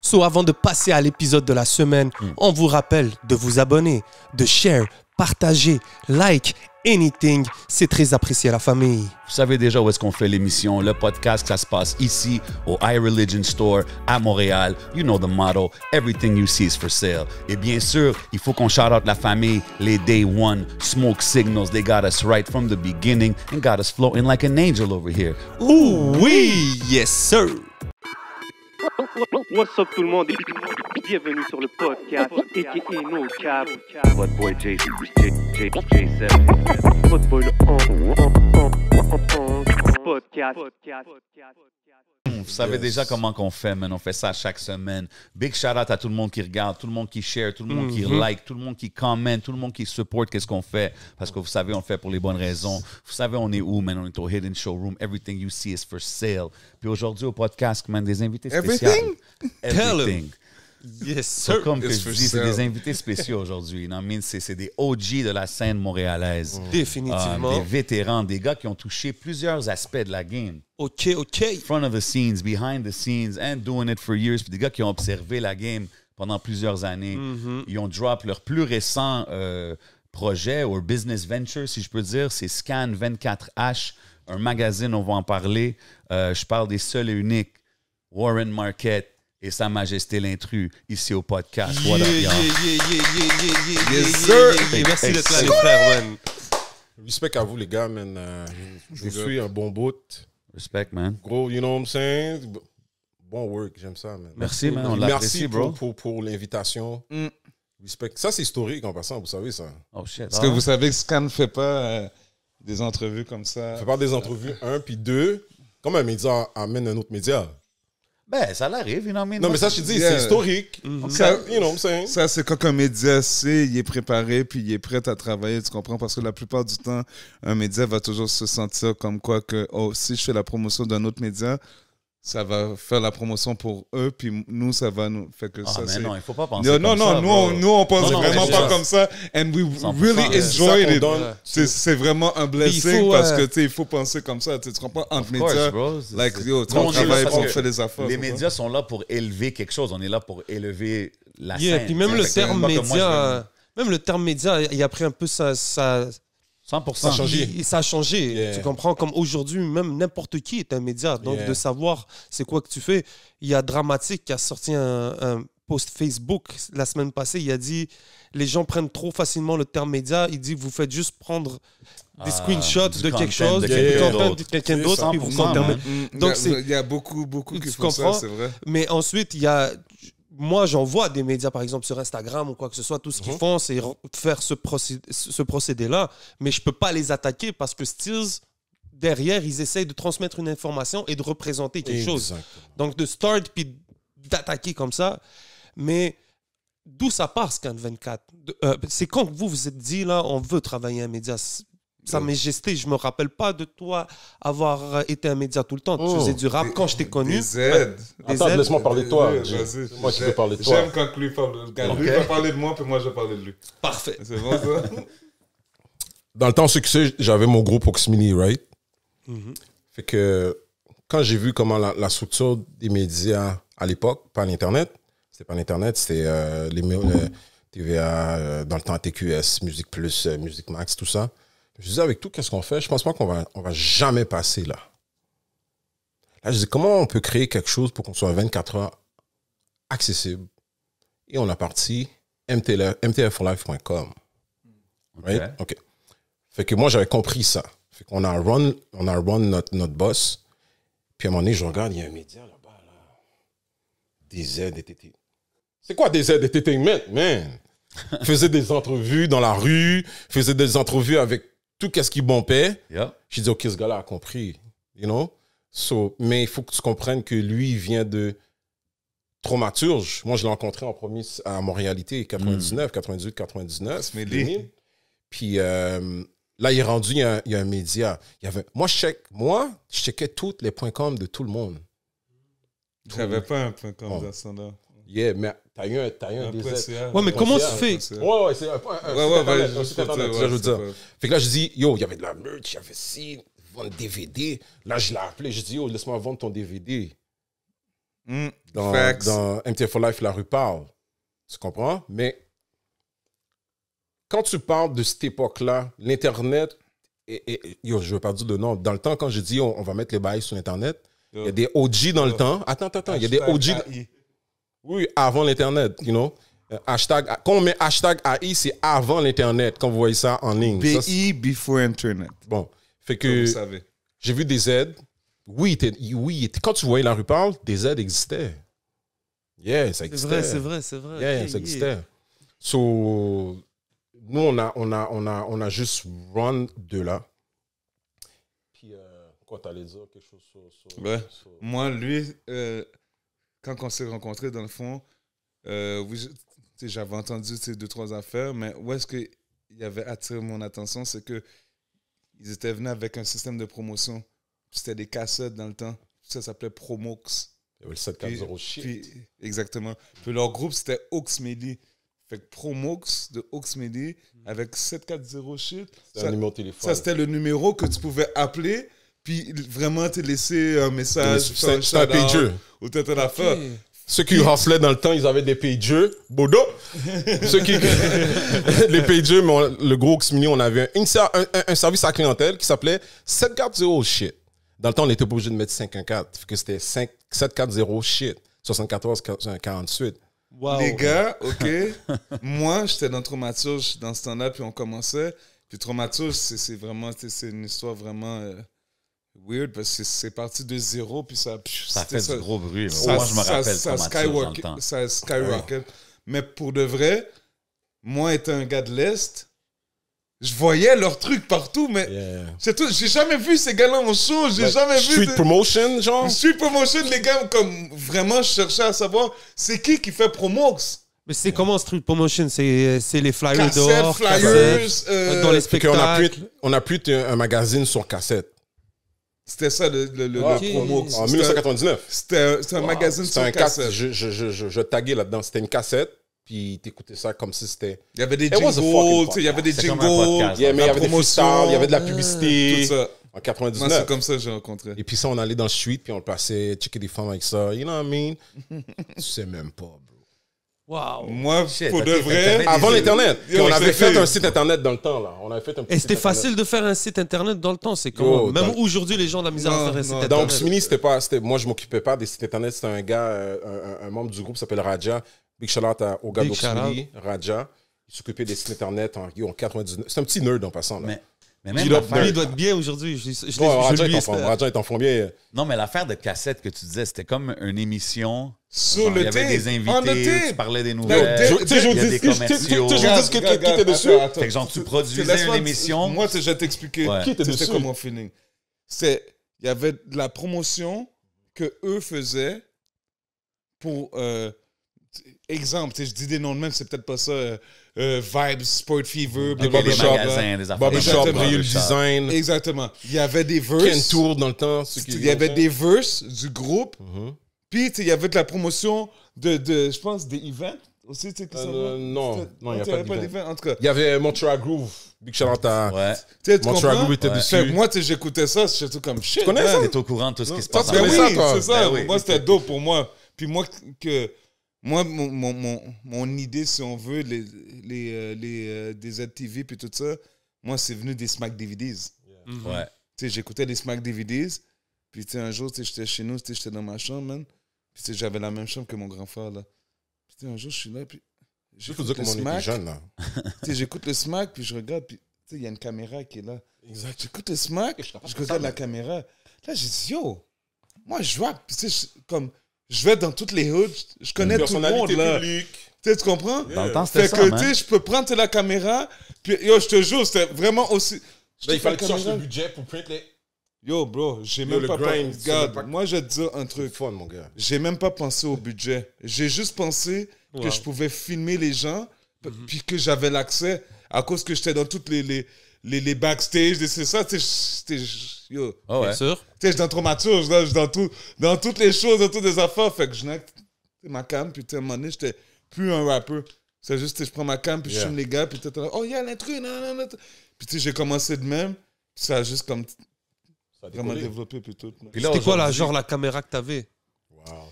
So, avant de passer à l'épisode de la semaine, on vous rappelle de vous abonner, de share, partager, like, anything. C'est très apprécié à la famille. Vous savez déjà où est-ce qu'on fait l'émission, le podcast, ça se passe ici au iReligion Store à Montréal. You know the motto, everything you see is for sale. Et bien sûr, il faut qu'on shout out la famille, les Day One, Smoke Signals. They got us right from the beginning and got us floating like an angel over here. Ouh oui, yes sir. What's up tout le monde et bienvenue sur le podcast a.k.a. No Cap. What boy J7. What boy le podcast. Vous savez déjà comment qu'on fait, man. On fait ça chaque semaine. Big shout-out à tout le monde qui regarde, tout le monde qui share, tout le monde qui like, tout le monde qui commente, tout le monde qui support qu'est-ce qu'on fait. Parce que vous savez, on le fait pour les bonnes raisons. Vous savez, on est où, man? On est au Hidden Showroom. Everything you see is for sale. Puis aujourd'hui, au podcast, man, des invités spéciaux. Everything? Yes sir. Comme que je dis, c'est des invités spéciaux aujourd'hui. You know what I mean? C'est des OG de la scène montréalaise. Définitivement. Des vétérans, des gars qui ont touché plusieurs aspects de la game. OK. Front of the scenes, behind the scenes, and doing it for years. Puis des gars qui ont observé la game pendant plusieurs années. Ils ont drop leur plus récent projet ou business venture, si je peux dire. C'est Scan 24H, un magazine, on va en parler. Je parle des seuls et uniques Warren Market et Sa Majesté l'Intrus ici au podcast. What up, y'all? Yes sir. Merci d'être là, les frères, man. Respect à vous, les gars, man. Je suis un bon bout. Respect, man. Gros, you know what I'm saying? Bon work, j'aime ça, man. Merci, man. On l'apprécie, bro. pour l'invitation. Respect. Ça, c'est historique en passant, vous savez ça. Oh, shit. Parce que vous savez que Scan ne fait pas des entrevues comme ça. Fait pas des entrevues, un, puis deux. Comme un média amène un autre média. Ben, ça l'arrive, you know what I mean? Non, mais ça, je te dis, Yeah. c'est historique. Ça, You know what I'm saying? ça, c'est quand un média sait, il est préparé, puis il est prêt à travailler, tu comprends? Parce que la plupart du temps, un média va toujours se sentir comme quoi que, oh, si je fais la promotion d'un autre média, ça va faire la promotion pour eux, puis nous, ça va nous... Fait que ça, mais c'est... non, il faut pas penser Non, comme ça, bro. nous, on pense Non, vraiment mais pas ça. comme ça. And we 100%, really c'est ça enjoyed qu'on it. donne. C'est vraiment un blessing faut, parce que, tu sais, il faut penser comme ça. Tu comprends? Entre Of course, médias, bro. like, C'est- yo, tu Non, on on est là travaille, parce on que fait des affaires. Les tu médias sont là pour élever quelque chose. On est là pour élever la Yeah, scène. puis même le Fait que terme pas comme moi, média, même le terme média, il a pris un peu ça 100%. Ça a changé. Ça a changé. Yeah. Tu comprends? Comme aujourd'hui, même n'importe qui est un média. Donc, Yeah. de savoir c'est quoi que tu fais. Il y a Dramatique qui a sorti un post Facebook la semaine passée. Il a dit les gens prennent trop facilement le terme média. Il dit vous faites juste prendre des screenshots du de quelque content chose, de du quelqu'un content d'autre. de quelqu'un d'autre, C'est puis vous 100%, conterminez. man. Donc, il y a beaucoup Tu qui font ça, comprends? c'est vrai. Mais ensuite, il y a. Moi, j'en vois des médias, par exemple, sur Instagram ou quoi que ce soit. Tout ce qu'ils font, c'est faire ce procédé-là. Mais je peux pas les attaquer parce que Stills, derrière, ils essayent de transmettre une information et de représenter quelque chose. Exactement. Donc, de start puis d'attaquer comme ça. Mais d'où ça part, Scan 24? C'est quand que vous vous êtes dit, là, on veut travailler un média? Sa Majesté, je me rappelle pas de toi avoir été un média tout le temps. Tu faisais du rap quand je t'ai connu. Des aides. Attends, aides. laisse-moi parler de toi. Vas-y. C'est moi qui veux parler de toi. J'aime quand lui parle. Lui va parler de moi, puis moi, je vais parler de lui. Parfait. C'est bon, ça? Dans le temps, ceux qui savent, j'avais mon groupe Oxmini, right? Fait que quand j'ai vu comment la structure des médias à l'époque, pas l'Internet, c'était pas l'Internet, c'était les TVA, dans le temps TQS, Musique Plus, Musique Max, tout ça. Je disais, avec tout, qu'est-ce qu'on fait? Je pense pas qu'on va jamais passer là. Là, je disais, comment on peut créer quelque chose pour qu'on soit 24 heures accessible? Et on a parti mtforlife.com. Right? OK. Fait que moi, j'avais compris ça. Fait qu'on a run notre boss. Puis à un moment donné, je regarde, il y a un média là-bas, là. Des aides DTT. C'est quoi des aides entertainment, man? Faisait des entrevues dans la rue, faisait des entrevues avec tout ce qui bombait. Yeah. J'ai dit, OK, ce gars-là a compris, you know? Mais il faut que tu comprennes que lui, il vient de Thaumaturge. Moi, je l'ai rencontré en premier à Montréalité, 99, 98, 99. 2000. Puis là, il est rendu, il y a un média. Moi, je checkais tous les points com de tout le monde. J'avais pas un point comme dans ce temps-là. Yeah, mais t'as eu un des aides. Ouais, mais comment tu fais? Ouais, c'est un site internet, c'est ça que je veux dire. Fait que là, je dis, yo, il y avait de la merch, il y avait ci, vendre DVD. Là, je l'ai appelé, je dis, yo, laisse-moi vendre ton DVD. Facts. dans MTF for Life, la rue parle. Tu comprends? Mais quand tu parles de cette époque-là, l'Internet, yo, je veux pas dire de nom. Dans le temps, quand je dis on va mettre les bails sur Internet, il y a des OG dans le temps. Attends. Il y a des OG. Oui, avant l'Internet, you know. Quand on met hashtag AI, c'est avant l'Internet, quand vous voyez ça en ligne. BI before Internet. Bon. Fait Comme que vous savez. j'ai vu des aides. Oui, quand tu voyais la rue parle, des aides existaient. Yeah, ça existait. C'est vrai. Yeah, ça existait. So, nous, on a juste run de là. Puis, quoi, t'allais dire quelque chose sur Ouais. Moi, lui, quand on s'est rencontrés, dans le fond, oui, j'avais entendu ces 2-3 affaires, mais où est-ce qu'il avait attiré mon attention, c'est que ils étaient venus avec un système de promotion. C'était des cassettes dans le temps. Ça s'appelait Promox. Il y avait le 740 shit. Exactement. Puis leur groupe, c'était Oxmedi. Fait que Promox de Oxmedi avec 740 shit. C'était un numéro de téléphone. Ça, c'était le numéro que tu pouvais appeler, puis vraiment te laisser un message. C'était un pager. Ou t'étais l'affaire. Ceux qui hustlaient dans le temps, ils avaient des pagers. Bodo! Ceux qui... les pagers, mais le gros Xmini, on avait un service à clientèle qui s'appelait 740 shit. Dans le temps, on n'était pas obligé de mettre 514. Fait que c'était 740 shit. 74 48. Wow. Les gars, OK, moi, j'étais dans Traumaturge dans ce temps-là, puis on commençait. Puis Traumaturge, c'est vraiment, c'est une histoire vraiment weird, parce que c'est parti de zéro, puis ça... Ça fait du gros bruit. Ça, Moi, je me rappelle ça Traumaturge dans le temps. Ça skyrocket. Mais pour de vrai, moi, étant un gars de l'Est, je voyais leurs trucs partout, mais j'ai jamais vu ces gars-là en show. J'ai jamais vu... Street promotion, genre? Street promotion, les gars, comme vraiment, je cherchais à savoir, c'est qui fait Promox? Mais c'est comment Street Promotion? C'est les flyers Cassette, dehors, flyers, cassettes, dans les spectacles. On a plus un magazine sur cassette. C'était ça le Promox. En 1999. C'était un magazine C'était sur un cassette. Je taguais là-dedans. C'était une cassette, puis t'écoutais ça comme si c'était... Il y avait des It was a fucking jingles, il y avait des C'est comme un jingles, podcast. Yeah, mais il y avait des promotion, freestyles, il y avait de la publicité. tout ça. En Moi, 99. c'est comme ça que j'ai rencontré. Et puis ça, on allait dans le street, puis on le passait, checker des femmes avec ça. You know what I mean? Tu sais même pas, bro. Wow. Moi, Shit, pour ok, de fait vrai... que t'avais Avant des- l'Internet. Puis Yo, on avait c'était- fait un site Internet dans le temps, là. On avait fait un petit Et c'était site Internet. facile de faire un site internet dans le temps, c'est comment? Yo, Même dans- aujourd'hui, les gens ont de la misère à faire un site Non, internet. Donc, Smini, moi, je m'occupais pas des sites Internet. C'était un gars, un membre du groupe qui s'appelle Raja. Big shout-out au gars Big d'Oxmini, Raja. Il s'occupait des sites Internet en 99. C'est un petit nerd en passant, là. Mais même Lui, l'affaire- il doit être bien aujourd'hui. Je Bon, Raja lui est en forme. espère. Raja est en forme bien. Non, mais l'affaire de cassette que tu disais, c'était comme une émission. Sur Genre, le il y avait tape, des on the invités, tape. tu parlais des Yo, nouvelles, tu sais, je il y a dis- des je- je- commerciaux. je- je- Regarde, dis que- regarde, qui était dessus? attends. Fait que genre, tu produisais Laisse-moi- une émission. Moi, je vais t'expliquer. Ouais. Qui était C'était dessus? comme mon feeling. Il y avait de la promotion que eux faisaient pour... exemple, je dis des noms de même, c'est peut-être pas ça. Vibes, Sport Fever, Ok, les Barbershop. magasins, des affaires. Barbershop, Exactement. Real Design, Exactement. Il y avait des Ken verses. Tour dans le temps. ceux qui- Il y avait des verses du groupe. Puis, il y avait de la promotion de je pense, des events aussi. Tu sais, qui s'en va. non, il n'y a Tu pas avais d'event. d'event, en tout cas. Il y avait Montreal Groove. Big shout out à Ouais. Tu sais, tu Montreal comprends? Groove était Ouais. dessus. Fait que moi, j'écoutais ça, j'étais tout comme shit. connais man. ça? T'es au courant de tout ce qui se Toi, passe. tu en Ben connais Europe. oui, ça, toi? c'est ça. Ben oui. Moi, c'était dope pour moi. Puis moi, mon idée, si on veut, des ZTV puis tout ça, moi, c'est venu des Smack DVDs. Ouais. Tu sais, j'écoutais des Smack DVDs. Puis, tu sais, un jour, tu sais, j'étais chez nous, tu sais, j'étais dans ma chambre, man. Puis, tu sais, j'avais la même chambre que mon grand frère, là. Puis, tu sais, un jour, je suis là, puis Je peux dire comment on était jeunes, là. Tu sais, j'écoute le Smack, puis je regarde, puis, tu sais, il y a une caméra qui est là. Exact. J'écoute le Smack, je regarde la caméra. Là, j'ai dit, yo, moi, je vois, tu sais, comme, je vais dans toutes les hoods, je connais tout le monde, Personnalité là. publique. Tu sais, tu comprends? Dans le temps, c'était Fait ça, que, man. tu sais, je peux prendre la caméra, puis, yo, je te jure, c'était vraiment aussi... Là, il fallait que tu la cherches le caméra. budget pour print les... Yo, bro, j'ai Yo, même le pas... grind, c'est Regarde, même pas- moi, je vais te dire un Truc truc. fun, mon gars. J'ai même pas pensé au budget. J'ai juste pensé que je pouvais filmer les gens, puis que j'avais l'accès, à cause que j'étais dans toutes les backstage, c'est ça, tu sais, yo... Ah ouais. Bien sûr. Tu sais, je suis dans Traumaturge, là, je suis dans toutes les choses, dans toutes les affaires. Fait que je n'ai ma cam, puis tu sais, à un moment donné, j'étais plus un rappeur. C'est juste, tu sais, je prends ma cam, puis je filme les gars, puis tu là, oh, il y a l'intrus, non. Puis tu sais, j'ai commencé de même, puis ça a juste comme Ça a vraiment décollé. développé, puis tout. Puis là, C'était quoi, là, aujourd'hui- genre la caméra que t'avais?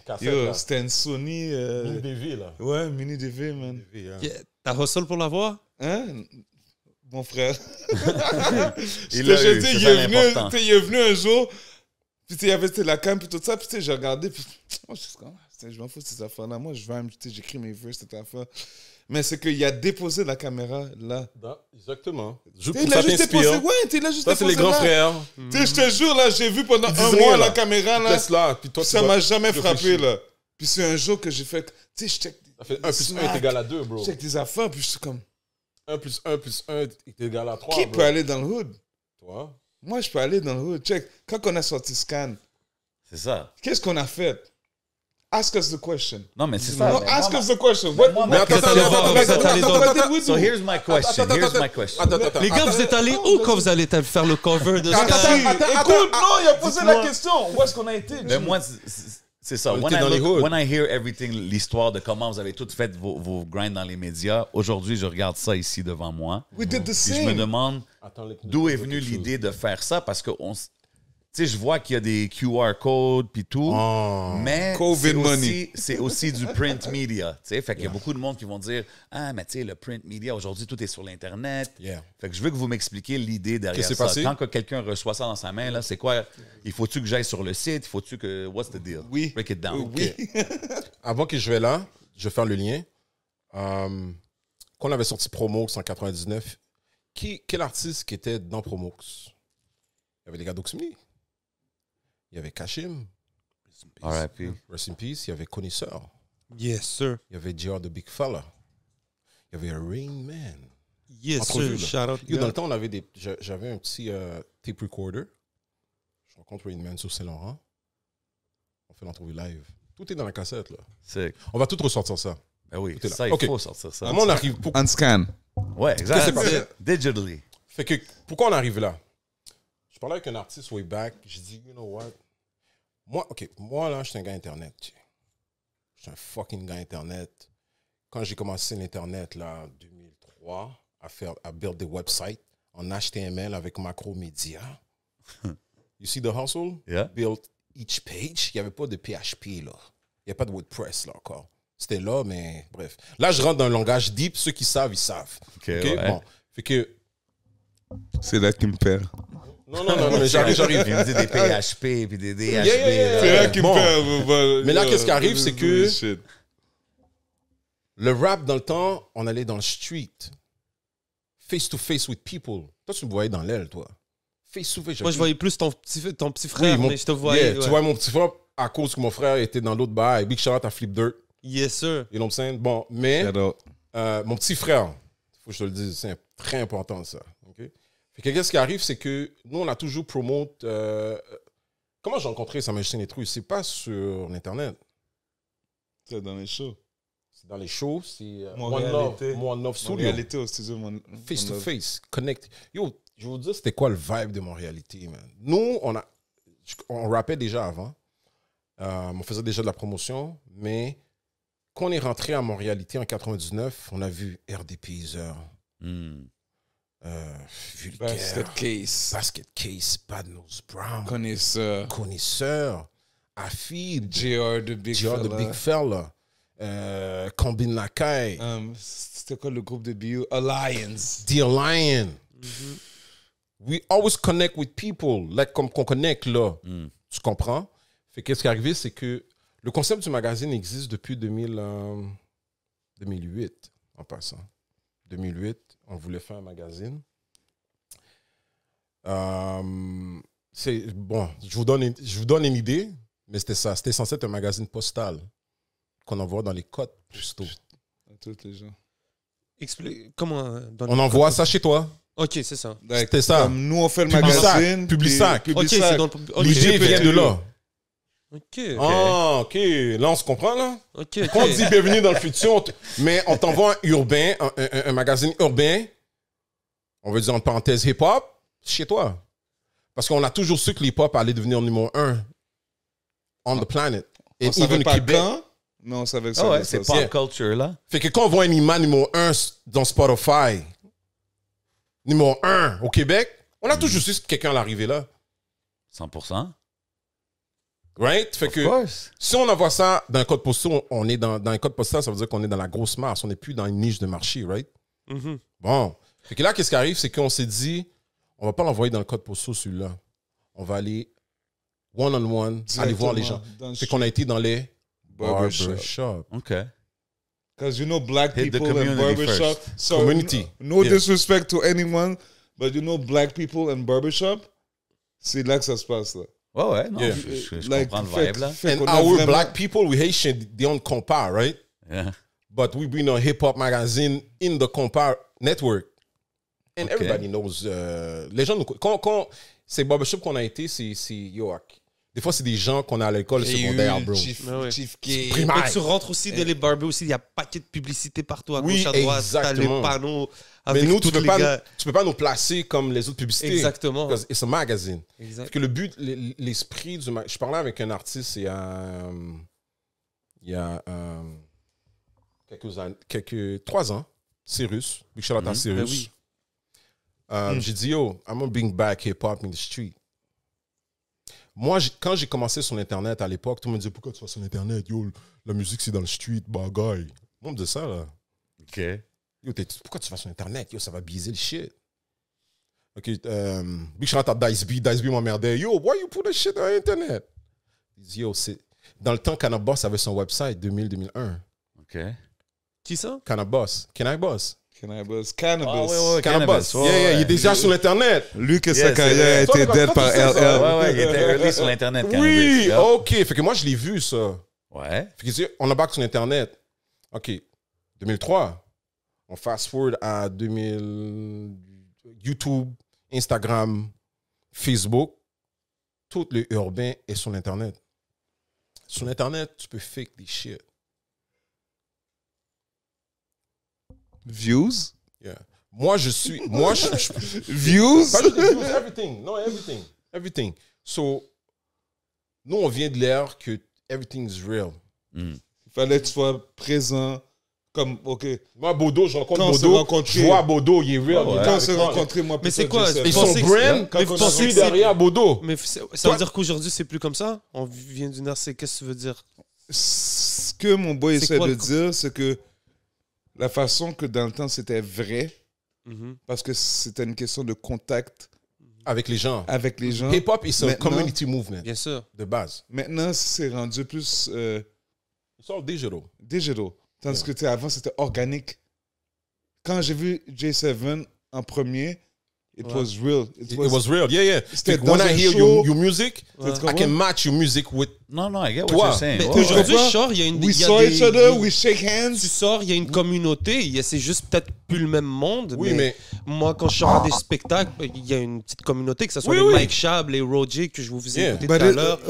Cassette, Yo, là. c'était une Sony. Mini DV, là. Ouais, mini DV, man. DV, hein. Yeah. T'as hustle pour l'avoir? Hein? Mon frère. Il l'a eu, c'est ça l'important. Il est venu un jour, puis il y avait la cam, puis tout ça, puis j'ai regardé, puis oh, je m'en fous de ces affaires-là. Moi, je vais, j'écris mes verses, cette affaire. Mais c'est qu'il a déposé la caméra là. Exactement. Il a juste déposé, ouais, il a juste Ça, c'est déposé les grands là. frères. Je te jure, là, j'ai vu pendant un Disney, mois là. la caméra, là. Laisse là, puis toi, Ça tu m'a vas jamais frappé, réfléchir. là. Puis c'est un jour que j'ai fait, tu sais, je check. Ça fait 1 plus 1 est égal à 2, bro. Je check des affaires, puis je suis comme, 1 plus 1 plus 1 est égal à 3, qui bro. peut aller dans le hood? Toi? Moi, je peux aller dans le hood. Check. Quand on a sorti Scan, C'est ça. qu'est-ce qu'on a fait? Ask us the question. Non, mais c'est ça. No, mais ask moi, us the question. moi, What ma attends, question- did we So do? here's my question. Here's my question. Les gars, vous êtes allés où quand vous allez faire le cover de Écoute, non, il a posé la question. Où est-ce qu'on a été? Mais moi, c'est ça. On When était dans les hoods. when I hear everything, l'histoire de comment vous avez toutes fait vos grinds dans les médias, aujourd'hui, je regarde ça ici devant moi. We did the Puis je me same. demande d'où est venue l'idée de faire ça parce que tu sais, je vois qu'il y a des QR codes puis tout, mais COVID money. c'est aussi du print media. Tu sais, fait qu'il y a beaucoup de monde qui vont dire ah mais tu sais le print media aujourd'hui tout est sur l'internet. Yeah. Fait que je veux que vous m'expliquiez l'idée derrière Qu'est-ce qui ça. s'est passé? Quand que quelqu'un reçoit ça dans sa main là, c'est quoi? Il faut-tu que j'aille sur le site? Il faut-tu que what's the deal? Oui. Break it down. Oui. Avant que je vais là, je vais faire le lien. Quand on avait sorti Promox en 99, quel artiste qui était dans Promox? Il y avait les gars d'Oxmini. Il y avait Kashim. R.I.P. Rest in Peace. Il y avait Connaisseur. Yes, sir. Il y avait JR the Big Fella. Il y avait Rain Man. Yes, Entrevue, sir. là. Shout out. Yo, dans le temps, j'avais un petit tape recorder. Je rencontre Rain Man sur Saint-Laurent. On fait l'entrevue live. Tout est dans la cassette, là. Sick. On va tout ressortir ça. Ben oui, Tout est là. ça, il Ok. faut sortir ça. Comment on arrive? On scan. Ouais, Qu'est-ce qui exact. s'est passé? Digitally. Fait que, pourquoi on arrive là? Je parlais avec un artiste way back. J'ai dit, you know what? Moi, là, je suis un gars Internet. Je suis un fucking gars Internet. Quand j'ai commencé l'Internet, là, en 2003, à build des websites en HTML avec Macromedia. You see the hustle? Yeah. Build each page. Il n'y avait pas de PHP, là. Il n'y a pas de WordPress, là, encore. C'était là, mais bref. Là, je rentre dans un langage deep. Ceux qui savent, ils savent. OK, ouais. Bon. Fait que... C'est là qu'il me perd. Non, mais j'arrive. Il me dit des PHP puis des DHP. C'est là qu'il bon. me perd. Mais là, qu'est-ce qui arrive, c'est que- Shit. Le rap, dans le temps, on allait dans le street. Face to face with people. Toi, tu me voyais dans l'aile, toi. Face to face. Moi, je voyais plus ton petit frère, mais je te voyais. Yeah, ouais. Tu vois mon petit frère, à cause que mon frère était dans l'autre bail. Big shout out à Flip Dirt. Yes, sir. You know what I'm saying? Bon, mais Shout out. mon petit frère, faut que je te le dise, c'est très important, ça. OK? Fait que qu'est-ce qui arrive, c'est que nous, on a toujours promote... comment j'ai rencontré Sa Majesté Nétru? C'est pas sur l'Internet. C'est dans les shows. C'est dans les shows. C'est Montréalité. One Love Mon Studio. réalité au studio. Face to face, connect. Yo, je vais vous dire, c'était quoi le vibe de Montréalité, man? Nous, on rappait déjà avant. On faisait déjà de la promotion, mais quand on est rentré à Montréalité en 99, on a vu RDPizer, Vulgaire, Basket Case, Bad Nose Brown, Connaisseur, Afid, JR the Big JR the Big Fella, Combine Lacaille, C'était quoi le groupe de BU? Alliance. Dear Lion. We always connect with people, like comme qu'on connecte là. Tu comprends? Fait qu'est-ce qui est arrivé, c'est que le concept du magazine existe depuis 2008, en passant. 2008, on voulait faire un magazine. C'est bon, je vous donne une idée, mais c'était ça. C'était censé être un magazine postal qu'on envoie dans les côtes plus tôt. À tous les gens. Explique comment. On envoie ça chez toi. Ok, c'est ça. C'était ça. Comme nous, on fait le Publisac, magazine. Publisac. puis Ok, c'est dans le. Ok, L'idée vient de là. ok. Ah, ok. Là, on se comprend, là? Ok. Quand on dit bienvenue dans le futur, mais on t'envoie un urbain, un magazine urbain, on veut dire en parenthèse hip-hop, chez toi. Parce qu'on a toujours su que l'hip-hop allait devenir numéro 1 on the planet. On And savait even pas Québec. quand. Non, on savait que ça Ah ouais, allait c'est ça. pop culture, là. Fait que quand on voit un imam numéro 1 dans Spotify, numéro 1 au Québec, on a toujours su que quelqu'un allait arriver là. 100%. Right? Fait Of que course. si on envoie ça dans un code postal, on est dans un code postal, ça veut dire qu'on est dans la grosse masse. On n'est plus dans une niche de marché, right? Mhm. Bon. Fait que là, qu'est-ce qui arrive? C'est qu'on s'est dit, on va pas l'envoyer dans le code postal, celui-là. On va aller one-on-one, aller voir les gens. Dans le Fait qu'on a été dans les barbershop. barbershops. OK. Because you know black Hit the people in community barbershop. first. So Community. No Yeah. disrespect to anyone, but you know black people in barbershop, c'est là que ça se passe là. Ouais, non, Yeah. je Like, comprends le fait- vibe, là. fait And qu'on a our vraiment- black people, we Haitian, they don't compare, right? Yeah. But we bring a hip-hop magazine in the compare network. And Okay. everybody knows. Les gens nous... Quand ces barbershops qu'on a été, c'est... Yo, des fois, c'est des gens qu'on a à l'école secondaire, bro. Chief, Ah ouais. Chief K. Primaire. Mais tu rentres aussi dans les barbers aussi, il y a paquet de publicité partout à Oui, gauche, à droite. T'as les exactement. panneaux Mais avec nous, tous tu les gars. peux pas nous placer comme les autres publicités. Exactement. Because it's a magazine. Exact. Parce que le but, l'esprit du magazine... Je parlais avec un artiste il y a quelques années, 3 ans, Cyrus. Big shout out à Cyrus. Ben oui. J'ai dit, yo, I'm gonna bring back hip-hop in the street. Moi, quand j'ai commencé sur l'Internet à l'époque, tout le monde me disait, pourquoi tu vas sur l'Internet? Yo, la musique, c'est dans le street, bagaille. Moi, on me disait ça, là. OK. Yo, pourquoi tu vas sur Internet? Yo, ça va biaiser le shit. OK, big shout out à Dice B. Dice B m'emmerdait. Yo, why you put that shit on Internet? Il dit, yo, c'est... Dans le temps, Canaboss avait son website, 2000-2001. OK. Qui ça? Canaboss. Cannabis. Ah, ouais, Cannabis. Cannabis. Ouais, Yeah, yeah, il est ouais. déjà sur l'Internet. Lui que Yeah, sa c'est carrière a vrai. été Toi, dead toi, par tu sais ça, LL. Ouais, ouais, il était early sur l'Internet, Cannabis. Oui, Yup. OK. Fait que moi, je l'ai vu, ça. Ouais. Fait que tu sais, on embarque sur Internet. OK. 2003. On fast forward à 2000. YouTube, Instagram, Facebook. Tout le urbain est sur l'Internet. Sur l'Internet, tu peux fake des shit. Views? Yeah. Moi, je suis. Moi, je Views? pas juste des views, everything. Non, everything. Everything. So, nous, on vient de l'ère que everything is real. Il fallait que tu sois présent. Comme, OK. Moi, Bodo, je rencontre Quand on s'est Bodo. rencontrés- Je vois Bodo, il est real. il est Quand là on avec s'est moi. rencontrés, moi, Mais c'est plutôt, quoi? Joseph. Et son Pensez que- brand, mais je pensez suis que c'est- derrière Bodo. Mais ça Toi- veut dire qu'aujourd'hui, c'est plus comme ça? On vient d'une ère, c'est qu'est-ce que tu veux dire? Ce que mon boy C'est essaie quoi de le- dire, c'est que la façon que dans le temps c'était vrai, Mhm. parce que c'était une question de contact Avec les gens. avec les gens. Hip-hop is a Maintenant- community movement, Bien sûr. de base. Maintenant, c'est rendu plus It's all digital. digital. Tandis que tu sais, avant, c'était organique. Quand j'ai vu J7 en premier, it was real. It was real. Yeah, yeah. C'était When dans I un hear show. your music, Tu I comprends? can match your music with... Non, non, I get what Toi. you're saying. Mais Ouais, aujourd'hui, ouais. je sors, il y a une We il y a saw des- each other, we shake hands. Tu sors, il y a une communauté. C'est juste peut-être plus le même monde. Oui, mais... Moi, quand je sors à des spectacles, il y a une petite communauté, que ce soit Oui, les oui. Mike Shab, les Roger que je vous faisais Yeah. écouter But tout à it- l'heure.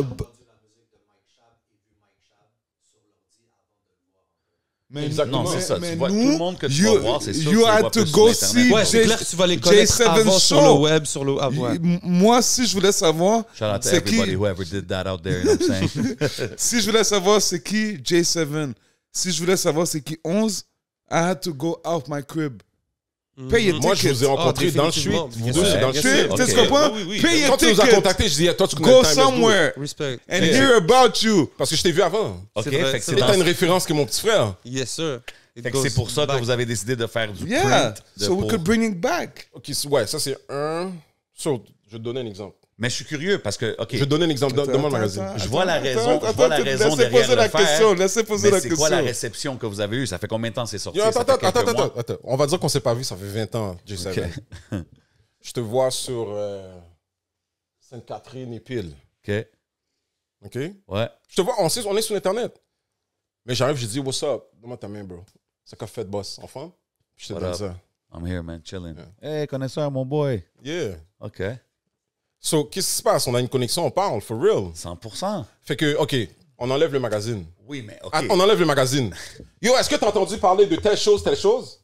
Mais Exactement. Non, c'est ça. mais Tu vois, nous, tout le monde que tu you- vas voir, c'est sûr you que tu les had vois to plus go sur Internet. see Ouais, c'est J- clair que tu vas les connaître J7 avant sur Show. le web, sur le... Ah, ouais. Moi, si je voulais savoir, Shout out to c'est qui, everybody who ever did that out there, you know what I'm saying? si je voulais savoir c'est qui J7, si je voulais savoir c'est qui 11, I had to go out my crib. Pay your Moi, je tickets. vous ai rencontré dans le street. définitivement. Vous Bien deux, sûr, c'est dans le bien street. sûr. Tu Ok. comprends? Oui, oui, Pay your Quand tu nous as tickets. contactés, je dis, toi, tu connais Go le time, let's do it. somewhere Respect. and Yeah. hear about you. Parce que je t'ai vu avant. OK, C'est vrai, fait que c'est c'est Et dans- t'as une référence que mon petit frère. Yes, sir. It fait que goes c'est pour ça que back. vous avez décidé de faire du Yeah, print. de so we pour- could bring it back. OK, ouais, ça, c'est un... So, je vais te donner un exemple. Mais je suis curieux parce que, OK, Je vais te donner un exemple dans mon magazine. Je vois la raison- je Attends, vois la raison laissez derrière poser le la faire, question. Laissez poser mais la c'est question. quoi la réception que vous avez eue? Ça fait combien de temps c'est sorti? Yo, Ça fait quelques mois? attends. On va dire qu'on s'est pas vu, ça fait 20 ans, J7. Je te vois sur Sainte-Catherine et Pile. OK, OK? ouais. Je te vois, on est sur Internet. Mais j'arrive, je dis, what's up? Donne-moi ta main, bro. C'est qu'a fait, boss? Enfant? Je te What donne up? ça. I'm here, man, chilling. Hey, connaisseur, mon boy. Yeah. OK, So, qu'est-ce qui se passe? On a une connexion, on parle, for real. 100%. Fait que, OK, on enlève le magazine. Oui, mais OK. Ah, on enlève le magazine. Yo, est-ce que t'as entendu parler de telle chose, telle chose?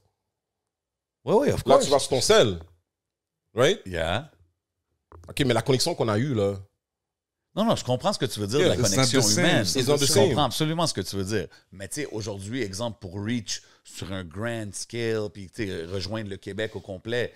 Oui, of Là, course. tu vas sur ton sel. Right? Yeah. OK, mais la connexion qu'on a eue, là. Non, je comprends ce que tu veux dire Yeah, de la it's connexion not the same. humaine. It's Je not the same. comprends absolument ce que tu veux dire. Mais tu sais, aujourd'hui, exemple, pour reach sur un grand scale, puis tu sais, rejoindre le Québec au complet,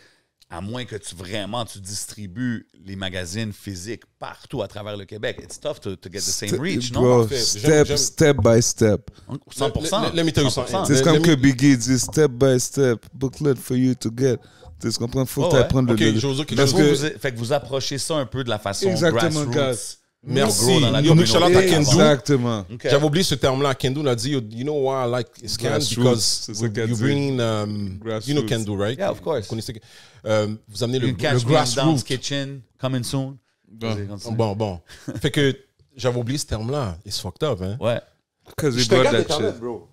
À moins que tu distribues les magazines physiques partout à travers le Québec. It's tough to get the same reach, non? Bro, J'aime- step by step. 100%. Let me tell you 100%. something. C'est comme let que me- Biggie dit step by step, booklet for you to get. Tu comprends? Faut Oh, que tu ouais. apprennes Ok, le. je veux dire quelque Parce chose. que- Fait que vous approchez ça un peu de la façon Exactement, grassroots. guys. Merci. Grow dans la Yo, big communauté. shout-out à Kendo. Exactement. Ok. J'avais oublié ce terme-là. Kendo l'a dit, you know why I like Scan? Grassroots, Because c'est ça qu'elle you dit. bring, Grassroots. you know Kendo, right? Yeah, of course. Vous connaissez, vous amenez le Une catch me in Down's grassroots. Kitchen, coming soon. Vas-y, continue. Bon. Fait que j'avais oublié ce terme-là. It's fucked up, hein? Ouais. Because Je we te brought regarde that Internet, shit. bro.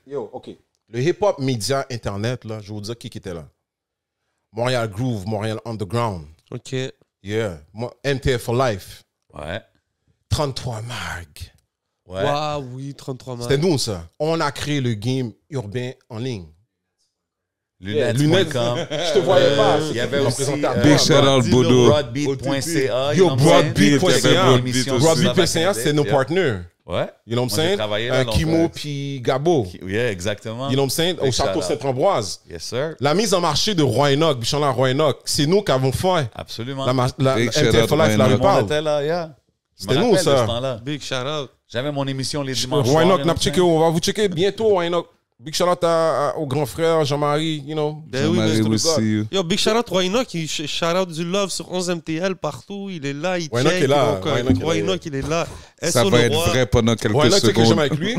Yo, OK. Le hip-hop média Internet, là, je vais vous dire qui était là. Montréal Groove, Montréal Underground. OK. Yeah. MTF for Life. Ouais. 33 Mag. Ouais. Waouh, oui, 33 matchs. C'était nous, ça. On a créé le game urbain en ligne. Lunettes.com. Je te voyais pas. Il y avait aussi Big shout out Bodo. Broadbeat.ca. Yo, Broadbeat.ca. Broadbeat.ca, c'était nos partenaires. Ouais. You know what I'm Moi, j'ai saying? travaillé là, donc, Kimo puis Gabo. Oui, exactement. You know what I'm saying? Au Big château shout-out. Saint-Ambroise. Yes, sir. La mise en marché de Roy Enoch, Bichon Roy Enoch, c'est nous qui avons fait. Absolument. La Big MTF shout-out for Life, Roy la Enoch. Tout le monde parle. était là, yeah. Je me C'était nous, rappelle de ça. ce temps-là. Big shout out. J'avais mon émission les dimanches Roy soirs. Enoch, you know n'a what I'm checké, saying? on va vous checker bientôt, Roy Enoch. Big shout out au grand frère Jean-Marie, you know. Ben oui, Jean-Marie mais will c'est le see you. Yo, big shout out Roy Enoch, il shout out du love sur 11 MTL partout, il est là, il Roy Enoch check. est là, donc, Roy Enoch est là. Roy Enoch, il est là. Ça SO va le être roi. vrai pendant Roy quelques Enoch, tu sais que j'aime secondes. avec lui.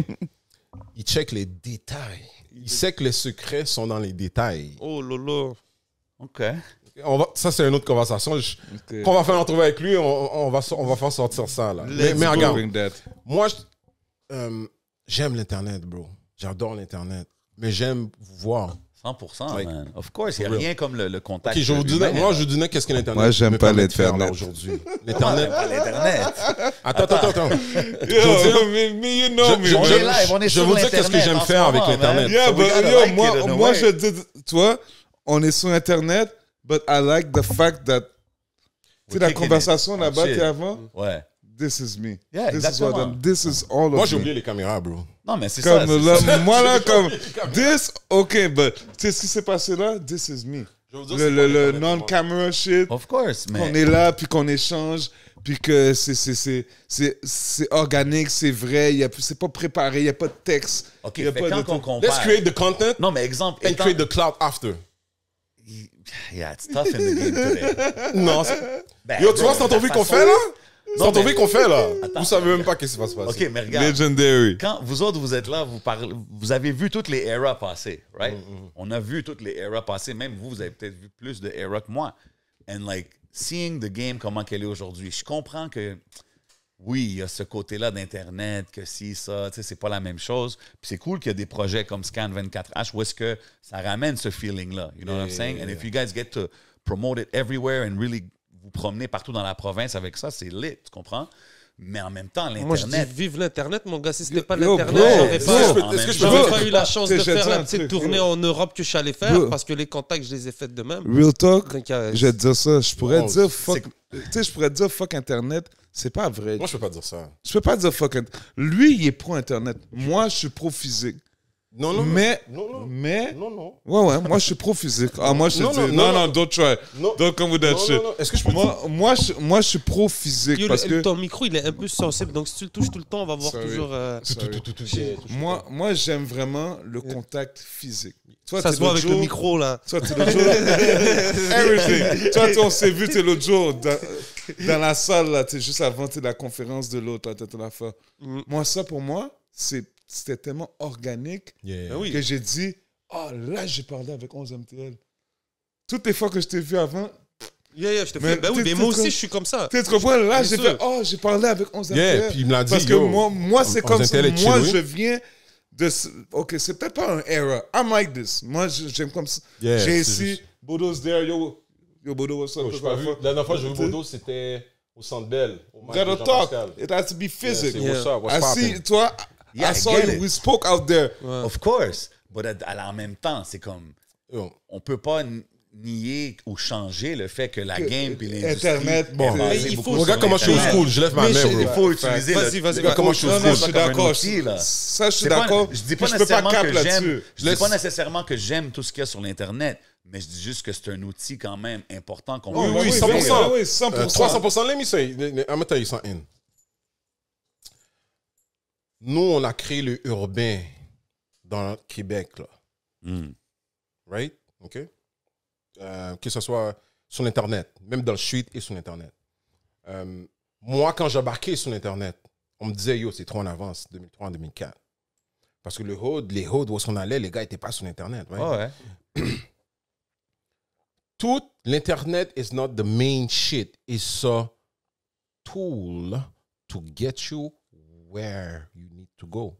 Il check les détails. Il sait que les secrets sont dans les détails. Oh lolo. OK. Ça, c'est une autre conversation. Ok. Quand on va faire une entrevue avec lui, on va faire sortir ça. Là. Let's Mais go. regarde, Bring that. moi, j'aime l'Internet, bro. J'adore l'Internet. Mais j'aime vous voir. 100%, Like, man. Of course, il n'y a for real. rien comme le contact. Ok, je vous dis, humain. moi, je vous dis qu'est-ce que l'Internet Moi, j'aime me pas permet de faire, l'Internet. là, aujourd'hui. L'Internet. Pas l'Internet. Attends. Yo, me, you know me, Je- On man. est live, on est je sur vais vous dire qu'est-ce que l'Internet j'aime en ce faire avec moment, l'Internet. man. Yeah, So we but gotta yo, like it in a moi, way. je dis, tu vois, on est sur Internet, but I like the fact that, tu sais, la kicking conversation it. là-bas, Shit. t'es avant, Ouais. this is me. Yeah, This is what exactement. I'm, this is all of Moi, j'ai me. oublié les caméras, bro. Non, mais c'est ça. Comme c'est là, ça. moi là, comme, this, ok, but, tu sais ce qui s'est passé là? This is me. Je vais vous dire, Le c'est quoi le l'Internet, non-camera shit, Of course, qu'on mais... est là, puis qu'on échange, puis que c'est organique, c'est vrai, c'est pas préparé, il n'y a pas de texte. OK, y a fait pas quand de- on compare... Let's create the content Non, mais exemple... and étant- create the cloud after. Yeah, it's tough in the game today. Non, Ben, yo, tu bro, vois cette entrevue la qu'on façon- fait, là? Cette Non, entrevue mais- qu'on fait, là? Attends. Vous savez même pas qu'est-ce qui va se passer. OK, mais regarde. Legendary. Quand vous autres, vous êtes là, vous avez vu toutes les eras passer, right? On a vu toutes les eras passer. Même vous avez peut-être vu plus de eras que moi. And like, seeing the game, comment qu'elle est aujourd'hui, je comprends que, oui, il y a ce côté-là d'Internet, que si, ça, tu sais, c'est pas la même chose. Puis c'est cool qu'il y a des projets comme Scan24H où est-ce que ça ramène ce feeling-là. You know what I'm saying? And if you guys get to promote it everywhere and really vous promener partout dans la province avec ça, c'est lit, tu comprends? Mais en même temps, Moi, je dis l'Internet... vive l'Internet, mon gars. Si c'était pas Yo, l'Internet, bro, j'aurais bro, pas, est-ce que je peux j'aurais dire- pas eu la chance Tu de sais, je faire te la dis un petite truc, tournée bro. en Europe que je suis allé faire Bro. parce que les contacts, je les ai faits de même. Real talk, Donc, je vais te dire ça. Je pourrais Bon, dire fuck. Tu sais, je pourrais dire fuck Internet. C'est pas vrai. Moi, je peux pas dire ça. Je peux pas dire fuck Internet. Lui, il est pro Internet. Moi, je suis pro physique. Non, non, Mais, non. mais, Non, non. ouais, moi, je suis pro physique. Ah, moi, je te Non, dis, non, non, non, don't try. Non. Don't come with that Non, shit. non, non. Est-ce que je peux Moi, je suis pro physique Yo, parce que ton micro, il est un peu sensible. Donc, si tu le touches tout le temps, on va voir Sorry. toujours. Sorry. moi, j'aime vraiment le contact physique. Toi, Ça t'es se voit l'autre avec le jour- micro, là. Toi, t'es l'autre jour. Everything. Toi, on s'est vu, t'es l'autre jour dans la salle, là, t'es juste avant t'es la conférence de l'autre, là, t'es ton affaire. Moi, ça, pour moi, c'était tellement organique Yeah. Ben oui. que j'ai dit, oh, là, j'ai parlé avec 11 MTL. Toutes les fois que je t'ai vu avant, Yeah, je te Mais fais. Ben oui, t'es- mais t'es moi aussi, comme- je suis comme ça. tu comprends, là, Bien j'ai sûr. fait, oh, j'ai parlé avec 11 Yeah, MTL. puis il me l'a dit, Parce que yo, moi c'est 11 comme ça. MTL est Moi, chill, je oui. viens de. Ok, c'est peut-être pas un era. I'm like this. Moi, j'aime comme ça. Yeah, J'ai c'est ici, juste- Bodo's there. Yo, Bodo, what's up? Je pas vu. La dernière fois que j'ai vu Bordeaux, c'était au Centre Bell. Au match de Gotta Jean-Pascal. talk. It has to be physique. c'est Yeah. what's up, what's I poppin'. see, toi, Yeah, I I saw get you. it. We spoke out there. Of course. But en même temps, c'est comme... Yo, On peut pas nier ou changer le fait que la game et l'industrie... Internet, est bon. basée Mais il beaucoup faut- sur Regarde comment je suis au Internet. school, je lève ma Mais main, il bro. faut utiliser Vas-y, le... vas-y, Regarde comment je suis au Non, school. non, je suis comme un d'accord. outil, là. Ça, je suis C'est pas- d'accord. Je dis pas Je peux pas nécessairement cap que là-dessus. j'aime. Je dis pas nécessairement que j'aime tout ce qu'il y a sur l'internet, mais je dis juste que c'est un outil quand même important qu'on Oui, peut oui, utiliser. 100%. Oui, 100%. 300%. Let me say, I'm gonna tell you something. Nous, on a créé le urbain dans le Québec, là. Mm. Right? OK? Que ce soit sur l'Internet, même dans le street et sur l'Internet. Moi, quand j'embarquais sur l'Internet, on me disait, yo, c'est trop en avance, 2003, 2004. Parce que les hoods où on allait, les gars n'étaient pas sur l'Internet. Right? Ouais. Tout l'Internet is not the main shit. It's a tool to get you where you need to go.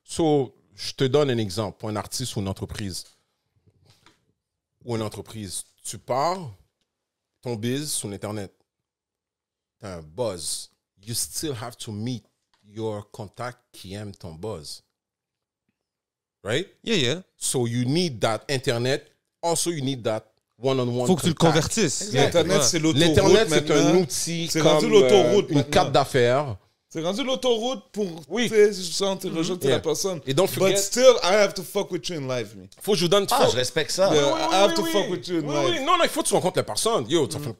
So, je te donne un exemple pour un artiste ou une entreprise. Tu pars ton biz sur l'Internet. Tu as un buzz. You still have to meet your contact qui aime ton buzz. Right? Yeah. So, you need that Internet. Also, you need that one-on-one Faut que tu le contact. convertisses. L'Internet, Ouais. c'est l'autoroute. L'Internet, c'est un maintenant. outil C'est comme rendu l'autoroute une maintenant. carte d'affaires. C'est rendu l'autoroute pour Oui. rejeter Yeah. la personne. Et don't forget- But still, I have to fuck with you in life, me. Faut que je vous donne... Ah, je respecte ça. Yeah. I have to fuck with you in life. Oui. Non, il faut que tu rencontres la personne. Yo, ça fait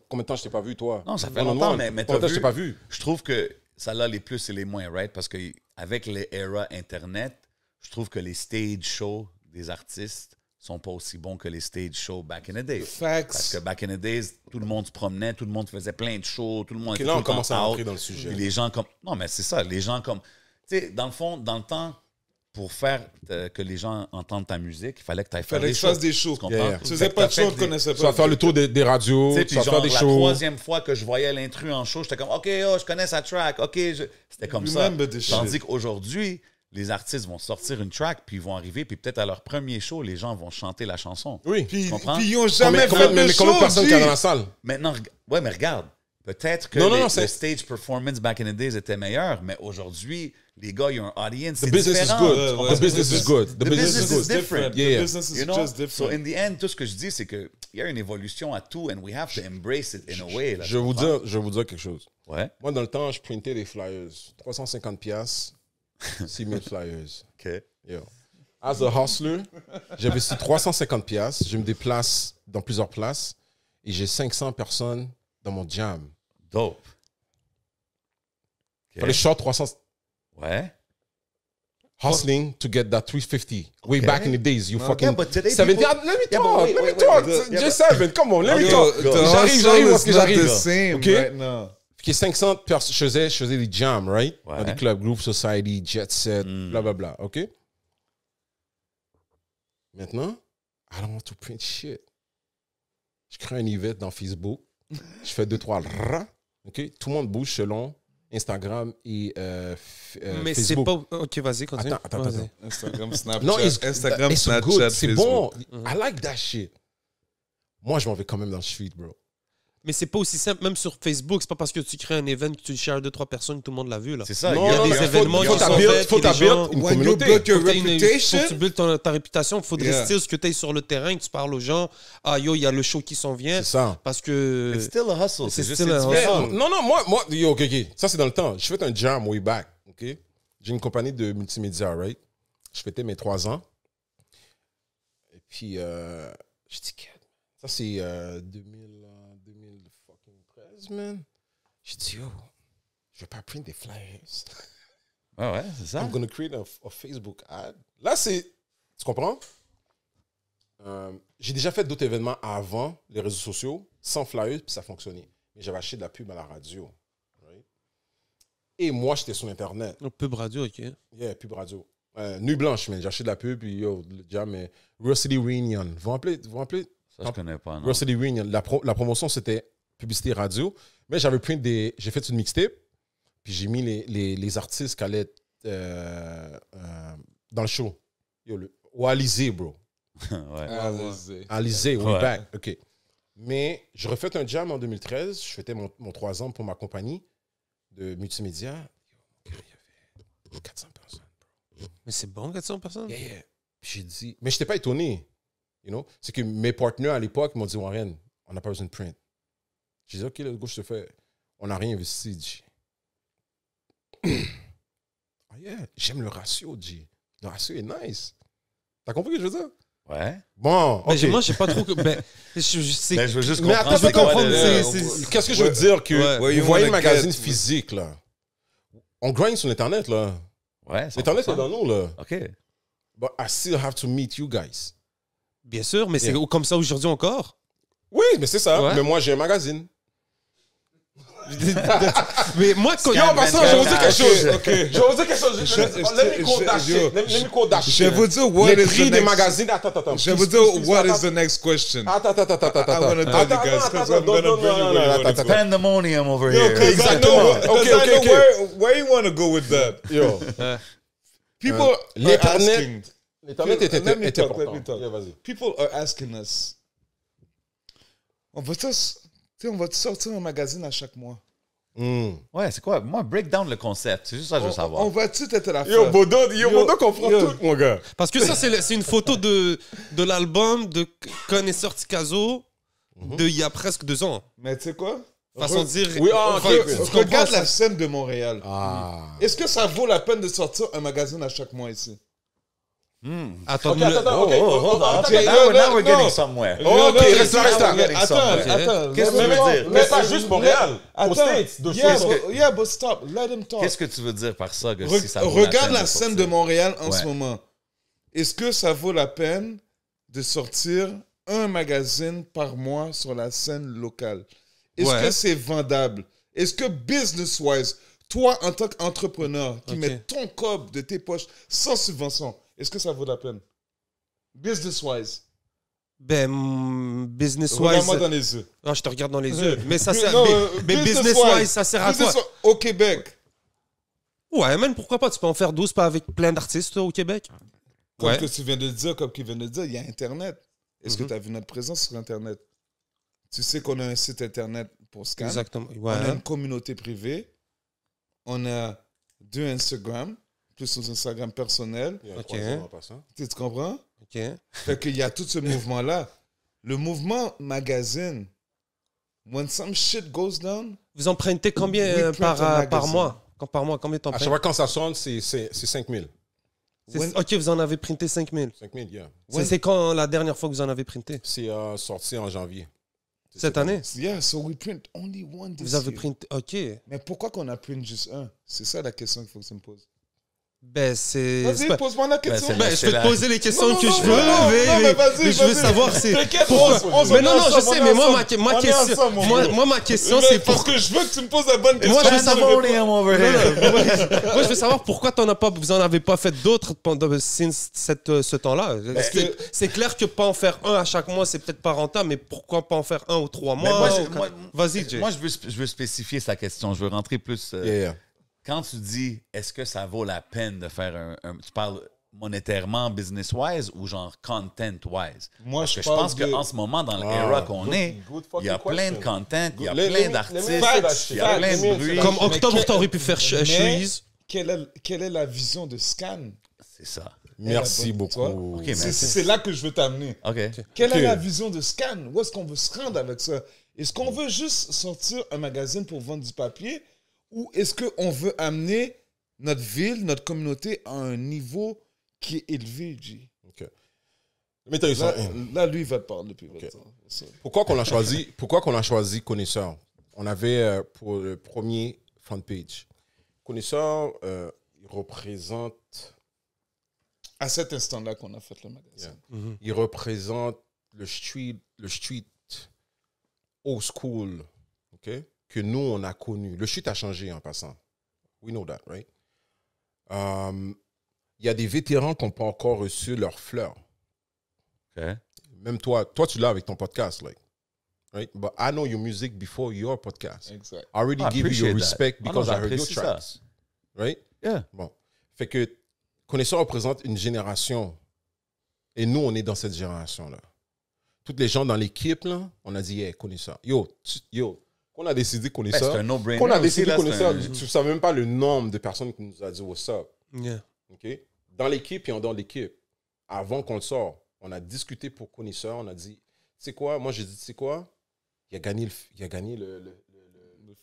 combien de temps je t'ai pas vu, toi? Non, ça fait One-on-one. longtemps, mais Combien de temps t'as je vu, t'ai pas vu? je trouve que ça a les plus et les moins, right? Parce que avec les eras Internet, je trouve que les stage shows des artistes sont pas aussi bons que les stage shows back in the days. Facts. Parce que back in the days, tout le monde se promenait, tout le monde faisait plein de shows, tout le monde Ok, était là, tout on le temps commence à out. rentrer dans le sujet. Puis les gens comme... Non, mais c'est ça, les gens comme... Tu sais, dans le fond, dans le temps, pour faire que les gens entendent ta musique, il fallait que tu ailles faire Fallait des que je shows. fasse des shows. Tu comprends? Yeah, yeah. Tu faisais pas de show, on te connaissait Tu vas pas. faire le tour des radios, Tu sais, tu puis vas faire genre, des la shows. troisième fois que je voyais l'intrus en show, j'étais comme, OK, oh, je connais sa track, OK. C'était comme ça. Remember this Tandis shit. qu'aujourd'hui, les artistes vont sortir une track, puis ils vont arriver, puis peut-être à leur premier show, les gens vont chanter la chanson. Oui. Puis, Tu comprends? puis ils ont jamais fait de Mais show, combien de personnes G. qu'il y a dans la salle? Maintenant, ouais, mais regarde, peut-être que Non, le c'est- stage performance back in the days était meilleur, mais aujourd'hui, les gars, il y a un audience, The c'est business is différent. good. Ouais, The business is good. The business is good. different. Yeah. The business is You know? just So different. in the end, tout ce que je dis, c'est qu'il y a une évolution à tout, and we have to embrace it in a way. Là, Je vais vous dire quelque chose. Ouais, Moi, dans le temps, je printais des flyers. 350 piastres, 6000 flyers. OK. Yo. As a hustler, j'investis 350 piastres. Je me déplace dans plusieurs places et j'ai 500 personnes dans mon jam. Dope. OK. Fallait que je sorte 300 Ouais. hustling to get that 350. Way Okay. back in the days, you fucking... Yeah, but today 70. people- Let me Yeah, but talk. wait, Let me wait, talk. wait. Yeah, J7, come on, let me Yo, talk. the J'arrive hustle où is est-ce que not j'arrive. the same OK? right now. Qui est 500 personnes, je faisais des jams, right? Ouais. Dans des clubs, Groove Society, Jet Set, blablabla, OK? Maintenant, I don't want to print shit. Je crée un event dans Facebook, je fais 2-3 rah, OK? Tout le monde bouge selon Instagram et Mais c'est Facebook. pas. Ok, vas-y, continue. Attends. Vas-y. Instagram, Snapchat. Non, Instagram, it's Snapchat, good, c'est Facebook. bon. I like that shit. Moi, je m'en vais quand même dans le street, bro. Mais c'est pas aussi simple, même sur Facebook, c'est pas parce que tu crées un event que tu le shares 2-3 personnes, tout le monde l'a vu. Là. C'est ça. Non, Il y a non, des mais événements faut qui sont t'habiller- faits, faut puis les t'habiller gens- une When you communauté. build your Faut que reputation, tu builds ta réputation, il faut Yeah. rester ce que tu es sur le terrain, que tu parles aux gens. Ah yo, il y a le show qui s'en vient. C'est ça. Parce que. It's still a hustle. C'est C'est juste still a différent. hustle. Non, moi, yo, ok. Ça, c'est dans le temps. Je fais un jam way back, ok? J'ai une compagnie de multimédia, right? Je fêtais mes 3 ans. Et puis, je dis, ça, c'est 2013, man. J'ai dit, yo, je vais pas print des flyers. Ouais, c'est ça. I'm gonna create a Facebook ad. Là, c'est... Tu comprends? J'ai déjà fait d'autres événements avant les réseaux sociaux, sans flyers, puis ça fonctionnait. Mais j'avais acheté de la pub à la radio. Right? Et moi, j'étais sur Internet. Oh, pub radio, ok. Yeah, pub radio. Nuit blanche, mais j'ai acheté de la pub, puis yo, le jam, mais Real City Reunion. Vous vous rappelez? Ça, je connais pas, non. Real City Reunion. La promotion, c'était publicité radio. Mais j'avais pris j'ai fait une mixtape, puis j'ai mis les artistes qui allaient être dans le show. Yo, au Alizé, bro. Ouais. Alizé, way Ouais. back. OK. Mais je refais un jam en 2013. Je fêtais mon 3 ans pour ma compagnie de multimédia. Il y avait 400 personnes. Mais c'est bon, 400 personnes. Yeah, yeah. Puis j'ai dit... Mais je n'étais pas étonné. You know? C'est que mes partenaires à l'époque m'ont dit, Warren, on n'a pas besoin de print. J'ai dit, OK, let's go, je te fais... On n'a rien investi, G. Ah yeah, j'aime le ratio, G. Le ratio est nice. T'as compris ce que je veux dire? Ouais. Bon, Mais ok. moi, j'ai pas trop. C'est. Ben, je veux juste Mais comprendre. attends, c'est quoi comprendre, le- c'est- Qu'est-ce que je veux dire que Ouais. Where you vous voyez le wanna magazine get- physique, là. On grind sur Internet, là. Ouais, Internet 100%. est dans nous, là. OK. But I still have to meet you guys. Bien sûr, mais c'est Yeah. comme ça aujourd'hui encore. Oui, mais c'est ça. Ouais. Mais moi, j'ai un magazine. Mais moi, quand. Yo, en passant, je vais vous dire quelque chose. Ok. Je vais vous dire quelque chose. Let me call that shit. Let me call that shit. Je vais vous dire what Les is prix the des next... magazines. Attends. Je vais vous dire what is the next question. Attends. I wanna tell you guys, 'cause I'm gonna bring you where you wanna go. Pandemonium over Yo, here. 'cause I Exactement. know, 'cause Ok, I know ok. where you want to go with that. Yo, People are l'Internet- asking. l'Internet Let me était talk, let important. me talk. Yeah, vas-y. People are asking us. On va sortir un magazine à chaque mois. Ouais, c'est quoi? Moi, break down le concept. C'est juste ça que je veux savoir. On va-tu être la Yo, fin? Bodo comprend tout, mon gars. Parce que ça, c'est une photo de l'album de quand est sorti Caso de il y a presque 2 ans. Mais tu sais quoi? Façon de dire. Oui, ah, ok. tu comprends Regarde ça? la scène de Montréal. Ah. Est-ce que ça vaut la peine de sortir un magazine à chaque mois ici? Attends, Ok, attends, ok. Hold on. Ok, Now non, we're getting non. somewhere. Ok, reste là. Attends. Qu'est-ce que tu veux dire? Mais pas juste Montréal. Aux Attends. States, de Yeah, choses. but stop. Let him talk. Qu'est-ce que tu veux dire par ça? Que si ça vaut Regarde peine la de scène sortir? de Montréal en Ouais. ce moment. Est-ce que ça vaut la peine de sortir un magazine par mois sur la scène locale? Est-ce Ouais. que c'est vendable? Est-ce que business-wise, toi, en tant qu'entrepreneur qui Ok. met ton cob de tes poches sans subvention, est-ce que ça vaut la peine? Business-wise. Business-wise. Regarde-moi dans les yeux. Ah, je te regarde dans les yeux. Mais ça sert. Non, Mais business-wise, ça sert à quoi? Business-wise, au Québec, Ouais, man, pourquoi pas? Tu peux en faire 12 pas avec plein d'artistes au Québec. comme Ouais. que tu viens de dire, comme qu'il vient de dire, il y a Internet. Est-ce que tu as vu notre présence sur Internet? Tu sais qu'on a un site Internet pour Scan. Exactement. On a Ouais. une communauté privée. On a 2 Instagram, plus nos Instagram personnels. Ok. Tu comprends? Ok. Fait qu'il y a tout ce mouvement-là. Le mouvement magazine, when some shit goes down, Vous en printez combien We print a par magazine. mois? Par mois, combien t'en À chaque printes? fois quand ça sonne, c'est 5 000. Ok, vous en avez printé 5000. 5 000, yeah. C'est quand la dernière fois que vous en avez printé? C'est sorti en janvier. Cette année? yeah, so we print only one this Vous avez year. printé. Ok. Mais pourquoi qu'on a print juste un? C'est ça la question qu'il faut que tu me poses. Ben, c'est. Vas-y, pas- pose-moi la question. c'est Ben, je peux te poser les questions Non, que non, je non, veux, non, mais vas-y, mais je veux vas-y. savoir c'est. T'inquiète, pourquoi- on Mais non, est non, je ensemble, sais, on mais est moi, ensemble. ma On est question, ensemble, mon gars. moi, ma question, Mais c'est pour que je veux que tu me poses la bonne question. Moi, je veux savoir. Pandemonium over here. Moi, je veux savoir pourquoi vous en avez pas fait d'autres pendant ce temps-là. C'est clair que pas en faire un à chaque mois, c'est peut-être pas rentable, mais pourquoi pas en faire un ou 3 Mais mois? Vas-y, Vas-y, Jay. Moi, je veux spécifier sa question. Je veux rentrer plus. Yeah. Quand tu dis, est-ce que ça vaut la peine de faire tu parles monétairement, business-wise ou genre content-wise? Moi, Parce je que je parle pense de- qu'en ce moment, dans l'era qu'on est, good il y a fucking plein de question. content, il y a Let plein me d'artistes, say that il y a shit. plein de bruit. Comme Octobre, Mais t'aurais pu faire Mais Cheese. quelle est la vision de Scan? C'est ça. Merci Tu vois? beaucoup. Ok, merci. C'est là que je veux t'amener. OK. Quelle Ok. est la vision de Scan? Où est-ce qu'on veut se rendre avec ça? Est-ce qu'on veut juste sortir un magazine pour vendre du papier? Ou est-ce qu'on veut amener notre ville, notre communauté à un niveau qui est élevé, G? OK. Let me tell you Là, something. là, lui, il va te parler depuis Ok. longtemps. Ça. Pourquoi qu'on a choisi Connaisseur? On avait pour le premier front page. Connaisseur, il représente À cet instant-là qu'on a fait le magazine. il représente le street old school, OK? Que nous, on a connu. Le street a changé en passant. We know that, right? Il y a des vétérans qui n'ont pas encore reçu leurs fleurs. OK. Même toi, tu l'as avec ton podcast, like, right? But I know your music before your podcast. Exact. I already I give you your appreciate that. respect Ah non, because I heard your j'apprécie ça. tracks, right? Yeah. Bon. Fait que Connaisseur représente une génération. Et nous, on est dans cette génération-là. Toutes les gens dans l'équipe, là, on a dit, hey, Connaisseur. Qu'on a décidé Ben, Connaisseur. c'est un no-brainer. Qu'on a aussi, décidé là, Connaisseur. c'est un- Tu ne savais même pas le nombre de personnes qui nous a dit what's up. Yeah. OK? Dans l'équipe et en dehors de l'équipe. Avant qu'on le sorte, on a discuté pour Connaisseur. On a dit, tu sais quoi? Moi, j'ai dit, tu sais quoi? Il a gagné le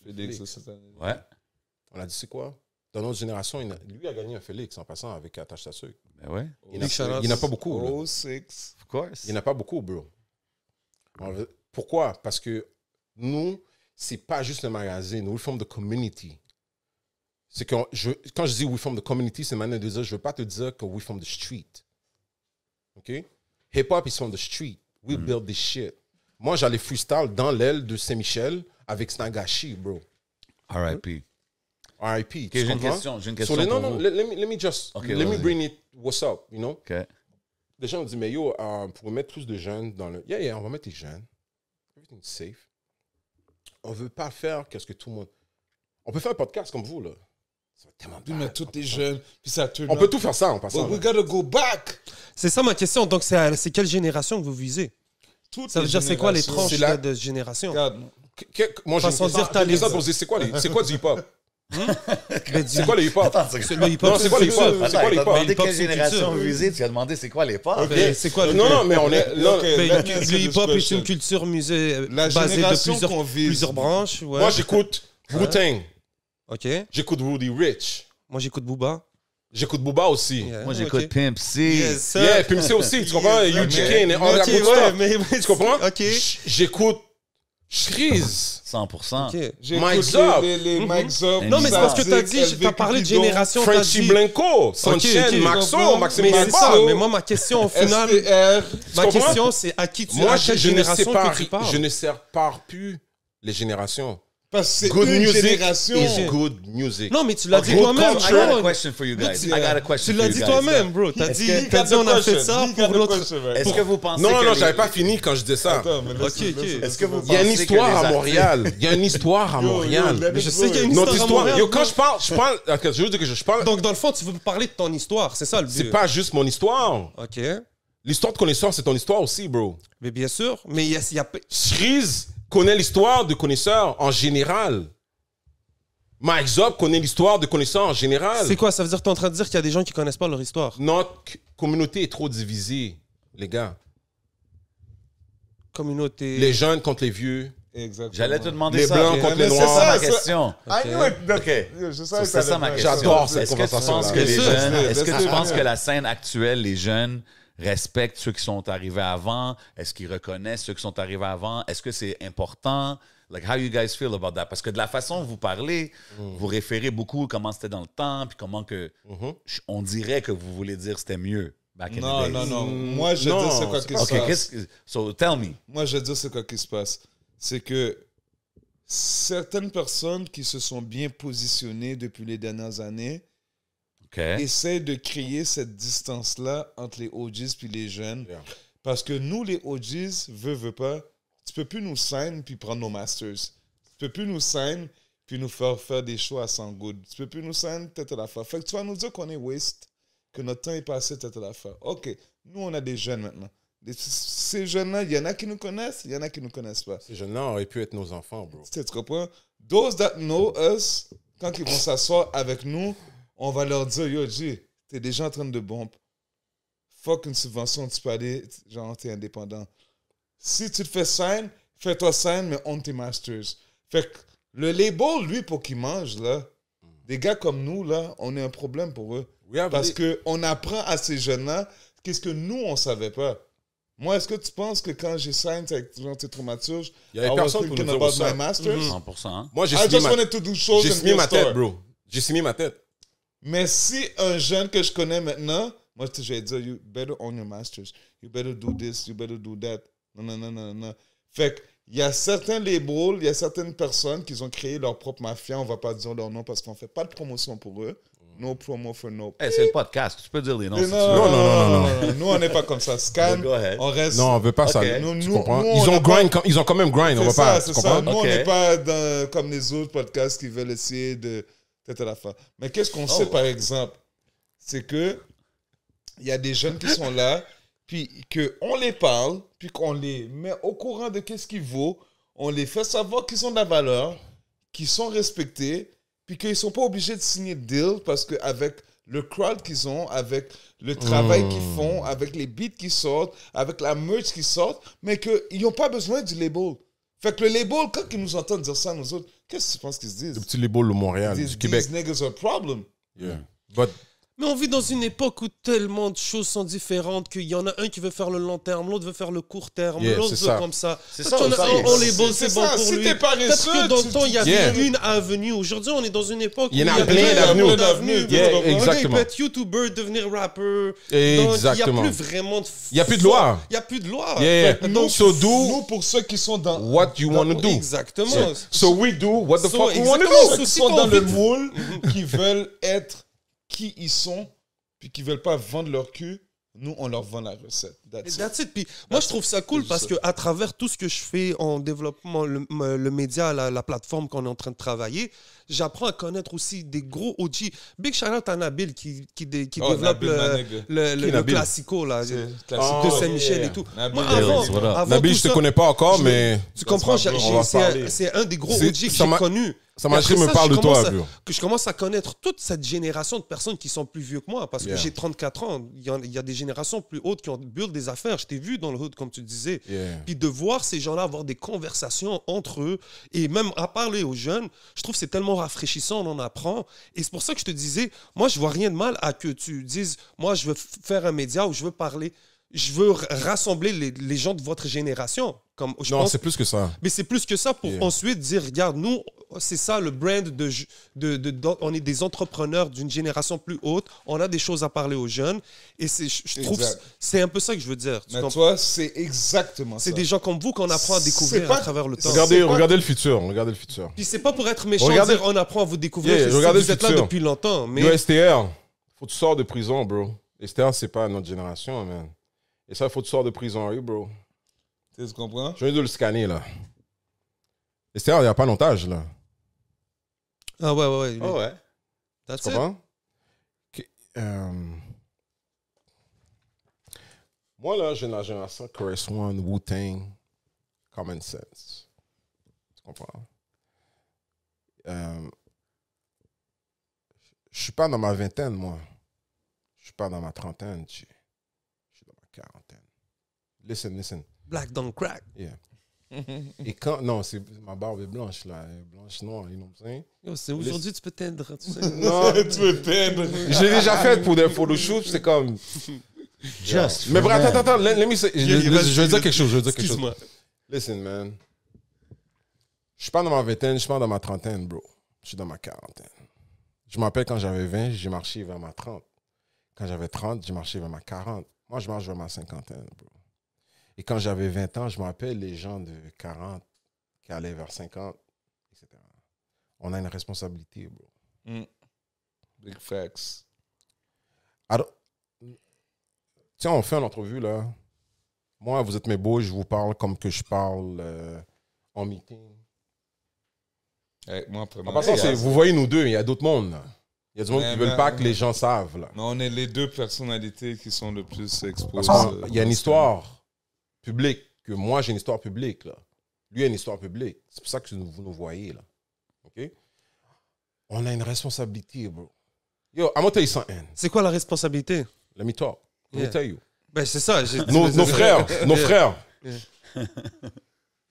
Félix, Félix. cette année. Ouais. On a dit, c'est quoi? Dans notre génération, lui a gagné un Félix en passant avec Attache ta sucre. Ben ouais, Il n'y en a pas beaucoup. Là. 06. of course. Il n'y en a pas beaucoup, bro. Pourquoi? Parce que nous, c'est pas juste un magazine. We form the community. C'est quand je dis we form the community, c'est une manière de dire, je veux pas te dire que we form the street. OK? Hip-hop is from the street. We build this shit. Moi, j'allais freestyle dans l'aile de Saint-Michel avec Snagashi, bro. R.I.P. R.I.P. Okay, j'ai une question So, pour non, vous. let me just, Okay, let me vas-y. bring it, what's up, you know? OK. Les gens ont dit, mais yo, pour mettre plus de jeunes dans le... Yeah, on va mettre les jeunes. Everything's safe. On veut pas faire qu'est-ce que tout le monde... On peut faire un podcast comme vous, là. Ça va tellement Puis bad. mettre tous les jeunes, puis ça tourne. On peut tout faire ça en passant. But we là. gotta go back. C'est ça ma question. Donc, c'est quelle génération que vous visez? Toutes Ça veut les dire, c'est quoi les générations. tranches C'est la- de génération? Regarde, Moi, j'ai Façon de dire, t'as les- c'est quoi du hip-hop? Ben, C'est quoi le hip-hop? Attends, c'est le hip-hop. Non, c'est quoi le hip-hop? C'est quoi le t'as hip-hop? demandé Hip-hop, quelle c'est une génération culture. vous visez, tu as demandé c'est quoi les pas. Ben, c'est quoi le Non, mais on est... non, Ok, Ben, let me answer le hip-hop this est une question. culture musée La basée de génération qu'on vise. plusieurs branches. Ouais. Moi, j'écoute Wu-Tang. OK. J'écoute Rudy Rich. Moi, j'écoute Booba. J'écoute Booba aussi. Yeah, Moi, j'écoute ok. Pimp C. Yes, sir. Yeah, Pimp C aussi, tu comprends? Yes, UGK, mais- all that Ok, good ouais, stuff. mais Tu comprends? OK. J'écoute Shreeze. 100%. OK. j'écoute Mike Zop. les Mike Zop. Non, mais c'est parce que t'as Zazie, dit, t'as parlé de Elvé génération, t'as Frenchy dit... Blanco. Sunshine, ok. Maxo, Maxime Mais c'est ça, Blanco. mais moi, ma question, au final, SPR. ma comprends? question, c'est à qui tu Moi, à quelle je ne génération sépare, que tu parles? je ne sépare plus les générations. Parce que c'est Good une music génération. is good music. Non, mais tu l'as dit Good toi-même. culture. I got a Alors, question for you guys. I got a question tu for l'as you dit guys. toi-même, bro. T'as Est-ce dit, que- t'as dit, on a fait ça pour l'autre... Est-ce que vous pensez Non, que non, les- j'avais pas fini quand je disais ça. Attends, mais Ok, ok. Est-ce que vous Il y a une pensez que histoire les à artistes- Montréal. Il y a une histoire à Montréal. Mais je sais qu'il y a une Notre histoire à histoire. Montréal, Yo, bro. quand je parle, ok, je veux dire que je parle. Donc, dans le fond, tu veux parler de ton histoire, c'est ça le C'est but. pas juste mon histoire. OK. L'histoire de connaisseur, c'est ton histoire aussi, bro. Mais bien sûr, mais il y a... Shreeze connaît l'histoire de connaisseur en général. Mike Zop connaît l'histoire de connaisseur en général. C'est quoi? Ça veut dire que t'es en train de dire qu'il y a des gens qui connaissent pas leur histoire? Notre communauté est trop divisée, les gars. Communauté... Les jeunes contre les vieux. Exactement. J'allais te demander Les ça. blancs mais contre c'est les ça noirs. ma Ça, question. I knew it. OK. Je savais C'est ça ma question. J'adore cette Est-ce que tu conversation-là. penses que les C'est ça, jeunes, c'est- est-ce que tu c'est- penses que la scène actuelle, les jeunes respectent ceux qui sont arrivés avant? Est-ce qu'ils reconnaissent ceux qui sont arrivés avant? Est-ce que c'est important? Like, how you guys feel about that? Parce que de la façon dont vous parlez, vous référez beaucoup comment c'était dans le temps, puis comment que on dirait que vous voulez dire c'était mieux back in Non, the days. non, non. Moi, je non, dis c'est quoi c'est qui pas- se OK, passe. so tell me. Moi, je dis c'est quoi qui se passe. C'est que certaines personnes qui se sont bien positionnées depuis les dernières années OK. essayent de créer cette distance-là entre les OGs puis les jeunes. Yeah. Parce que nous, les OGs, veux pas, tu peux plus nous sign puis prendre nos masters. Tu peux plus nous sign puis nous faire des shows à 100 good. Tu peux plus nous sign tête à la fin. Fait que tu vas nous dire qu'on est waste, que notre temps est passé tête à la fin. OK, nous, on a des jeunes maintenant. Ces jeunes-là, il y en a qui nous connaissent, il y en a qui nous connaissent pas. Ces jeunes-là auraient pu être nos enfants, bro. Tu comprends? Those that know us, quand ils vont s'asseoir avec nous, on va leur dire, yo, G, t'es déjà en train de bump. Fuck une subvention, tu peux aller, genre, t'es indépendant. Si tu te fais sign, fais-toi sign, mais on tes masters. Fait que le label, lui, pour qu'il mange, là, des gars comme nous, là, on est un problème pour eux. Parce qu'on apprend à ces jeunes-là qu'est-ce que nous, on savait pas. Moi, est-ce que tu penses que quand j'ai signé avec genre, tes traumaturges, Il y avait I was personne pour thinking nous dire about ça. my masters? 100%. Hein? Moi, j'ai I signé just ma... wanted to do shows J'ai and signé be a ma tête, star. bro. J'ai signé ma tête. Mais si un jeune que je connais maintenant, moi, je vais dire, you better own your masters. You better do this, you better do that. Non. Fait qu'il y a certains labels, il y a certaines personnes qui ont créé leur propre mafia. On va pas dire leur nom parce qu'on fait pas de promotion pour eux. No promo for no. Hey, c'est le podcast. Tu peux dire les noms si tu veux. Non. Nous, on n'est pas comme ça. Scan, Go ahead. on reste... Non, on veut pas ça. Ok. Tu Nous, comprends? nous, Ils on ont a grind, ils ont quand même grind. On va pas. C'est Tu ça. comprends? Nous, on Ok. n'est pas comme les autres podcasts qui veulent essayer de tête à la fin. Mais qu'est-ce qu'on sait, par exemple? C'est que il y a des jeunes qui sont là, puis qu'on les parle, puis qu'on les met au courant de qu'est-ce qu'ils vaut, on les fait savoir qu'ils ont de la valeur, qu'ils sont respectés, puis qu'ils ne sont pas obligés de signer de deal parce qu'avec le crowd qu'ils ont, avec le travail qu'ils font, avec les beats qui sortent, avec la merch qui sortent, mais qu'ils n'ont pas besoin du label. Fait que le label, quand ils nous entendent dire ça, nous autres, qu'est-ce que tu penses qu'ils se disent? Le petit label de Montréal, du Québec. These niggas are a problem. Yeah. But Mais on vit dans une époque où tellement de choses sont différentes qu'il y en a un qui veut faire le long terme, l'autre veut faire le court terme, Yeah, l'autre c'est veut ça. comme ça. C'est Toi, ça, t'en as ça, un, on les c'est- bosse, c'est c'est bon ça. pour Si lui. t'es paresseux, Peut-être que dans le tu- temps, il y avait Yeah. une avenue. Aujourd'hui, on est dans une époque où Il y en a plein plein d'avenues. d'avenues. Yeah, Le gars, il exactement. peut être YouTuber, devenir rappeur. Exactement. Donc, il n'y a plus vraiment de... Il y a plus de loi. Il n'y a plus de loi. Yeah. Donc, So do Nous, pour ceux qui sont dans... what you want to do. exactement. Yeah. So we do what the So, fuck we want to exactement. do. Ceux qui Si sont t'as dans envie le de- moule, qui veulent être qui ils sont, puis qui veulent pas vendre leur cul, nous, on leur vend la recette. That's it. That's it. Puis moi, je trouve ça cool parce que à travers tout ce que je fais en développement, le média, la plateforme qu'on est en train de travailler, j'apprends à connaître aussi des gros OG. Big shout out à Nabil qui Oh, développe Nabil Maneg. le Nabil? classico là, C'est de classique. Saint-Michel yeah. et tout. Nabil. Moi, Bills, avant, what up? avant Nabil, tout je te ça, connais pas encore, je- mais tu comprends, on va parler. c'est un des gros C'est- OG que ça j'ai m'a- connu. ça m'a Et après me ça, parle je de toi, commence à- bro. que je commence à connaître toute cette génération de personnes qui sont plus vieux que moi, parce que Yeah. j'ai 34 ans. Il y a des générations plus hautes qui ont build des affaires. Je t'ai vu dans le hood, comme tu disais. Yeah. Puis de voir ces gens-là avoir des conversations entre eux et même à parler aux jeunes, je trouve que c'est tellement rafraîchissant, on en apprend. Et c'est pour ça que je te disais, moi, je vois rien de mal à que tu dises, moi, je veux faire un média où je veux parler, je veux rassembler les gens de votre génération. Comme, je Non, pense, c'est plus que ça. mais c'est plus que ça pour Yeah. ensuite dire, regarde, nous, c'est ça le brand on est des entrepreneurs d'une génération plus haute, on a des choses à parler aux jeunes. Et je trouve Exact. c'est un peu ça que je veux dire. Tu Mais comprends? toi, c'est exactement ça. C'est des gens comme vous qu'on apprend à C'est découvrir pas- à travers le temps. Regardez, c'est pas- regardez le futur. Regardez le futur. Puis c'est pas pour être méchant, Regardez- dire on apprend à vous découvrir. Yeah, c'est- regardez vous le êtes là futur. depuis longtemps. Mais Yo, STR, faut que tu sors de prison, bro. STR, c'est pas notre génération, man. Et ça, il faut que tu sors de prison, oui, bro. Tu comprends? Je viens de le scanner, là. STR, il n'y a pas d'otage, là. ah ouais. Oh ouais. That's Tu it. comprends? Moi, là, j'ai la génération Chorus One, Wu-Tang, Common Sense. Tu comprends? Je suis pas dans ma vingtaine, moi. Je suis pas dans ma trentaine. Je suis dans ma quarantaine. Listen. Black don't crack. Yeah. Et quand... Non, c'est ma barbe est blanche, là. Elle est blanche, noire, you know what I'm saying? Yo, c'est aujourd'hui tu peux teindre. Tu sais. Non, Tu veux peindre. je l'ai déjà fait pour des photoshoots, c'est comme... Just. Mais for bref, them. attends, let me say... Je veux dire quelque chose, Excuse-moi. Listen, man. Je suis pas dans ma vingtaine, je suis pas dans ma trentaine, bro. Je suis dans ma quarantaine. Je me rappelle quand j'avais 20, j'ai marché vers ma 30. Quand j'avais 30, j'ai marché vers ma 40. Moi, je marche vers ma cinquantaine, bro. Et quand j'avais 20 ans, je me rappelle les gens de 40 qui allaient vers 50, etc. On a une responsabilité, bro. Big facts. Alors, tiens, on fait une entrevue, là. Moi, vous êtes mes beaux, je vous parle comme que je parle en meeting. Avec moi, En passant, vous voyez nous deux, il y a d'autres mondes, là. Il y a du monde qui ne veulent pas que les gens savent, là. Mais on est les deux personnalités qui sont le plus exposées. Parce qu'il y a une histoire publique, que moi, j'ai une histoire publique, là. Lui a une histoire publique. C'est pour ça que vous nous voyez, là. OK? On a une responsabilité, bro. Yo, I'm gonna tell you something. C'est quoi la responsabilité? Let me talk. Let Yeah. me tell you. Ben c'est ça. Nos frères, nos frères. Yeah.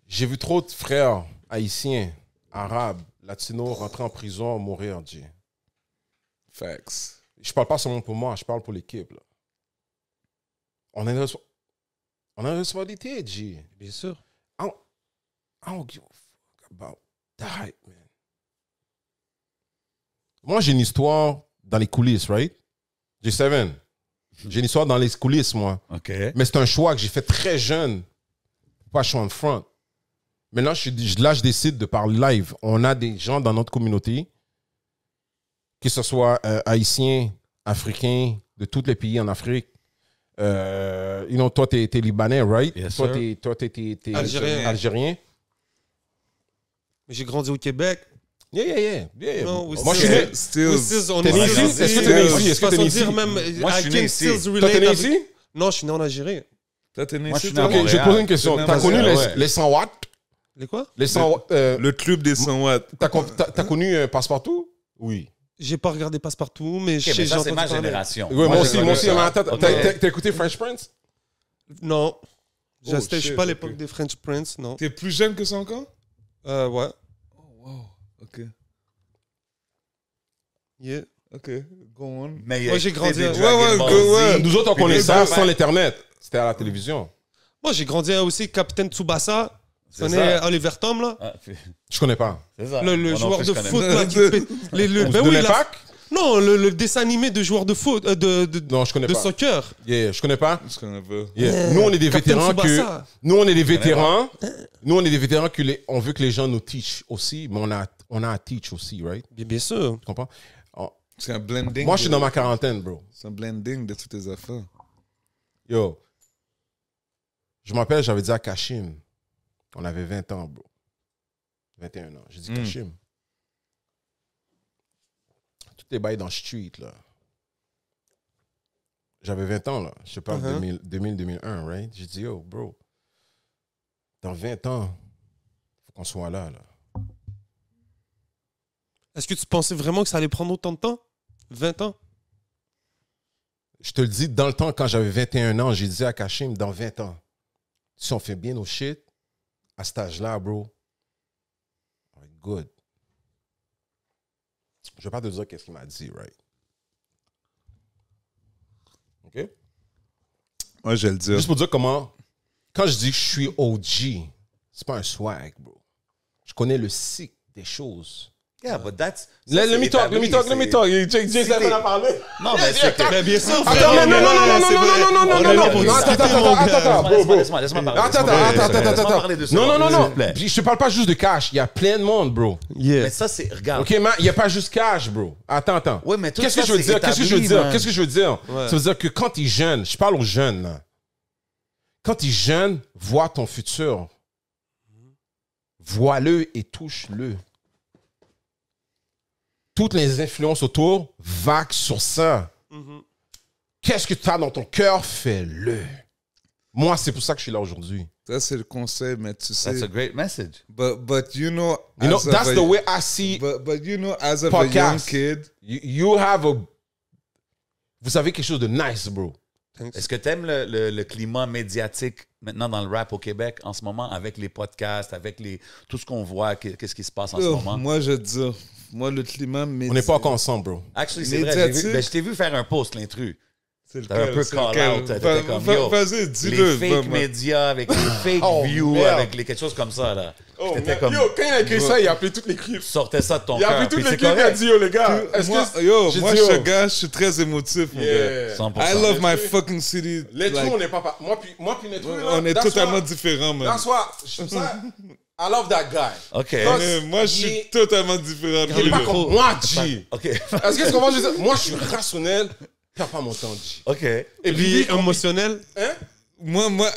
J'ai vu trop de frères haïtiens, arabes, latinos rentrer en prison, mourir, G. Facts. Je parle pas seulement pour moi, je parle pour l'équipe, là. On a une responsabilité, G. Bien sûr. I don't give a fuck about that hype, man. Moi, j'ai une histoire dans les coulisses, right? J'ai 7. J'ai une histoire dans les coulisses, moi. OK. Mais c'est un choix que j'ai fait très jeune. Pas choix en front. Mais là, je décide de parler live. On a des gens dans notre communauté, que ce soit haïtiens, africains, de tous les pays en Afrique. Toi, t'es Libanais, right? Yes, toi, sir. t'es Algérien. Algérien. J'ai grandi au Québec. Yeah. Non, Moi, je suis né. Stills. On T'es né ici? Est-ce que t'es né ici? Est-ce que t'es né ici? Moi, je suis né ici. Toi, t'es né ici? Non, je suis né en Algérie. Toi, t'es né Moi, ici, je suis né à toi? Ok, je vais te poser une question. C'est T'as même connu assez- ouais. les 100 watts? Les quoi? Les 100 watts? Le club des 100 watts. T'as connu Passepartout? Oui. J'ai pas regardé Passe-Partout, mais OK, mais j'ai ça, c'est entendu ma parler. génération. Oui, moi aussi. j'ai connu ça. Attends, OK. t'as écouté French Prince? Non. Je Oh, suis shit, pas à ok. l'époque des French Prince, non. T'es plus jeune que ça encore? Ouais. Oh, wow. OK. Yeah. OK, go on. Mais Moi, j'ai grandi- des Ouais, Dragon ouais, Ball ouais. Z. Nous autres, on Puis connaissait des ça affaires. sans l'Internet. C'était à la télévision. Moi, j'ai grandi aussi Capitaine Tsubasa. Tu C'est connais ça. Oliver Tom, là? Ah, puis- Je connais pas. c'est ça. Le Moi non joueur plus, de je connais foot, pas. là, qui fait... De Ben oui, la- l'impact? Non, le dessin animé de joueurs de foot, Non, je connais de pas. soccer. Yeah, je connais pas. Je connais pas. Yeah. Nous, on est des Captain vétérans que... Tsubasa. Nous, on est des vétérans. Nous, on est des vétérans que on veut que les gens nous teach aussi, mais on a à teach aussi, right? Bien sûr. Tu comprends? C'est un blending. Moi, je suis dans ma quarantaine, bro. C'est un blending de toutes tes affaires. Yo. Je m'appelle, j'avais dit à Kashim. On avait 20 ans, bro. 21 ans. J'ai dit, Kashim. Tout est bail dans le street, là. J'avais 20 ans, là. Je sais pas, 2000-2001, right? J'ai dit, yo, bro. Dans 20 ans, faut qu'on soit là, là. Est-ce que tu pensais vraiment que ça allait prendre autant de temps? 20 ans? Je te le dis, dans le temps, quand j'avais 21 ans, j'ai dit à Kashim, dans 20 ans, si on fait bien nos shit, à cet âge-là, bro, on va être good. Je vais pas te dire qu'est-ce qu'il m'a dit, right? OK? Moi, je vais le dire. Juste pour dire comment, quand je dis que je suis OG, c'est pas un swag, bro. Je connais le cycle des choses. Yeah, but that's... Let me talk. Jay en a parlé. Non, mais c'est que... Ben, bien sûr, Attends, frère. non, attends, bro. Laisse-moi parler. Attends. Laisse-moi parler de ça. Non. S'il vous plaît. Je te parle pas juste de cash. Il y a plein de monde, bro. Yeah. Mais ça, c'est... Regarde. OK, man, il n'y a pas juste cash, bro. Attends. Ouais, mais tout Qu'est-ce ça, que je veux c'est dire? Qu'est-ce que je veux dire? Ouais. Ça veut dire que quand tu es jeune, je parle aux jeunes, là. Quand tu es jeune, vois ton futur. Vois-le et touche-le. Toutes les influences autour vaguent sur ça. Qu'est-ce que tu as dans ton cœur? Fais-le. Moi, c'est pour ça que je suis là aujourd'hui. Ça, c'est le conseil, mais tu sais... That's a great message. But you know... You know, as of that's a- the way I see But you know, as of a young podcast. kid... You have a... Vous savez quelque chose de nice, bro. Est-ce que tu aimes le climat médiatique maintenant dans le rap au Québec en ce moment avec les podcasts, avec tout ce qu'on voit, qu'est-ce qui se passe en ce moment? Moi, je veux dire... Moi, le climat... On n'est pas encore ensemble, bro. Actually, c'est vrai. médiatique. Je t'ai vu faire un post, l'intrus. C'est T'avais un peu c'est call lequel? out. T'étais comme, yo, Vas-y, dis-le. les fake vraiment. médias avec les fake Oh, views, merde. avec quelque chose comme ça, là. Oh, T'étais man. comme, Yo, quand il a écrit ça, il a appelé toutes les clips. sortais ça de ton Il a cœur. appelé toutes Puis les c'est clips, il a correct. dit, yo, les gars, est-ce Moi, que... yo, J'ai moi, dit, je yo. suis gars, je suis très émotif, mon gars. Yeah. 100%. I love my Let's fucking city. Les like, trous, on n'est pas... Moi puis les trous, là, on est that's totalement why- différents, man. That's why... Je suis ça... I love that guy. OK. Mais moi, je Il- suis totalement différent de Il est lui. pas comme moi, G. OK. Est-ce que tu comprends? Je veux dire, moi, je suis rationnel. T'as pas mon temps, G. OK. Et Lui, puis, émotionnel. hein? Moi,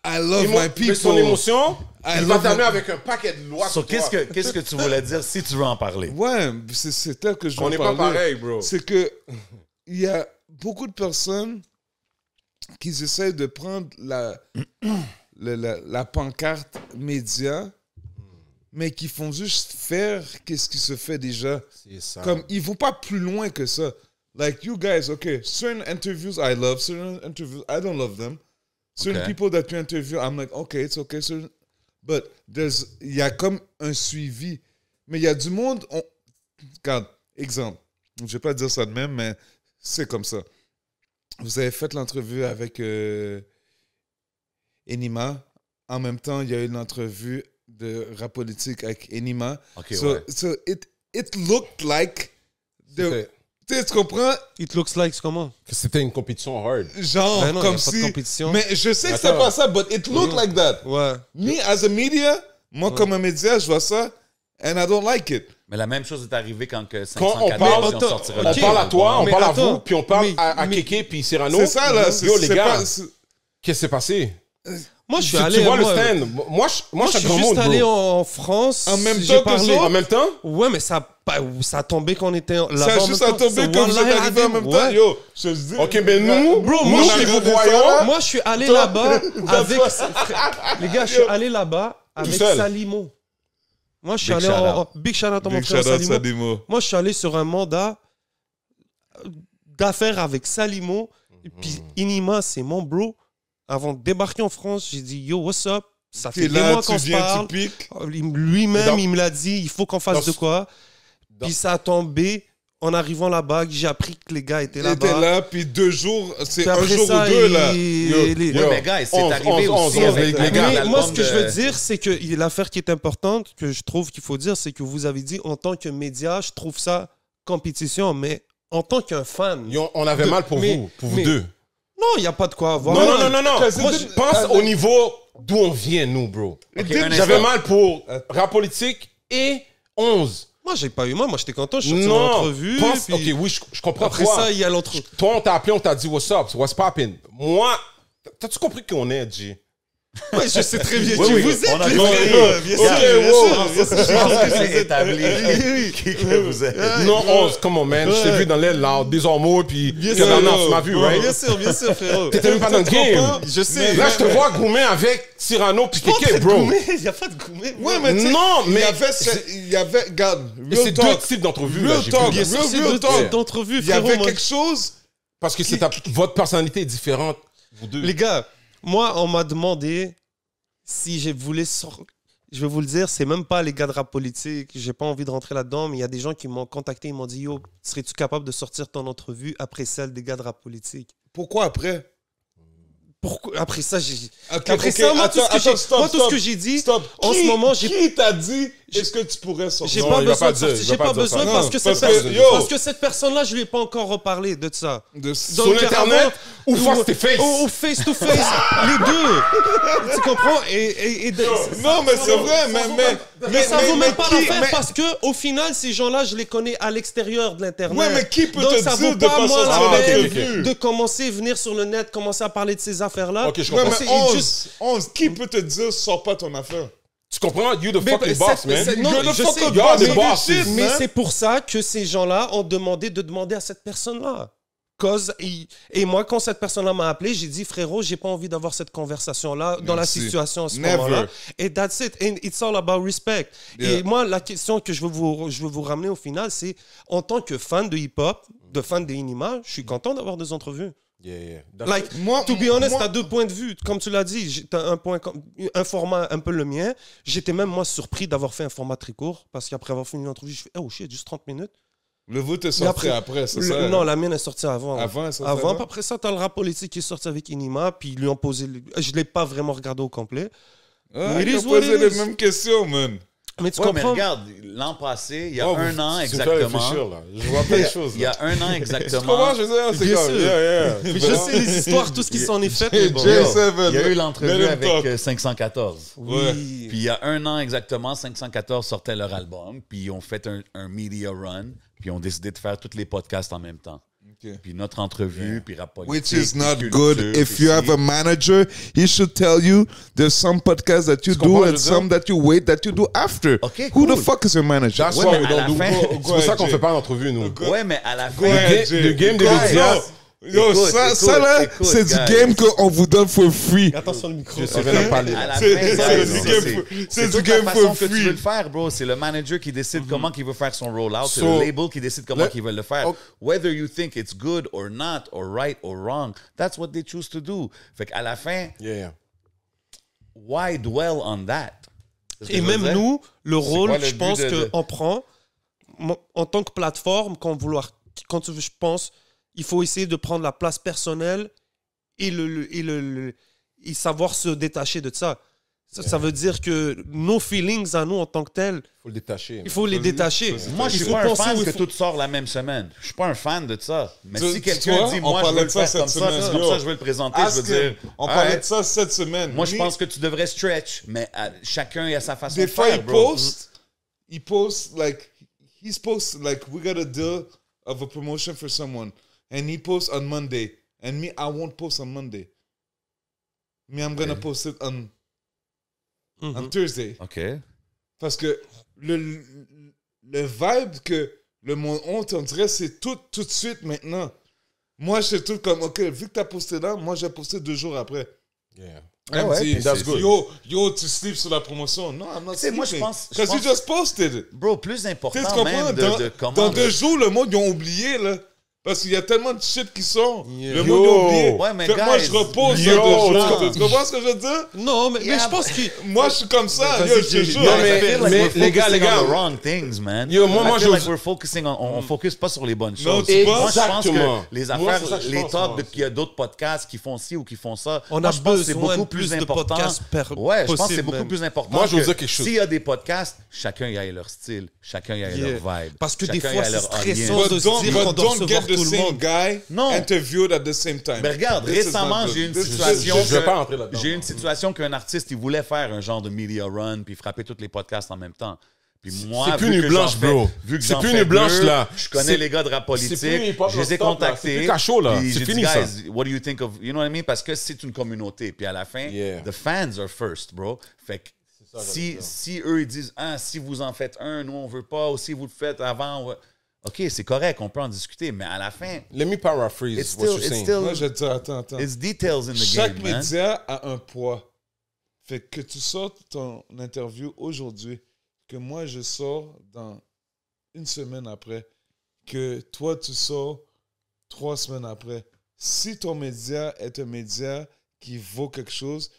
I love my Mais people. son émotion, I il va love t'amener my- avec un paquet de lois. So, sur toi. qu'est-ce que tu voulais dire si tu veux en parler? Ouais, c'est tel que je veux On en n'est pas parler. pareil, bro. C'est que il y a beaucoup de personnes qui essaient de prendre la pancarte média, mais qui font juste faire qu'est-ce qui se fait déjà. C'est ça. Comme, ils vont pas plus loin que ça. Like, you guys, okay, certain interviews I love, certain interviews I don't love them. Certain Okay. people that you interview, I'm like, okay, it's okay. But il y a comme un suivi. Mais il y a du monde, regarde, exemple, je vais pas dire ça de même, mais c'est comme ça. Vous avez fait l'entrevue avec Enima. En même temps, il y a eu l'entrevue de rap politique avec Enima. OK, So, ouais. so it looked like... C'était- Tu comprends? It looks like comment? que c'était une compétition hard. Genre, Ben non, y a comme pas de si... compétition. Mais je sais que c'est Attends. pas ça, but it looked like that. Ouais. Me, as a media, moi, comme un média, je vois ça, and I don't like it. Mais la même chose est arrivée quand que Quand on 504 parle, Nations attends, sortira ok. le On parle à toi, on Mais parle à attends, vous, puis on parle mais- à mais- Kéké puis Cyrano. C'est ça, là. Yo, les c'est gars, pas- qu'est-ce qui s'est passé? Moi, je suis Tu allé. vois le moi, stand. Moi, Moi, je je suis un suis grand juste monde, allé bro. en France. En même j'ai temps que parlé. ça? En même temps? Ouais, mais ça a tombé quand on était là-bas. Ça a en juste même à temps. tomber C'est comme vous êtes Wallahi arrivé en même temps. ouais. Yo, je te dis. OK, ben nous, Bro, nous, moi, qui je vous regardé voyons, ça, Moi, je suis allé Toi- là-bas avec. Toi- Les gars, je suis allé là-bas avec seul. Salimo. Moi, je suis Big allé shout en. Big shout out à mon Big frère shout out Salimo. Sadimo. Moi, je suis allé sur un mandat d'affaires avec Salimo. Et puis, Inima, c'est mon bro. Avant de débarquer en France, j'ai dit yo, what's up? Ça fait T'es des là, mois tu qu'on se viens, parle. tu piques. Lui-même, Dans- il me l'a dit, il faut qu'on fasse dans de ce- quoi. Puis ça a tombé. En arrivant là-bas, j'ai appris que les gars étaient Il était là-bas. là, puis 2 jours, c'est Puis un après jour ça, ou deux, là. il- les- Ouais, mais gars, c'est 11, arrivé 11, aussi 11, avec les la gars. Mais moi, ce l'album que je veux de- dire, c'est que l'affaire qui est importante, que je trouve qu'il faut dire, c'est que vous avez dit, en tant que média, je trouve ça compétition, mais en tant qu'un fan... On avait mal pour mais- vous mais- deux. Non, il n'y a pas de quoi avoir. Non. Moi, je pense Ah, au niveau d'où on vient, nous, bro. un J'avais instant. mal pour rap politique et 11. Moi, j'ai pas eu moi, je t'ai content, je suis sorti en Non, entrevue. pense, puis ok, oui, je comprends après toi. ça, il y a l'entrevue. Toi, on t'a appelé, on t'a dit what's up, what's poppin'. Moi, t'as-tu compris qui on est, G? Ouais, je sais très bien Oui, qui oui, vous êtes. on a les compris. frères, bien sûr, Ok, bien wow. sûr, bien sûr. Je pense que c'est établi qui que vous êtes. Non, 11, come on, man. Je t'ai vu dans l'aile, là, des ormeaux, puis Bien que sûr, la tu m'as vu, ouais, right? bien sûr, frérot. T'étais même pas dans le game. Je sais. Là, je te vois goumer avec Cyrano puis Pas Kéké, de bro. gourmet, il n'y a pas de gourmet. Ouais, mais tu sais, Non, mais il y avait, regarde, mais c'est real deux talk. types d'entrevues, là, Real j'ai talk. vu. Bien sûr, c'est real deux talk. types d'entrevues, Il y avait frérot. moi. quelque chose. Parce que votre personnalité est différente, vous deux. Les gars, moi, on m'a demandé si je voulais je vais vous le dire, c'est même pas les gars de rap politique. J'ai pas envie de rentrer là-dedans, mais il y a des gens qui m'ont contacté, ils m'ont dit yo, serais-tu capable de sortir ton entrevue après celle des gars de rap politique? Pourquoi après? Pourquoi? Après ça, j'ai. Ok, Après ok, ça, moi, tout ce que attends, j'ai- stop, moi, tout ce stop, que j'ai dit, stop. en ce moment, j'ai. Qui t'a dit est-ce que tu pourrais sortir? J'ai Non, pas il va besoin pas de dire, sortir. il J'ai va pas pas dire besoin ça. parce Non, que parce cette que, cette personne-là, je lui ai pas encore reparlé de ça. Sur Donc, Internet avant- ou face to face? Ou face to face, les deux. Tu comprends? Non, mais c'est vrai, mais ça vaut même pas qui- l'affaire mais- parce que au final, ces gens-là, je les connais à l'extérieur de l'internet. Ouais, mais qui peut Donc, te ça dire vaut de pas pas moi sortir la en peine entrevue? de commencer à venir sur le net, commencer à parler de ces affaires-là. Ok, je Ouais, comprends. mais C'est 11, qui peut te dire sors pas ton affaire? Tu comprends? You the Mais fucking boss, man. non, You're the je fucking sais, boss, mais- the boss, mais man. c'est pour ça que ces gens-là ont demandé de demander à cette personne-là. Et moi, quand cette personne-là m'a appelé, j'ai dit, frérot, j'ai pas envie d'avoir cette conversation-là dans la Merci. situation à ce Never. moment-là. Et that's it. And it's all about respect. Yeah. Et moi, la question que je veux vous ramener au final, c'est en tant que fan de hip-hop, de fan des Inima, je suis content d'avoir des entrevues. Yeah. Like, Moi- to be honest, moi- t'as deux points de vue. Comme tu l'as dit, t'as un format un peu le mien. J'étais même, moi, surpris d'avoir fait un format très court parce qu'après avoir fini l'entrevue, je fais, oh shit, juste 30 minutes. Le vote est Mais sorti après, c'est ça? Non, la mienne est sortie avant. Avant, elle est sortie Avant, avant? puis après ça, t'as le rap politique qui est sorti avec Inima, puis ils lui ont posé. Je l'ai pas vraiment regardé au complet. Ah, It ils is ont what posé it les is. mêmes questions, man. Mais tu Ouais, mais comprends? regarde, l'an passé, il y a Oh, un an tu me fais réfléchir, exactement. là. Je vois plein de choses. Il y a un an Tu comprends? exactement. Je veux dire, c'est Bien comme, sûr. yeah. Mais je sais les histoires, tout ce qui s'en est fait. mais bon. J7, Il y a eu let l'entrevue him avec talk. 514. Ouais. Oui. Puis il y a un an exactement, 514 sortait leur album, puis ils ont fait un media run, puis ils ont décidé de faire tous les podcasts en même temps. Ok. Puis notre entrevue, puis rap politique. Which is puis not culture, good. puis If you have ci. a manager, he should tell you there's some podcasts that you do comprends, je and veux some that you wait that you do after. Ok, Who the cool. fuck is your manager? That's Ouais, why mais we à don't la do- fin- C'est pour ça qu'on fait pas d'entrevue, nous. Ouais, mais à la fin. ahead, Jay. Le game des Go ahead. médias. Yo, Écoute, ça là, écoute, c'est du guys. game qu'on vous donne for free. Attention le micro. Je sais même pas parler. À la C'est- fin, c'est guys, du non, game c'est- for- c'est c'est du toute game la façon for que tu free. veux le faire, bro. C'est le manager qui décide comment il veut faire son rollout. C'est So- le label qui décide comment Le- il veut le faire. Oh. Whether you think it's good or not, or right or wrong, that's what they choose to do. Fait qu'à la fin, Yeah. why dwell on that? C'est ce que Et je veux même dire. nous, le rôle, quoi le je but pense de- qu'on prend, en tant que plateforme, quand je pense, il faut essayer de prendre la place personnelle et, et savoir se détacher de ça. Ça veut dire que nos feelings à nous en tant que tels, Faut le détacher. il faut les détacher. Moi, je Il suis faut pas un penser fan où il que faut- tout sort la même semaine. Je suis pas un fan de ça. Mais Tu- si tu quelqu'un vois, dit, on moi, je parlait veux le de ça faire comme cette ça, semaine. c'est comme Yo. ça, je veux le présenter, je veux Ask dire. him. On parlait alright. de ça cette semaine. Moi, je Me- pense que tu devrais stretch, mais chacun a sa façon Des de fois, faire, il bro. post like, he's post like, we got a deal of a promotion for someone. And he posts on Monday. And me, I won't post on Monday. Me, I'm gonna post it on Thursday. OK. Parce que le vibe que le monde honte, on dirait, c'est tout de suite maintenant. Moi, je suis tout comme, OK, vu que tu as posté là, moi, j'ai posté 2 jours après. Yeah. Elle me ouais, dit, and that's good. Yo, tu sleeps sur la promotion. Non, I'm not Tu sais, moi, je sleeping. pense- Because you just posted it. Bro, plus Tu sais, important tu comprends? même de comment... Dans 2 jours, le monde, ils ont oublié, là. Parce qu'il y a tellement de shit qui sont. Yeah. Le monde est oublié. Ouais, mais Fait que moi, guys, je repose yo, sur deux choses. Tu comprends ce que je veux dire? Non, mais je pense que... Moi, je suis comme ça. Vas-y, Yo, je te Jerry. jure. Non, I feel like mais we're les gars, focusing les gars. on the wrong things, man. Yo, moi, I feel like je- we're focusing on focus pas sur les bonnes Non, choses. tu Moi, penses? je pense Exactement. que les Moi, affaires, c'est ça que je les pense, talks, moi. qu'il y a d'autres podcasts qui font ci ou qui font ça. On moi, a je pense que c'est besoin beaucoup de plus plus de important. podcasts Ouais, je pense que c'est possible, beaucoup man. plus important. Moi, je veux que dire quelque chose. S'il y a des podcasts, chacun y a leur style, chacun y a Yeah. leur vibe. Parce que chacun des y fois, a c'est leur stressant audience. de se dire qu'on doit don't recevoir get the tout le same monde. guy Non. interviewed at the same time. Mais regarde, This is récemment, not good. j'ai une This is- situation. je vais que- pas rentrer là-dedans. J'ai une situation qu'un artiste, il voulait faire un genre de media run puis frapper tous les podcasts en même temps. Puis moi, c'est plus vu une que blanche, j'en fais- bro. Vu que C'est j'en plus fais une blanche, deux, là. Je connais C'est- les gars de rap c'est plus politique. hip-hop Je les ai non-stop, là. contactés. C'est plus cachot, là. puis C'est j'ai dit, fini, ça. guys, what do you think of... You know what I mean? Parce que c'est une communauté. Puis à la fin, Yeah. the fans are first, bro. Fait que si eux, ils disent, ah, si vous en faites un, nous, on veut pas. Ou si vous le faites avant... OK, c'est correct, on peut en discuter. Mais à la fin, Let me paraphrase it's what still... you're It's saying. still Moi, je te dis, attends. it's details in the Chaque game, man. média a un poids. Fait que tu sortes ton interview aujourd'hui, que moi je sors dans une semaine après, que toi tu sors 3 semaines après. Si ton média est un média qui vaut quelque chose,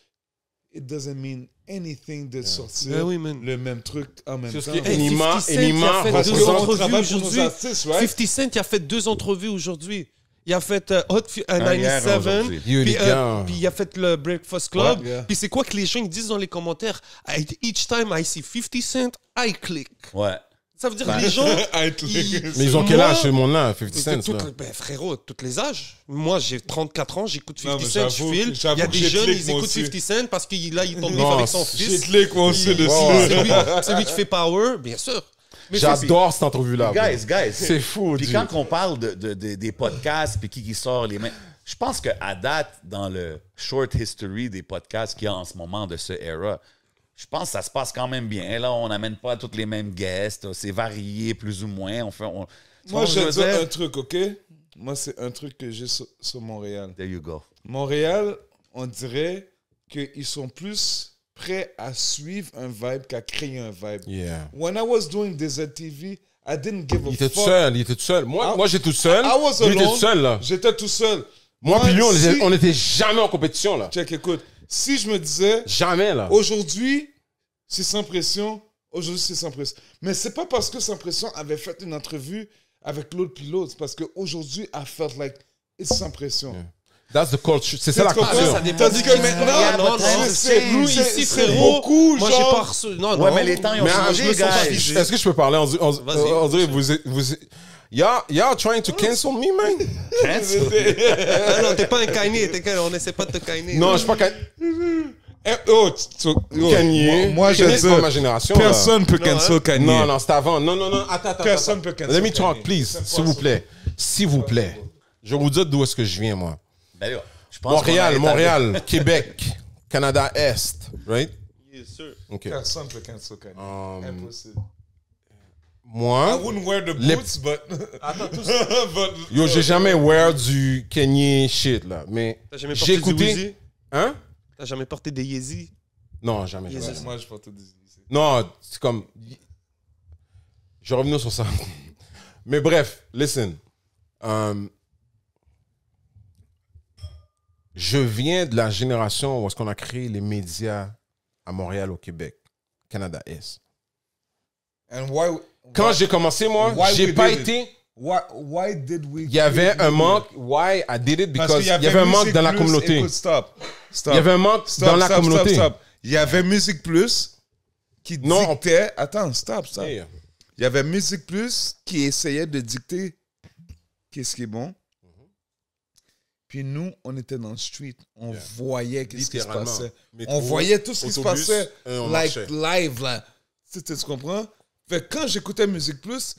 it doesn't mean anything de sortir Ben oui, man. le même truc en même C'est temps. ce qui est Hey, Enima 50 Cent, il a fait Parce deux qu'on entrevues travaille pour nos aujourd'hui. artistes, right? 50 Cent, il a fait 2 entrevues aujourd'hui. Il a fait Un hier, 97, aujourd'hui. Yo, les puis, gars. puis il a fait le Breakfast Club. Ouais. Yeah. Puis c'est quoi que les gens ils disent dans les commentaires? Each time I see 50 Cent, I click. Ouais. Ça veut dire que les gens... I click. Mais ils ont quel âge, ce monde-là, 50 Cent? là? Ben, frérot, tous les âges. Moi, j'ai 34 ans, j'écoute Non, 50 mais Cent, je j'avoue- file. Il y j'avoue a que des j'ai jeunes, click, ils moi écoutent aussi. 50 Cent parce qu'il là, il tombe Non, avec son J'ai fils. click moi aussi dessus. C'est lui qui fait Power, bien sûr. Mais J'adore cette entrevue-là. bro. Guys. C'est fou, Puis dude. quand on parle des podcasts, puis qui sort les mains, je pense qu'à date, dans le short history des podcasts qu'il y a en ce moment de ce era, je pense que ça se passe quand même bien. Là, on n'amène pas tous les mêmes guests. C'est varié, plus ou moins. Moi, je veux vais te dire dire? un truc, OK? Moi, c'est un truc que j'ai sur Montréal. There you go. Montréal, on dirait qu'ils sont plus prêts à suivre un vibe qu'à créer un vibe. Yeah. When I was doing DZTV, I didn't give a Il était fuck. tout seul. Moi, Ah, j'étais tout seul. I was Lui était alone. tout seul, là. J'étais tout seul. Moi, puis lui, si- on était jamais en compétition, là. Check, écoute. Si je me disais, Jamais, là. aujourd'hui, c'est sans pression. Aujourd'hui, c'est sans pression. Mais c'est pas parce que Sans Pression avait fait une entrevue avec l'autre pilote. C'est parce qu'aujourd'hui, I felt like it's Sans Pression. That's the culture. C'est ça la Tu comprends? culture. ça dépend Tandis de que qui. maintenant, Yeah, non, c'est nous c'est- ici, c'est frérot. beaucoup, Moi, j'ai genre. pas reçu. Non, Ouais, non. mais les temps, ils ont Mais changé, je me sens pas guys. figé. Est-ce que je peux parler? Vas-y. On dirait, vous... Y'all trying to cancel me, man? Ah non, t'es pas un Kanye. On essaie pas de te Kanye. Non, je suis pas Kanye. Moi, je Kanye, dis, c'est pas ma génération, là. personne peut cancel Kanye. Non, non, c'était avant. Non, attends. Personne peut cancel Let me Kanye. talk, please, C'est s'il vous plaît. S'il vous plaît. Je vais vous dire d'où est-ce que je viens, moi. Ben là, je pense qu'on a Montréal, Québec, Canada Est, right? Yes, sir. OK. Personne peut cancel Kanye. Impossible. I Moi, wouldn't wear the Les- boots, but... yo, j'ai jamais wear du Kanye shit, là. Mais T'as jamais j'ai porté du écouté... Weezy? Hein? T'as jamais porté des Yeezy? Non, jamais. Yes, jamais. sir. Moi, je porte des... Non, c'est comme... Je vais revenir sur ça. Mais bref, listen. Je viens de la génération où est-ce qu'on a créé les médias à Montréal, au Québec, Canada Est. And why... Quand j'ai commencé, moi, Why j'ai we pas did it? été... Why did we... Il y avait un manque. Why I did it? Parce Because qu'il il y avait un manque Musique dans la Plus. communauté. Écoute, stop. Il y avait un manque dans la communauté. Stop. Il y avait Musique Plus qui Non, dictait... Attends, stop. Yeah. Il y avait Musique Plus qui essayait de dicter qu'est-ce qui est bon. Puis nous, on était dans le street. On voyait qu'est-ce qui se Littéralement. passait. Métro, On voyait tout ce qui se autobus, passait. on Like marchait. live, là. Tu comprends? Fait que quand j'écoutais Musique Plus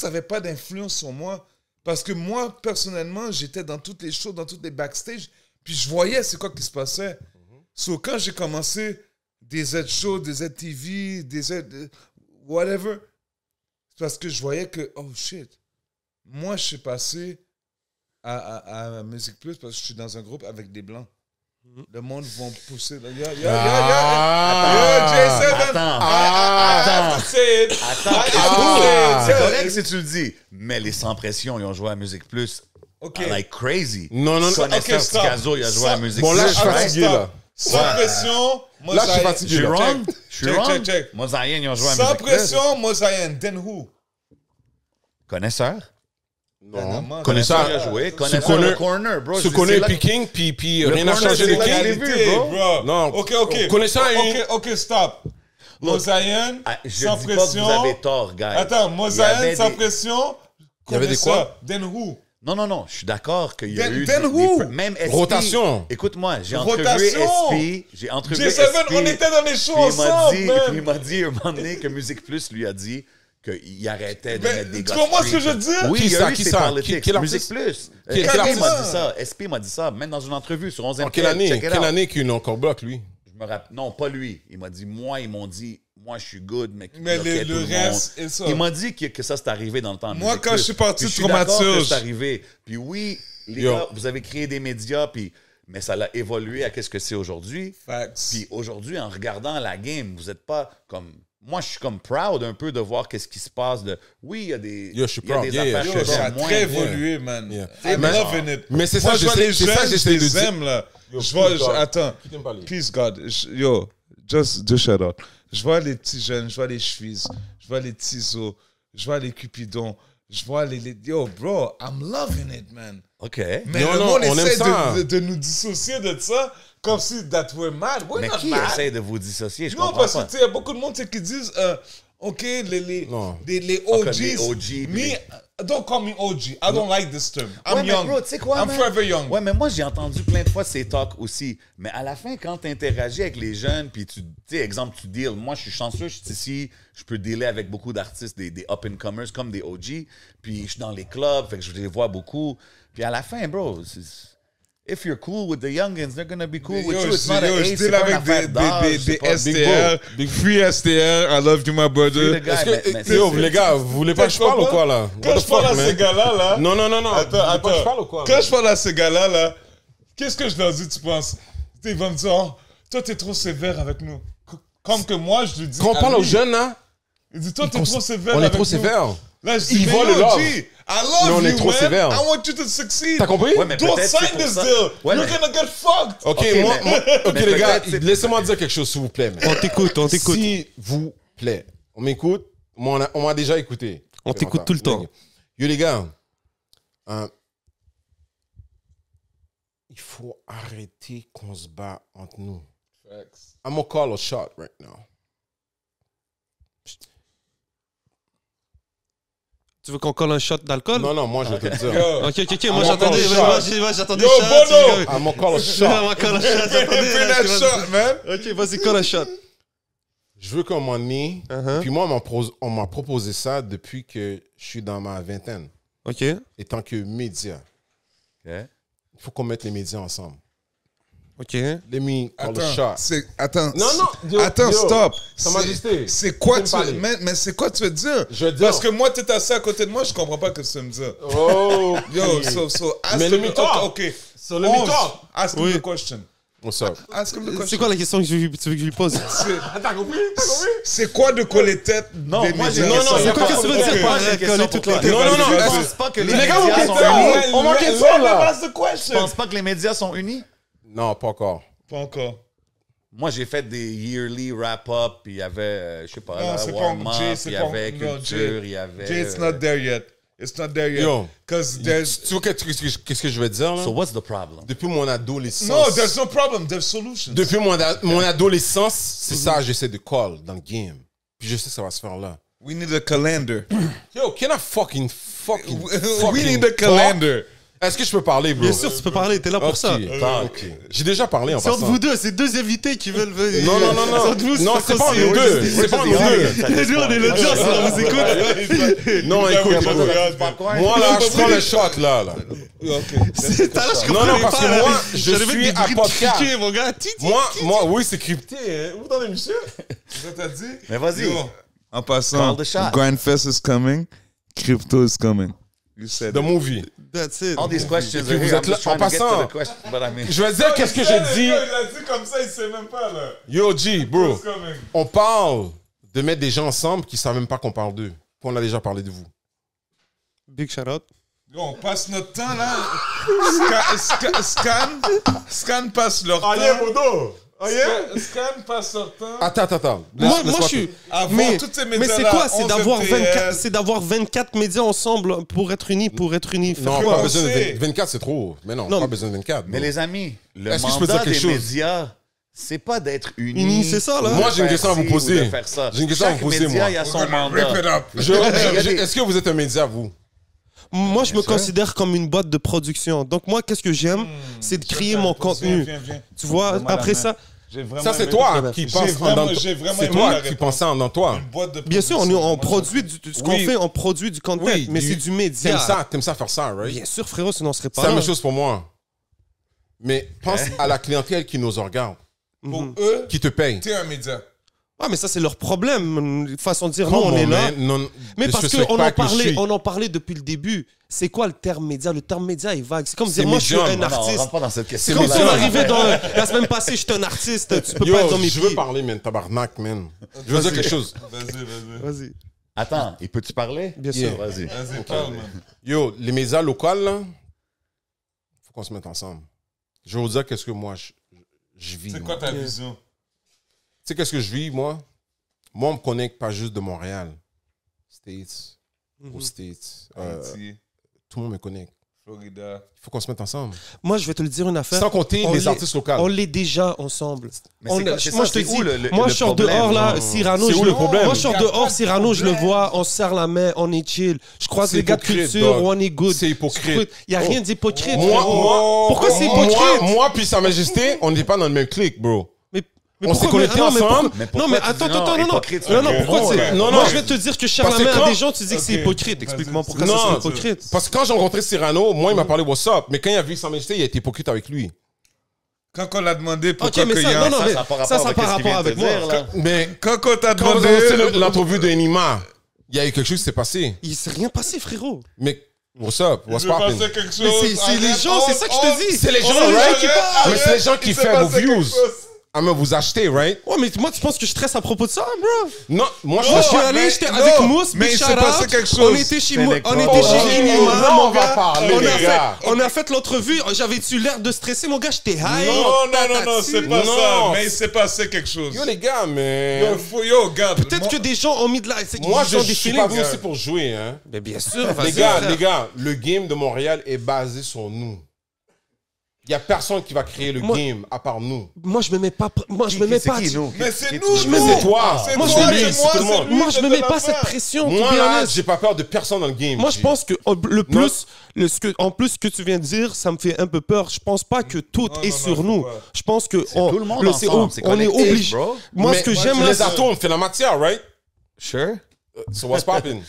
n'avait pas d'influence sur moi. Parce que moi, personnellement, j'étais dans toutes les shows, dans toutes les backstage. Puis je voyais c'est quoi qui se passait. So, quand j'ai commencé des Z-shows, des Z-TV, des Z... whatever, c'est parce que je voyais que, oh shit, moi, je suis passé à Musique Plus parce que je suis dans un groupe avec des Blancs. Le monde va pousser. Jason! Attends. C'est correct si tu le dis. Mais les Sans Pression, ils ont joué à Musique Plus. Like crazy. Non. Connaisseur Ticazo, il a joué à Musique Bon, Plus. là, je suis fatigué, là. Sans pression, Là, je suis fatigué. Je suis là. wrong? Je suis wrong? Check. Mosaïen, ils ont joué à Sans Musique Plus. pression, Mosaïen, then who? Connaisseur? Non. Connaisseur, il a joué. Connaisseur, le corner, bro. Tu connais Peking, puis Le rien n'a corner, changé c'est de la King. réalité, bro. Non. Ok. Connaissant Ok, stop. Mosaïen, Je sans dis pas que pression. vous avez tort, guys. Attends, Il y Mosaïen, avait sans des- pression. Il y avait des quoi? Then who? Non, je suis d'accord qu'il y a eu... Then who? Même SP... Rotation. Écoute-moi, j'ai entrevu Rotation. SP, j'ai entrevu J7, SP. on était dans les shows Puis il m'a ensemble, dit, man. puis il m'a dit, un moment donné, que Musique Plus lui a dit qu'il arrêtait de Mais mettre des tu gars comprends ce que street. je veux dire? Oui, Qui il y ça? a eu Qui ses ça? politics. Quel Musique artiste? Plus. Quel SP artiste? m'a dit ça. SP m'a dit ça, même dans une entrevue sur 11e. En quelle année? Check it Quelle out. année qu'ils l'ont encore bloqué, lui? Je me rappelle. Non, pas lui. Il m'a dit, ils m'ont dit, moi, je suis good, mais Mais le reste et ça. Il m'a dit que ça, c'est arrivé dans le temps. de Moi, Musique quand Plus. je suis parti Puis de d'accord que Traumaturge. c'est arrivé. Puis oui, les Yo. gars, vous avez créé des médias, mais ça l'a évolué à qu'est-ce que c'est aujourd'hui. Facts. Puis aujourd'hui, en regardant la game, vous n'êtes pas comme... Moi, je suis comme proud un peu de voir qu'est-ce qui se passe. Oui, il y a des, Yo, je suis il y a proud. des Yeah, affaires yeah. que Ça a j'aime moins. très évolué, man. Yeah. I'm Mais- loving it. mais c'est Moi, ça, je vois j'essaie- les c'est ça, jeunes, j'essaie je de les dire. aime, là. Yo, Je vois, please, God. attends. Putain, parler. Peace God. Yo, just shout out. Je vois les petits jeunes, je vois les chevilles, je vois les petits os, je vois les cupidons, je vois les... Yo, bro, I'm loving it, man. OK. Mais Non, le non, monde on aime essaie ça. de nous dissocier de ça comme si that we're mad. We're Mais not qui mad. essaie de vous dissocier? Je Non, comprends parce pas. que tu sais, il y a beaucoup de monde tu sais, qui disent, OK, les Non. OGs. les OG, Me, don't call me OG. I don't like this term. I'm Ouais, mais young. bro, tu sais quoi, I'm man? forever young. Ouais, mais moi, j'ai entendu plein de fois ces talks aussi. Mais à la fin, quand tu interagis avec les jeunes, puis tu sais, exemple, tu deals. Moi, je suis chanceux, je suis ici, je peux dealer avec beaucoup d'artistes, des up-and-comers comme des OG. Puis je suis dans les clubs, fait que je les vois beaucoup. Puis à la fin, bro, if you're cool with the youngins, they're gonna be cool with you. It's not an je age, c'est deal pas une avec affaire d'âge, des c'est pas- STR, free STR, I love you, my brother. Le gars, Est-ce mais- que, yo, les gars, vous voulez pas que je parle ou quoi, là? Quand What je the parle fuck, à man? ces gars-là, là... Non. Attends, Vous voulez pas que je parle ou quoi? Quand je parle à ces gars-là, là, qu'est-ce que je leur dis, tu penses? Ils vont me dire, oh, toi, t'es trop sévère avec nous. Comme que moi, je lui dis. Quand on à parle lui, aux jeunes, là, il dit, toi, t'es trop sévère. on est avec trop nous. sévère. Là, je dis, Ils mais voient yo, le love. G, I love Mais on est you, trop man. sévère. I want you to succeed. T'as compris? Ouais, mais Don't peut-être c'est sign pour this ça. deal. Ouais, You're mais- gonna get fucked. OK, Ok, OK, mais les gars, peut-être c'est- laissez-moi dire quelque chose, s'il vous plaît. man. On t'écoute. S'il vous plaît, on m'écoute. Moi, on m'a déjà écouté. On t'écoute tout le temps. Yo, les gars, il faut arrêter qu'on se bat entre nous. I'm gonna call a shot right now. Tu veux qu'on colle un shot d'alcool? Non, moi, je vais te le dire. Yo, Ok. Moi, On j'attendais. colle un shot. Moi, j'attendais. Yo, shot, Bono! tu- I'm gonna call a Non, shot. on va coller un shot. bring that J'attendais. shot, man. Ok, vas-y, colle un shot. Je veux qu'on m'en ait. Uh-huh. Puis moi, on m'a proposé ça depuis que je suis dans ma vingtaine. Ok. Et tant que média, OK. il faut qu'on mette les médias ensemble. Ok. Let me call a shot. Attends. Non, Attends, yo, stop. Sa Majesté, C'est quoi tu peux me tu parler. mais c'est quoi tu veux dire? Je veux dire- Parce que moi, t'es assis à côté de moi, je comprends pas ce que tu veux me dire. Oh, Yo, so ask Mais him. let me talk. Okay. So let me Pause. talk. Ask him Oui. the question. What's up? Ask him the question. C'est quoi la question que tu veux que je lui pose? T'as compris? C'est quoi de coller tête Non, des moi, j'ai médias? une question. c'est quoi que tu veux dire Ok. par Moi, j'ai une question coller pour toute la... toi. Non, Je est-ce- pense pas que les Les gars, médias on sont manquait unis. ça. On manquait ça, là. Ask the question. Je pense pas que les médias sont unis. Non, pas encore. Pas encore. Moi, j'ai fait des yearly wrap-up, puis il y avait, je sais pas, Non, là, c'est pas- warm-up, Jay, puis c'est il y pas- avait non, culture, Jay. il y avait... Jay, it's not there yet. It's not there yet. Yo. Because there's... Tu vois qu'est-ce que je veux te dire, là? So what's the problem? Depuis mon adolescence. No, there's no problem. There's solutions. Depuis mon adolescence, c'est ça que j'essaie de call dans le game. Puis je sais que ça va se faire là. We need a calendar. Yo, can I fucking We need a calendar. Est-ce que je peux parler, bro? Bien sûr, tu peux parler, t'es là pour Ok, ça. ok. J'ai déjà parlé en C'est entre passant. vous deux, c'est deux invités qui veulent venir. Non. C'est entre vous, Non, c'est pas possible. nous deux. C'est pas nous deux. Les deux, on est l'audience, on vous écoute. Non, écoute. Moi, là, je prends le shot, là. C'est tout à l'heure, je Non, comprenais parce pas, que là. moi, je J'avais suis des à bruits de podcast. criquet, mon gars. Moi, oui, c'est crypté. Hein. Vous entendez, monsieur? Ça t'a dit? Mais vas-y. Yo, en passant, Call the shot. Grindfest is coming. Crypto is coming. You said The it. movie. That's it. All these questions puis are vous here. êtes I'm just là- en trying to get to passant. the question, but I mean... Je vais dire qu'est-ce que j'ai dit. Il a dit comme ça, il sait même pas, là. Yo, G, bro. It's coming. On parle de mettre des gens ensemble qui savent même pas qu'on parle d'eux. Qu'on a déjà parlé de vous. Big shout out. Yo, on passe notre temps, là. Scan passe leur temps. Bodo. Scan passe leur temps. Attends. Moi, je suis. Avant tous ces Mais médias-là, c'est quoi? C'est 11 d'avoir FTL. 24, c'est d'avoir 24 médias ensemble pour être unis. Non, Frérot. pas besoin de sait. 24, c'est trop. Mais non, Non, pas besoin de 24. Mais bro. les amis, le Est-ce que je peux mandat dire quelque des chose? médias, c'est pas d'être unis. Unis, c'est ça, là. Moi, j'ai une question à vous de faire ci poser. ou de faire ça. J'ai une question à Chaque vous poser, média, moi. il y a son Rip it mandat. up. Est-ce que vous êtes un média, vous? Moi, je me considère comme une boîte de production. Donc, moi, qu'est-ce que j'aime? C'est de créer mon contenu. Viens. Tu vois, Donne-moi la après main. ça, J'ai vraiment Ça, c'est aimé toi ton- qui J'ai penses vraiment- en j'ai vraiment C'est aimé toi la qui réponse. pensais en toi. Une boîte de bien sûr, on production. produit ce qu'on Oui. fait, on produit du content, Oui, mais c'est du média. T'aimes ça faire ça, right? Bien sûr, frérot, sinon on serait C'est pas la là. même chose pour moi. Mais pense à la clientèle qui nous regarde, Pour eux, qui te paye. t'es un média. Ah, mais ça, c'est leur problème. Une façon de dire, non, on est là. Mais parce on en parlait depuis le début. C'est quoi le terme média? Le terme média est vague. C'est comme C'est dire, moi, je suis médium. un Non, on artiste. rentre pas dans cette C'est question. comme si on médium. arrivait dans... La semaine passée, je suis un artiste. Tu peux pas être Yo, dans mes je veux pieds. parler, man. Tabarnak, man. Je veux dire quelque chose. Vas-y. Vas-y. Attends, et peux-tu parler? Bien Yeah. sûr. Vas-y. Vas-y, parle, man. Yo, les médias locaux, là, faut qu'on se mette ensemble. Je vais vous dire qu'est-ce que moi, je vis. C'est moi. quoi ta vision? Tu sais, qu'est-ce que je vis, moi? Moi, on me connecte pas juste de Montréal. States. Aux States. Haïti, Tout le monde me connecte. Florida. Il faut qu'on se mette ensemble. Moi, je vais te le dire une affaire. Sans compter On les l'est- artistes locaux. On l'est déjà ensemble. Mais c'est quoi- c'est ça, Moi, je te c'est dis, où le moi, je sors problème, dehors, là, genre? Cyrano. C'est je où le problème? Moi, je sors Y a dehors, pas de Cyrano, je le problème. vois, on se serre la main, on est chill. Je croise C'est les gars de hypocrite, culture, dog. on est good. C'est hypocrite. Il n'y a rien d'hypocrite. Moi, frérot. Pourquoi c'est hypocrite? Moi, puis Sa Majesté, on n'était pas dans le même clic, bro. Mais On s'est pourquoi- connectés ah non, mais ensemble. pourquoi- Mais Non, pourquoi mais tu dis attends, non, non, non. hypocrite, c'est Non, un non, gros pourquoi mot, c'est. là. Non, Moi, non. je vais te dire que je serre Parce la que main à quand- des gens, tu dis que c'est Ok. hypocrite. Explique-moi pourquoi ça, c'est Non, hypocrite. parce que quand j'ai rencontré Cyrano, moi, il m'a parlé what's up. Mais quand il a vu Sa Majesté, il a été hypocrite avec lui. Quand on l'a demandé Ok, pourquoi mais que ça, y a non, un- non, mais Ça n'a pas ça, rapport ça n'a avec pas ce qu'il rapport vient de avec te moi. dire, là. Mais Quand on t'a quand vous demandé... avez lancé l'entrevue de Nima, il y a eu quelque chose qui s'est passé. Il s'est rien passé, frérot. Mais what's up? What's Je vais poppin'? passer quelque chose. Mais c'est les gens, c'est ça que je te dis. C'est les gens, Oh, right? arrête, arrête, Mais c'est les gens qui il s'est font vos passé quelque views. chose. Ah, mais vous achetez, right? Ouais, mais moi, tu penses que je stresse à propos de ça, bro? Non, moi, Moi, je suis mais- allé, j'étais non, avec Mousse, mais big il s'est shout passé out. quelque chose. On était chez C'est moi, les on corps. était chez Oh, Inima, là, mon on va gars. parler, On les a gars. fait, on a fait l'entrevue. J'avais-tu l'air de stresser, mon gars? J'étais high. Non, c'est pas Non. ça. Mais il s'est passé quelque chose. Yo, les gars, mais... Yo, regarde. Peut-être que des gens ont mis de la. Moi, ils ont je des suis feelings. pas venu ici pour jouer, hein. Mais bien sûr, vas-y. Les gars, frère. le game de Montréal est basé sur nous. Il n'y a personne qui va créer le Moi- game à part nous. Moi, je me mets pas. Moi, je me mets C'est pas. qui, nous? Mais c'est Qui- nous, qui- nous. C'est toi. C'est Moi, toi, je me c'est dis, moi, tout le c'est monde. lui, Moi, je c'est me de mets la pas fin. cette pression. Moi, to be là, honest. j'ai pas peur de personne dans le game. Moi, je G. pense que le plus, en plus ce que tu viens de dire, ça me fait un peu peur. Je pense pas que tout Non, est non, sur non, nous. faut pas. Je pense que C'est tout le monde c'est- ensemble, c'est on est collectif, obligé. bro. Moi, Mais ce que j'aime là, les atomes, fait la matière, right? Sure. So what's popping?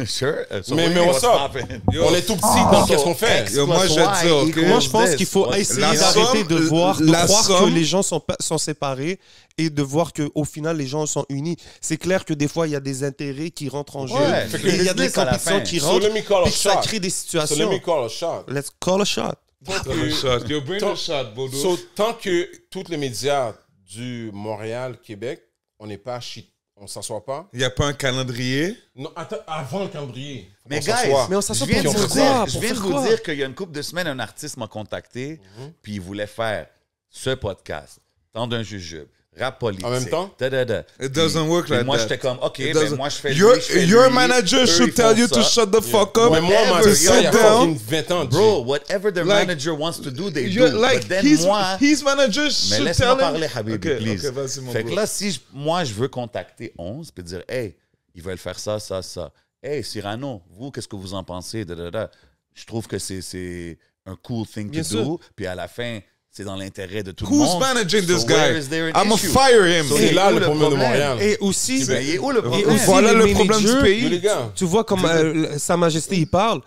Sure. So Mais what's what's up? poppin'? Yo, On est tout petit dans qu'est-ce qu'on fait. Yo, moi, je vais te dire, ok? moi, je pense qu'il faut essayer La d'arrêter somme- de voir, de la croire que somme- les gens sont séparés et de voir qu'au final, les gens sont unis. C'est clair que des fois, il y a des intérêts qui rentrent en jeu. Ouais, Et il y a des business à la compétitions fin. qui So rentrent let me call et a que ça shot. crée des So let situations. me call a shot. Let's call a shot. Le shot. Yo, bring the shot, Bodo. So, tant que tous les médias du Montréal, Québec, on n'est pas shit, on s'assoit pas. Il n'y a pas un calendrier. Non, attends, avant le calendrier. faut Mais qu'on guys, s'assoie. Mais on s'assoit je viens de pour vous faire quoi? dire, Pour je viens de faire vous quoi? dire qu'il y a une couple de semaines, un artiste m'a contacté, puis il voulait faire ce podcast, Temps d'un jujube, rap politique. En même temps? Da-da-da. It doesn't work Puis like moi, that. j'étais comme, OK, It ben doesn't- moi, je fais Your, lui, je fais your lui, manager eux, should ils tell font you to ça. shut the fuck up. Mais moi, on m'a to dit ça il y a sit down. fucking 20 ans, G. Bro, whatever the Like- manager wants to do, they You're do. like, But then his, moi... his manager Mais should laisse-moi tell him. parler, Habibi, Ok, please. ok, vas-y, mon Fait bro. que là, si moi, je veux contacter 11 puis dire, hey, ils veulent faire ça, ça, ça. Hey, Cyrano, vous, qu'est-ce que vous en pensez? Da, da, da. Je trouve que c'est un cool thing Bien to sûr. do. Puis à la fin, c'est dans l'intérêt de tout le Who's monde. managing this So where guy? is there an I'ma issue? fire him. So C'est il est là où le problème de Montréal. Et aussi, Mais il est où le et problème? aussi Voilà les le problème du managers, pays. Yo, les gars. Tu vois comme Sa Majesté il parle,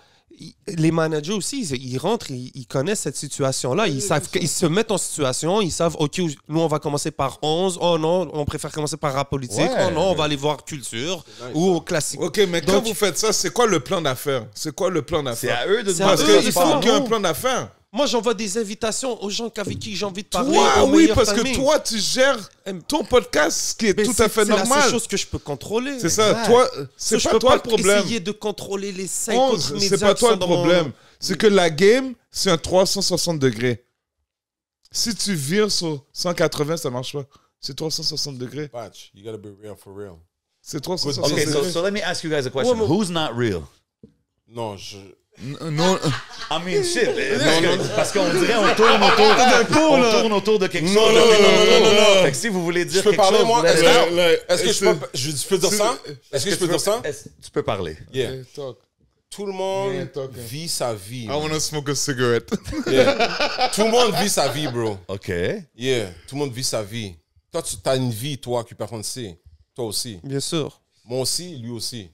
les managers aussi, ils rentrent, ils connaissent cette situation-là. Ils se mettent en situation, ils savent, OK, nous, on va commencer par 11. Oh non, on préfère commencer par rap politique. Ouais. Oh non, on va aller voir culture ou au classique. OK, mais quand vous faites ça, c'est quoi le plan d'affaires? C'est quoi le plan C'est d'affaires? à eux de C'est à Parce eux, qu'il ils faut font. qu'il y ait un plan d'affaires. Moi, j'envoie des invitations aux gens avec qui j'ai envie de parler. Toi, au oui, meilleur parce timing. que toi, tu gères ton podcast, ce qui est Mais tout à fait c'est la normal. seule chose que je peux contrôler. C'est ça. Exact. Toi, Ça, c'est je pas peux toi pas le problème. essayer de contrôler les 50 11, médias c'est pas qui toi sont le dans mon- problème. C'est que la game, c'est un 360 degrés. Si tu vires sur 180, ça marche pas. C'est 360 degrés. Patch, you gotta be real for real. C'est 360 Okay, degrés. so let me ask you guys a question. Who's not real? Non, je... Non, I mean, shit. Parce qu'on dirait on tourne autour de quelque chose. Non. Fait que si vous voulez dire Je peux quelque parler, chose, moi? vous allez- Est-ce que je peux dire ça? Est-ce que je peux dire ça? Tu peux parler. Yeah. Hey, talk. Tout le monde Yeah, talk. vit sa vie. I wanna smoke a cigarette. Yeah. Tout le monde vit sa vie, bro. OK. Yeah. Tout le monde vit sa vie. Toi, tu as une vie, toi, que personne ne sait. Toi aussi. Bien sûr. Moi aussi, lui aussi.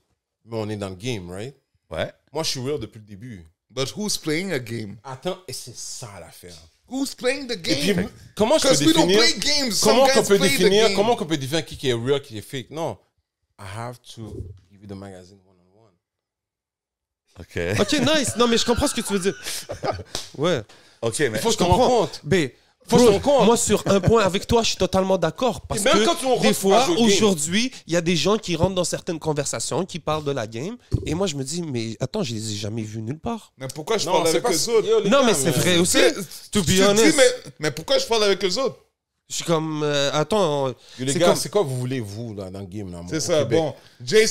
Mais on est dans le game, right? Ouais. Moi, je suis real depuis le début. But who's playing a game? Attends, et c'est ça l'affaire. Who's playing the Et puis, game? comment je peux Because we don't définir... play games. Some Comment guys qu'on peut play the définir... game. Comment qu'on peut définir qui est real, qui est fake? Non. I have to give you the magazine one-on-one. OK. OK, nice. Non, mais je comprends ce que tu veux dire. Ouais. OK, mais Il faut que Je tu te rends comprends. compte. Ben, Faut que je bro, te rends compte. moi, sur un point avec toi, je suis totalement d'accord. Parce Et même que quand on des rentre fois, à jouer au game. aujourd'hui, il y a des gens qui rentrent dans certaines conversations, qui parlent de la game. Et moi, je me dis, mais attends, je les ai jamais vus nulle part. Mais pourquoi je Non, parle c'est avec pas... eux autres? Yo, les Non, gars, mais c'est vrai aussi. To be Tu te honest. dis, mais pourquoi je parle avec eux autres? Je suis comme, attends, Yo, les c'est gars, comme- c'est quoi vous voulez, vous, là, dans le game, là, C'est au ça, Québec? bon. J7,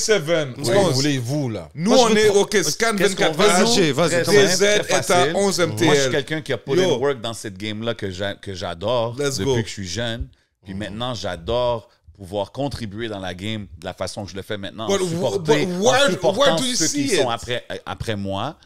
C'est quoi vous voulez, vous, là? nous, Moi, je on veux est, trop- OK, Scan qu'est-ce qu'on 24 veut, H, nous? Vas-y, Très comment? simple, TZ très est à facile. 11 MTL. Moi, je suis quelqu'un qui a put Yo. in work dans cette game-là que j'adore Let's depuis go. que je suis jeune. Puis maintenant, j'adore pouvoir contribuer dans la game de la façon que je le fais maintenant. But en supporter- where- en supportant where do you ceux qui see sont it? après moi,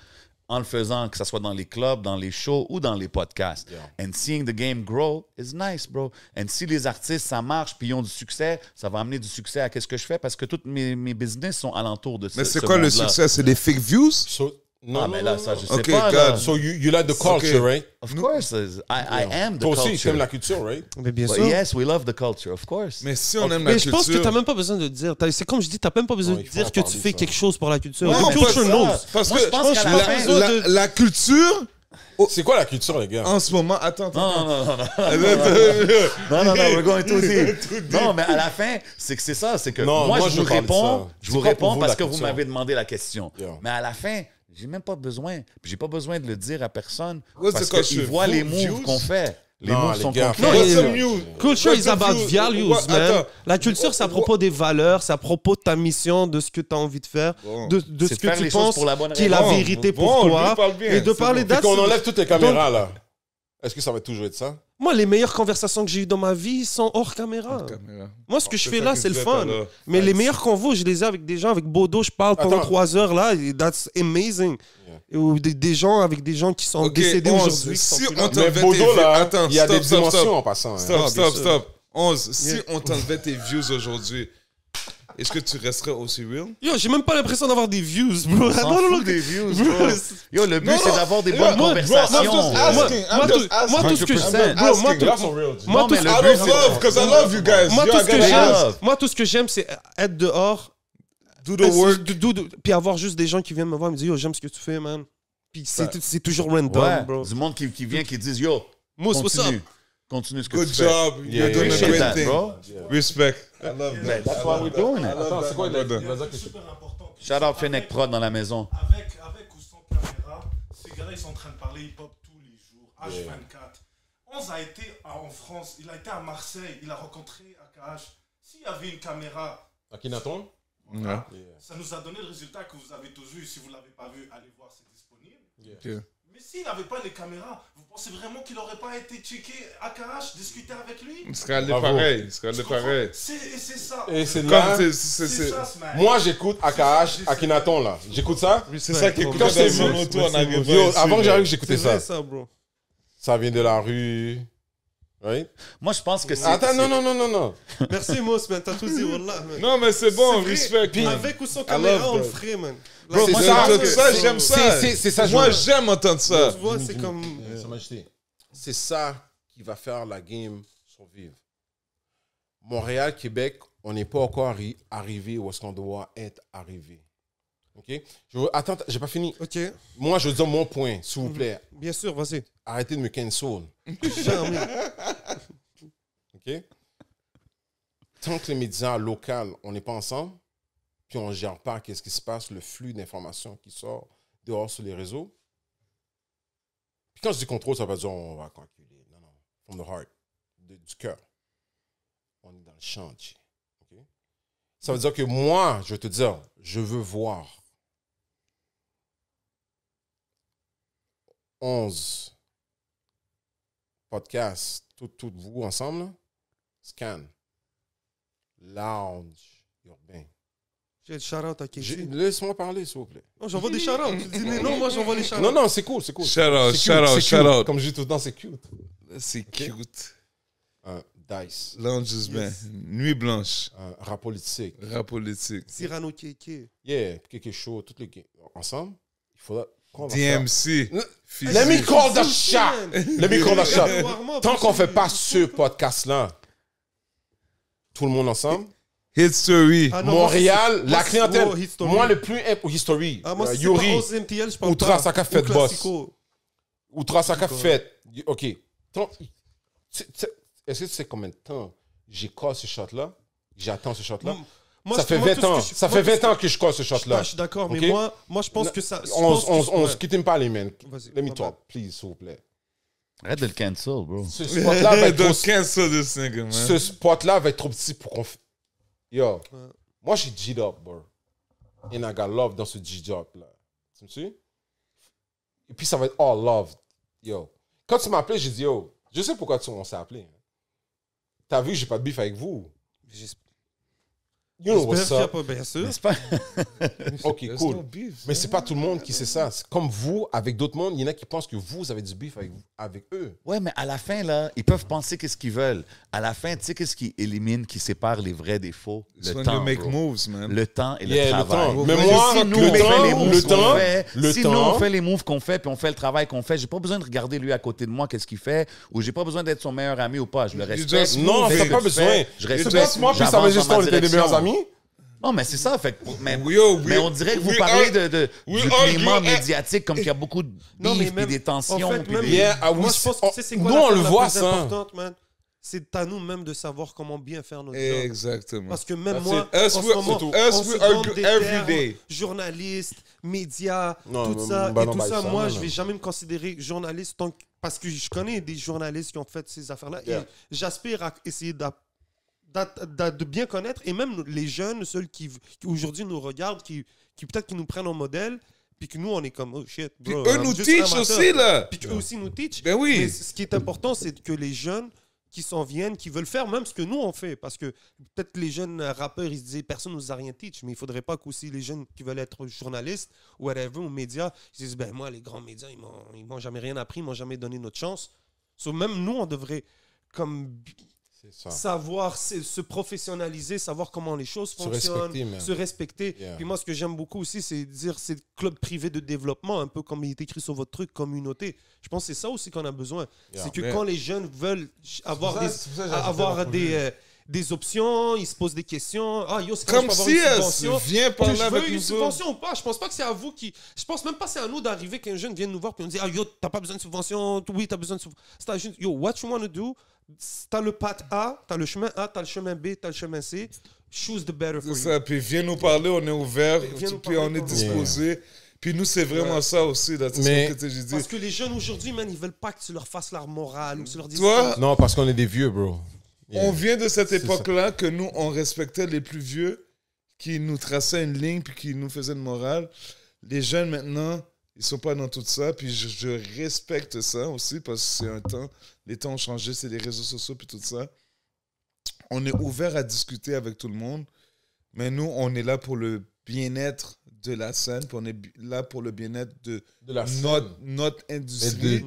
en le faisant, que ce soit dans les clubs, dans les shows ou dans les podcasts. And seeing the game grow is nice, bro. And si les artistes, ça marche, puis ils ont du succès, ça va amener du succès à ce que je fais parce que tous mes business sont alentour de ça. Mais c'est quoi le succès? C'est des fake views? So, non, Ah, non, mais là, non, ça, non. je sais Ok, pas. Là. God. So, you like the culture, Ok. right? Of course, I am the Toi aussi, culture. t'aimes la culture, right? Mais bien But sûr. yes, we love the culture, of course. Mais si on aime la Mais je pense que culture... t'as même pas besoin de dire. C'est comme je dis, t'as même pas besoin Non, de il faut dire en que tu parler, fais ça. quelque chose pour la culture. Non, The culture pas knows. ça. Parce Moi, que je pense qu'à la fin- la culture, C'est quoi la culture, les gars? en ce moment... Attends. Non, Attends. we're going too deep. Non, mais à la fin, c'est que c'est ça, c'est que Non, moi, moi, je je vous parle de réponds, ça. je C'est vous quoi pour réponds vous, parce la que vous culture? m'avez demandé la question. Yeah. Mais à la fin, j'ai même pas besoin, puis j'ai pas besoin de le dire à personne What's parce the culture? qu'ils voient les Views? moves qu'on fait. Les Non, moves les sont gars, concrets. Non, What's il- the news? Culture What's is the about views? values, What- man. attends. La culture, c'est à propos des valeurs, c'est à propos de ta mission, de ce que tu as envie de faire, Bon. de C'est ce de faire que tu les choses penses pour la bonne qui est la raison. vérité Bon, pour lui toi. parle bien, Et de c'est parler bon. d'as. Qu'on enlève toutes les caméras, là. Est-ce que ça va toujours être ça? Moi, les meilleures conversations que j'ai eues dans ma vie sont hors caméra. Moi, ce que je C'est fais ça là, que c'est je le disais fun. tout à l'heure. Mais les meilleurs convos, je les ai avec des gens. Avec Bodo, je parle pendant Attends. 3 heures là. Et that's amazing. Ou des gens avec des gens qui sont Ok, décédés 11, aujourd'hui. qui sont si plus on là. t'enlevait Mais tes Bodo, vues... là, Attends, il y a des stop, stop, dimensions stop. en passant. hein. Stop, Ah, stop, bien stop. 11, si Yeah. on t'enlevait tes views aujourd'hui, est-ce que tu resterais aussi real? Yo, j'ai même pas l'impression d'avoir des views, bro. On s'en Non, non, non. fout des views, Bro, bro. c'est- Yo, le but, Non, c'est non. d'avoir des Yo, bonnes moi, conversations. I'm just asking. Moi, tout ce que 100%. Bro, moi, Les gars sont real. moi, Non, tout mais ce- le Out but, of c'est- love, because I love you guys. moi, Yo, tout I ce que gotta j'aime, love. moi, tout ce que j'aime, c'est être dehors, do the work. puis avoir juste des gens qui viennent me voir et me dire, yo, j'aime ce que tu fais, man. Puis c'est toujours random, Ouais, bro. du monde qui vient, qui disent Yo, Mousse, what's up? continue ce que Good tu fais. job. Yeah, You're doing a Appreciate great that, thing. bro. Respect. I love that. Man, that's why we're doing it. Attends, c'est quoi brother. le... Super important. Shout out Fennec Prod dans la maison. Avec ou sans caméra, ces gars-là, ils sont en train de parler hip-hop tous les jours, H24. 11 a été en France, il a été à Marseille, il a rencontré AKH. S'il y avait une caméra, Akhenaton? Ouais. ça nous a donné le résultat que vous avez tous vu. Si vous ne l'avez pas vu, allez voir, c'est disponible. Ok. Mais s'il n'avait pas les caméras, vous pensez vraiment qu'il n'aurait pas été checké AKH, discuter avec lui? Il serait allé Bravo. pareil. Il serait allé pareil. C'est ça. Et c'est Comme là... c'est ça, ce man. Moi, j'écoute AKH, Akhenaton, là. J'écoute ça. c'est ça qui est Quand cool c'est dans son vu, auto en arrivant Yo, ici, avant que là. j'arrive, j'écoutais C'est vrai, ça. ça, bro. Ça vient de la rue. Right? Moi, je pense que c'est... Attends, non. Merci, Mousse, man. T'as tout dit, wallah, man. Non, mais c'est bon, vrai. respect. Puis man. avec ou sans I caméra, love on le that. ferait, man. Bro, C'est moi, ça, Tout que- ça, j'aime ça. c'est ça, Moi, je- j'aime entendre ça. Tu vois, c'est comme... Sa Majesté. C'est ça qui va faire la game survivre. Montréal, Québec, on n'est pas encore arrivé où est-ce qu'on doit être arrivé. OK? Attends, j'ai pas fini. OK, Moi, je veux dire mon point, s'il vous plaît. bien sûr, vas-y. Arrêtez de me cancel. Jamais. OK? Tant que les médias locaux, on n'est pas ensemble, puis on ne gère pas qu'est-ce qui se passe, le flux d'informations qui sort dehors sur les réseaux. Puis quand je dis contrôle, ça veut pas dire on va calculer. Non. From the heart. Du cœur. On est dans le chantier. OK? Ça veut dire que moi, je vais te dire, je veux voir 11 podcasts, toutes vous ensemble, là. Scan. Lounge urbain. J'ai le shout-out à Casey. Laisse-moi parler, s'il vous plaît. Non, j'envoie des shout-outs. Tu dis non, moi j'envoie les shout-outs. Non, c'est cool. Shout out, C'est shout cute, out, c'est shout cute. out. Comme je dis tout le temps, c'est cute. C'est cute. Dice. Lounges bien. Nuit blanche. Rap politique. Rap politique. Cyrano Kéké. Yeah, quelque chose, toutes les ensemble. Il faudra qu'on va faire. DMC. Let me call the shot. Let me call the shot. Warm-up, Tant qu'on aussi. fait pas ce podcast-là, tout le monde ensemble, History. Ah non, Montréal, moi, la c'est- clientèle, oh, History. moi le plus History, Ah, moi, si c'est Yuri, pas aux MTL, je parle Outra pas. Saka fait Au boss. Classico. Outrasaka fait. OK. Est-ce que tu sais combien de temps j'ai cassé ce shot-là? J'attends ce shot-là? Moi, Ça fait moi, 20 tout ce ans. que je- Ça moi, fait tout ce 20 ans que- que je casse ce shot-là. Je suis d'accord, mais OK? moi, je pense que ça. je On pense que- se ouais. quitte pas les mains. Vas-y, Let me pas talk, please, s'il vous plaît. Arrête de le cancel, bro. Ce spot-là va être Don't trop... cancel this nigga, man. Ce spot-là va être trop petit pour qu'on... Yo, moi, j'ai G'd up, bro. And I got love dans ce G-up-là. Tu me suis? Et puis, ça va être all love. Yo. Quand tu m'as appelé, j'ai dit, yo, je sais pourquoi on s'est appelé. Hein. T'as vu, j'ai pas de beef avec vous. You know what's J'espère qu'il y a up. pas, bien sûr. N'est-ce pas? OK, There's cool. no beef, Mais c'est pas tout le monde qui sait ça. C'est comme vous, avec d'autres mondes, il y en a qui pensent que vous avez du beef avec eux. Ouais, mais à la fin, là, ils peuvent penser qu'est-ce qu'ils veulent. À la fin, tu sais qu'est-ce qui élimine, qui sépare les vrais des faux? It's Le when temps, you make bro. moves, man. Le temps et Yeah, le le travail. temps. Mais Ouais, moi, si nous, le on fait les temps, moves le qu'on temps, fait, le si nous, temps. on fait les moves qu'on fait, puis on fait le travail qu'on fait, j'ai pas besoin de regarder lui à côté de moi, qu'est-ce qu'il fait, ou j'ai pas besoin d'être son meilleur ami ou pas. Je le respecte. just Non, Je fais t'as ce pas que tu besoin. fais, Je C'est respecte. pas moi, puis ça J'avance va dans juste ma on était des direction. meilleurs amis. Non, mais c'est ça. Fait que, mais We on dirait que vous we parlez are- du we climat argue- médiatique comme qu'il y a beaucoup de Non, mais beef, puis même- des tensions. En fait, puis même, des- Yeah, ah oui, moi, je pense que tu sais, c'est quoi nous, l'affaire on le la voit, plus ça. importante, man? C'est à nous même de savoir comment bien faire notre job. Exactement. Parce que même That's moi, it. Us, en ce we- moment, us, on we se argue demande des every termes, day. journalistes, médias, Non, tout ça. bah et non, tout bah ça, ça, moi, non, je non. vais jamais me considérer journaliste parce que je connais des journalistes qui ont fait ces affaires-là. Yeah. Et j'aspire à essayer de bien connaître. Et même les jeunes, ceux qui aujourd'hui nous regardent, qui peut-être qui nous prennent en modèle, puis que nous, on est comme, oh shit, Puis bro. eux I'm nous just teach amateur. aussi, là. Puis qu'eux aussi nous teach. Ben oui. Mais ce qui est important, c'est que les jeunes qui s'en viennent, qui veulent faire même ce que nous on fait. Parce que peut-être les jeunes rappeurs, ils se disaient personne ne nous a rien teach, mais il ne faudrait pas qu'aussi les jeunes qui veulent être journalistes ou whatever, ou médias, ils se disent ben moi, les grands médias, ils m'ont jamais rien appris, ils m'ont jamais donné notre chance. So, même nous, on devrait comme C'est ça. savoir se professionnaliser, savoir comment les choses Se fonctionnent, respecter, man. se respecter. Yeah. Puis moi, ce que j'aime beaucoup aussi, c'est dire c'est club privé de développement, un peu comme il est écrit sur votre truc, communauté. Je pense que c'est ça aussi qu'on a besoin. Yeah. C'est que Yeah. quand les jeunes veulent avoir C'est pour ça que j'ai ajouté avoir dans le premier. des options, ils se posent des questions. Ah, yo, c'est Comme comment je peux avoir une si subvention. viens Que parler je veux avec une nous subvention ou pas. Je pense pas que c'est à vous qui. Je pense même pas que c'est à nous d'arriver qu'un jeune vienne nous voir puis on dit ah yo t'as pas besoin de subvention. Oui t'as besoin de subvention. C'est à juste yo what you want to do. T'as le path A, t'as le chemin A, t'as le chemin B, t'as le chemin C. Choose the better for C'est you. ça, puis viens nous parler, on est ouvert, Viens nous puis parler, on est on est disposé. Puis nous, c'est vraiment Ouais. ça aussi, là. C'est Mais- ce que j'ai dit. Parce que les jeunes aujourd'hui, man, ils veulent pas que tu leur fasses leur morale ou que tu leur dises. Toi, Non, parce qu'on est des vieux, bro. Yeah. on vient de cette C'est ça. époque-là que nous, on respectait les plus vieux, qui nous traçaient une ligne, puis qui nous faisaient une morale. Les jeunes, maintenant, ils sont pas dans tout ça, puis je respecte ça aussi, parce que c'est un temps, les temps ont changé, c'est les réseaux sociaux, puis tout ça. On est ouvert à discuter avec tout le monde, mais nous, on est là pour le bien-être de la scène, puis on est là pour le bien-être de De la notre industrie.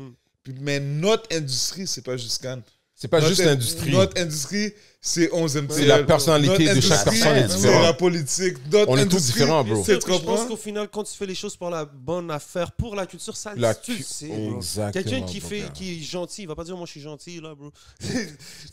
Mais Mais notre industrie, c'est pas juste Cannes. C'est pas juste l'industrie. Notre industrie, c'est 11e C'est la personnalité de chaque personne est C'est différente. la politique. Notre On est tous industrie, différents, bro. c'est- Je tu pense comprends? qu'au final, quand tu fais les choses pour la bonne affaire, pour la culture, ça, tu le sais. bro. Exactement, Quelqu'un mon qui gars. est gentil, il va pas dire moi je suis gentil là, bro.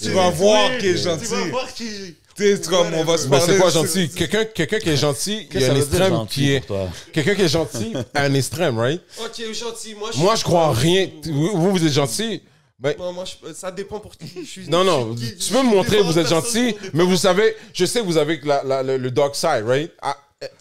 Tu vas voir qui est Tu vas gentil. voir qui. Tu sais, comme on va se Ben, parler. c'est quoi gentil? Quelqu'un qui est gentil, il y Qu'est-ce a que un ça veut dire extrême gentil qui est... pour toi? Quelqu'un qui est gentil a un extrême, right? Ok, gentil, moi je. Moi, je crois en rien. Vous êtes gentil. Ben, Non, moi, ça dépend pour qui je suis. non, je suis- tu peux me montrer que vous êtes différentes gentil, personnes mais vous savez, je sais que vous avez le dark side, right?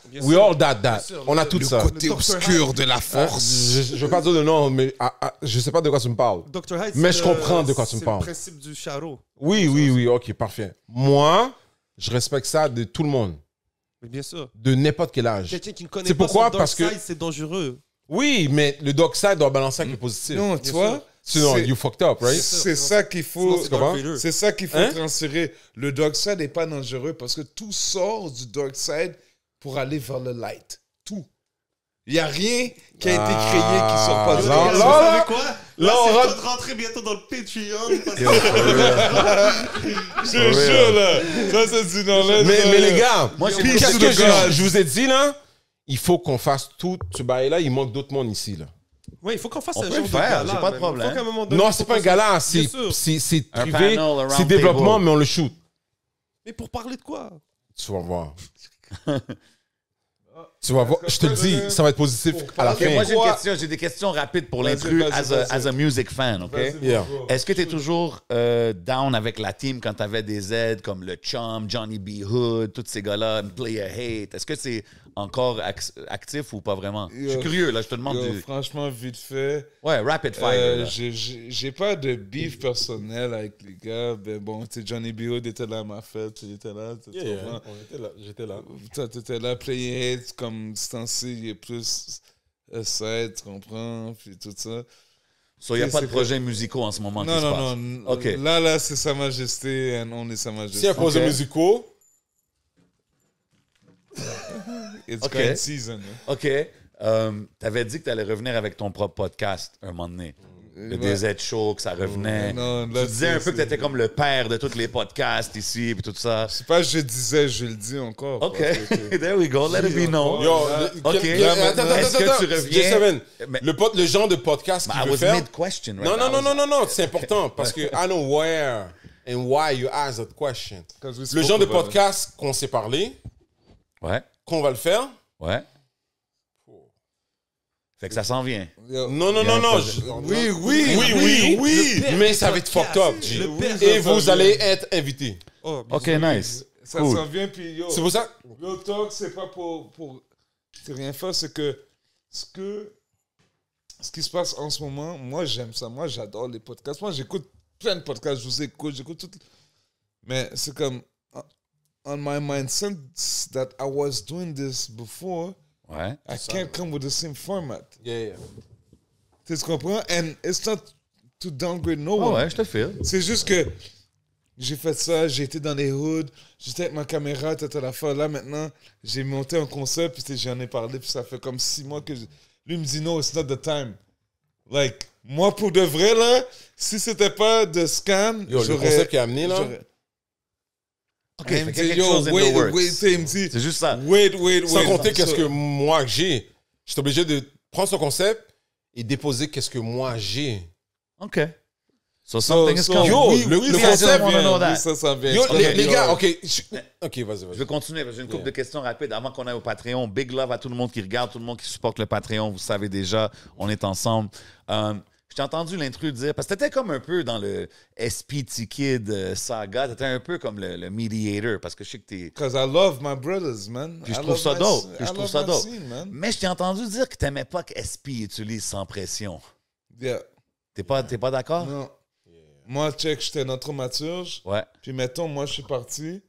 Bien We sûr. all that. Bien sûr. On a tout ça. Côté Dr. obscur de la Hein? force. Je veux pas dire de nom, mais je sais pas de quoi tu me parles. Dr. Hyde, Mais c'est je le- comprends de quoi tu me c'est parles. le principe du charreau. Oui, ok, parfait. Moi, je respecte ça de tout le monde, Mais bien sûr. de n'importe quel âge. Quelqu'un qui ne connaît C'est pas pourquoi? son dark Parce que- side, c'est dangereux. Oui, mais le dark side doit balancer avec le positif. Non, tu Bien vois? sûr. Sinon, c'est- you fucked up, right? C'est ça qu'il faut. Sinon, c'est Darth comment? Vader. C'est ça qu'il faut Hein? transférer. Le dark side n'est pas dangereux parce que tout sort du dark side pour aller vers le light. Tout. Il n'y a rien qui a été créé qui sort pas du là, dark Vous side. là, savez quoi? là, Là, on c'est rentre- temps de rentrer bientôt dans le Patreon. parce que- Je te jure, là. Ça, c'est du knowledge. Mais les gars, Moi, j'ai Peace qu'est-ce to que the gods. je vous ai dit là? Il faut qu'on fasse tout ce bail-là. Il manque d'autres monde ici, là. Ouais, il faut qu'on fasse On un peut genre le de faire, gala, j'ai pas de man. problème. Faut qu'à un moment donné, Non, faut c'est pas un qu'on gala, fasse- Bien sûr. c'est Un privé, panel, a c'est round développement, table. mais on le shoot. Mais pour parler de quoi? Tu vas voir. Tu vas voir. Je te le dis, ça va être positif à la Ok, fin. moi j'ai une question, j'ai des questions rapides pour Vas-y, l'intrus vas-y, as a music fan, ok? Yeah. Est-ce que tu es toujours down avec la team quand tu avais des aides comme le Chum, Johnny B. Hood, tous ces gars-là, Player Hate? Est-ce que c'est encore actif ou pas vraiment? Je suis curieux, là, je te demande Yo, du... franchement, vite fait. Ouais, rapid fire. là. J'ai pas de beef personnel avec les gars. Ben bon, tu sais, Johnny B. Hood était là à ma fête. Il était là. Tu comprends? J'étais là. Toi, t'étais là, Play Hate, comme distancé, il est plus side, tu comprends? Puis tout ça. So, il n'y a c'est pas de que- projets musicaux en ce moment qui Non, se non, passent? non. OK. Là, c'est Sa Majesté, and only Sa Majesté. Si un projet Ok. musicaux, It's Ok. grind season. hein. OK. Tu avais dit que tu allais revenir avec ton propre podcast un moment donné. Le Ouais. DZ Show, que ça revenait. Non, Tu là, disais un peu que c'est- tu étais comme le père de tous les podcasts ici et tout ça. C'est pas je disais, je le dis encore. OK. parce que- There we go. Let it be known. yo, Ok. Est-ce que tu reviens- Just a minute. Mais- Le genre de podcast But qu'il I veut was faire. mid-question, right? Non, I non, was- non, non, non, c'est important parce que I know where and why you ask that question. 'Cause we Le spoke genre de about it. podcast qu'on s'est parlé, Ouais, qu'on va le faire. ouais. Fait que ça s'en vient. Yo, Non, non, Il y a non, un non. projet. Oui. Mais ça va être fucked up, G. Et vous allez être invité. Oh, OK, nice. Ça Cool. s'en vient, puis yo. C'est pour ça. Real talk, c'est pas pour c'est rien faire, c'est que ce qui se passe en ce moment, moi j'aime ça, moi j'adore les podcasts, moi j'écoute plein de podcasts, je vous écoute, j'écoute tout, mais c'est comme on my mind since that I was doing this before, Ouais. I can't come with the same format. Yeah. Tu comprends? And it's not to downgrade no Oh one. ouais, je te file. C'est juste que j'ai fait ça, j'ai été dans les hoods, j'étais avec ma caméra, t'étais la fois là maintenant, j'ai monté un concept, puis j'en ai parlé, puis ça fait comme 6 mois que lui me dit no, it's not the time. Like, moi pour de vrai là, si c'était pas de scam, Yo, le j'aurais- concept qu'il a amené là. j'aurais- OK, Il fait me qu'il y a dit, quelque chose in the works. il me dit, C'est juste ça. wait. Sans compter qu'est-ce So- que moi j'ai. J'étais obligé de prendre son concept et déposer qu'est-ce que moi j'ai. OK. So something is so- coming. Yo, oui, le oui, concept ça wanna vient, know that. oui, ça vient. Yo, Ça les vient. gars, ok. Ok, vas-y, Je vas-y. vais continuer, parce que j'ai une couple Yeah. de questions rapides avant qu'on aille au Patreon. Big love à tout le monde qui regarde, tout le monde qui supporte le Patreon. Vous savez déjà, on est ensemble. Je t'ai entendu l'intrus dire, parce que t'étais comme un peu dans le SPT Kid saga, t'étais un peu comme le mediator, parce que je sais que t'es... Because I love my brothers, man. Puis je I trouve love ça my- dope. I Puis je trouve love ça my dope. scene, man. Mais je t'ai entendu dire que t'aimais pas que SP utilise sans pression. Yeah. T'es pas d'accord? Non. Moi, check, j'étais notre dramaturge. Ouais. Puis mettons, moi, je suis parti.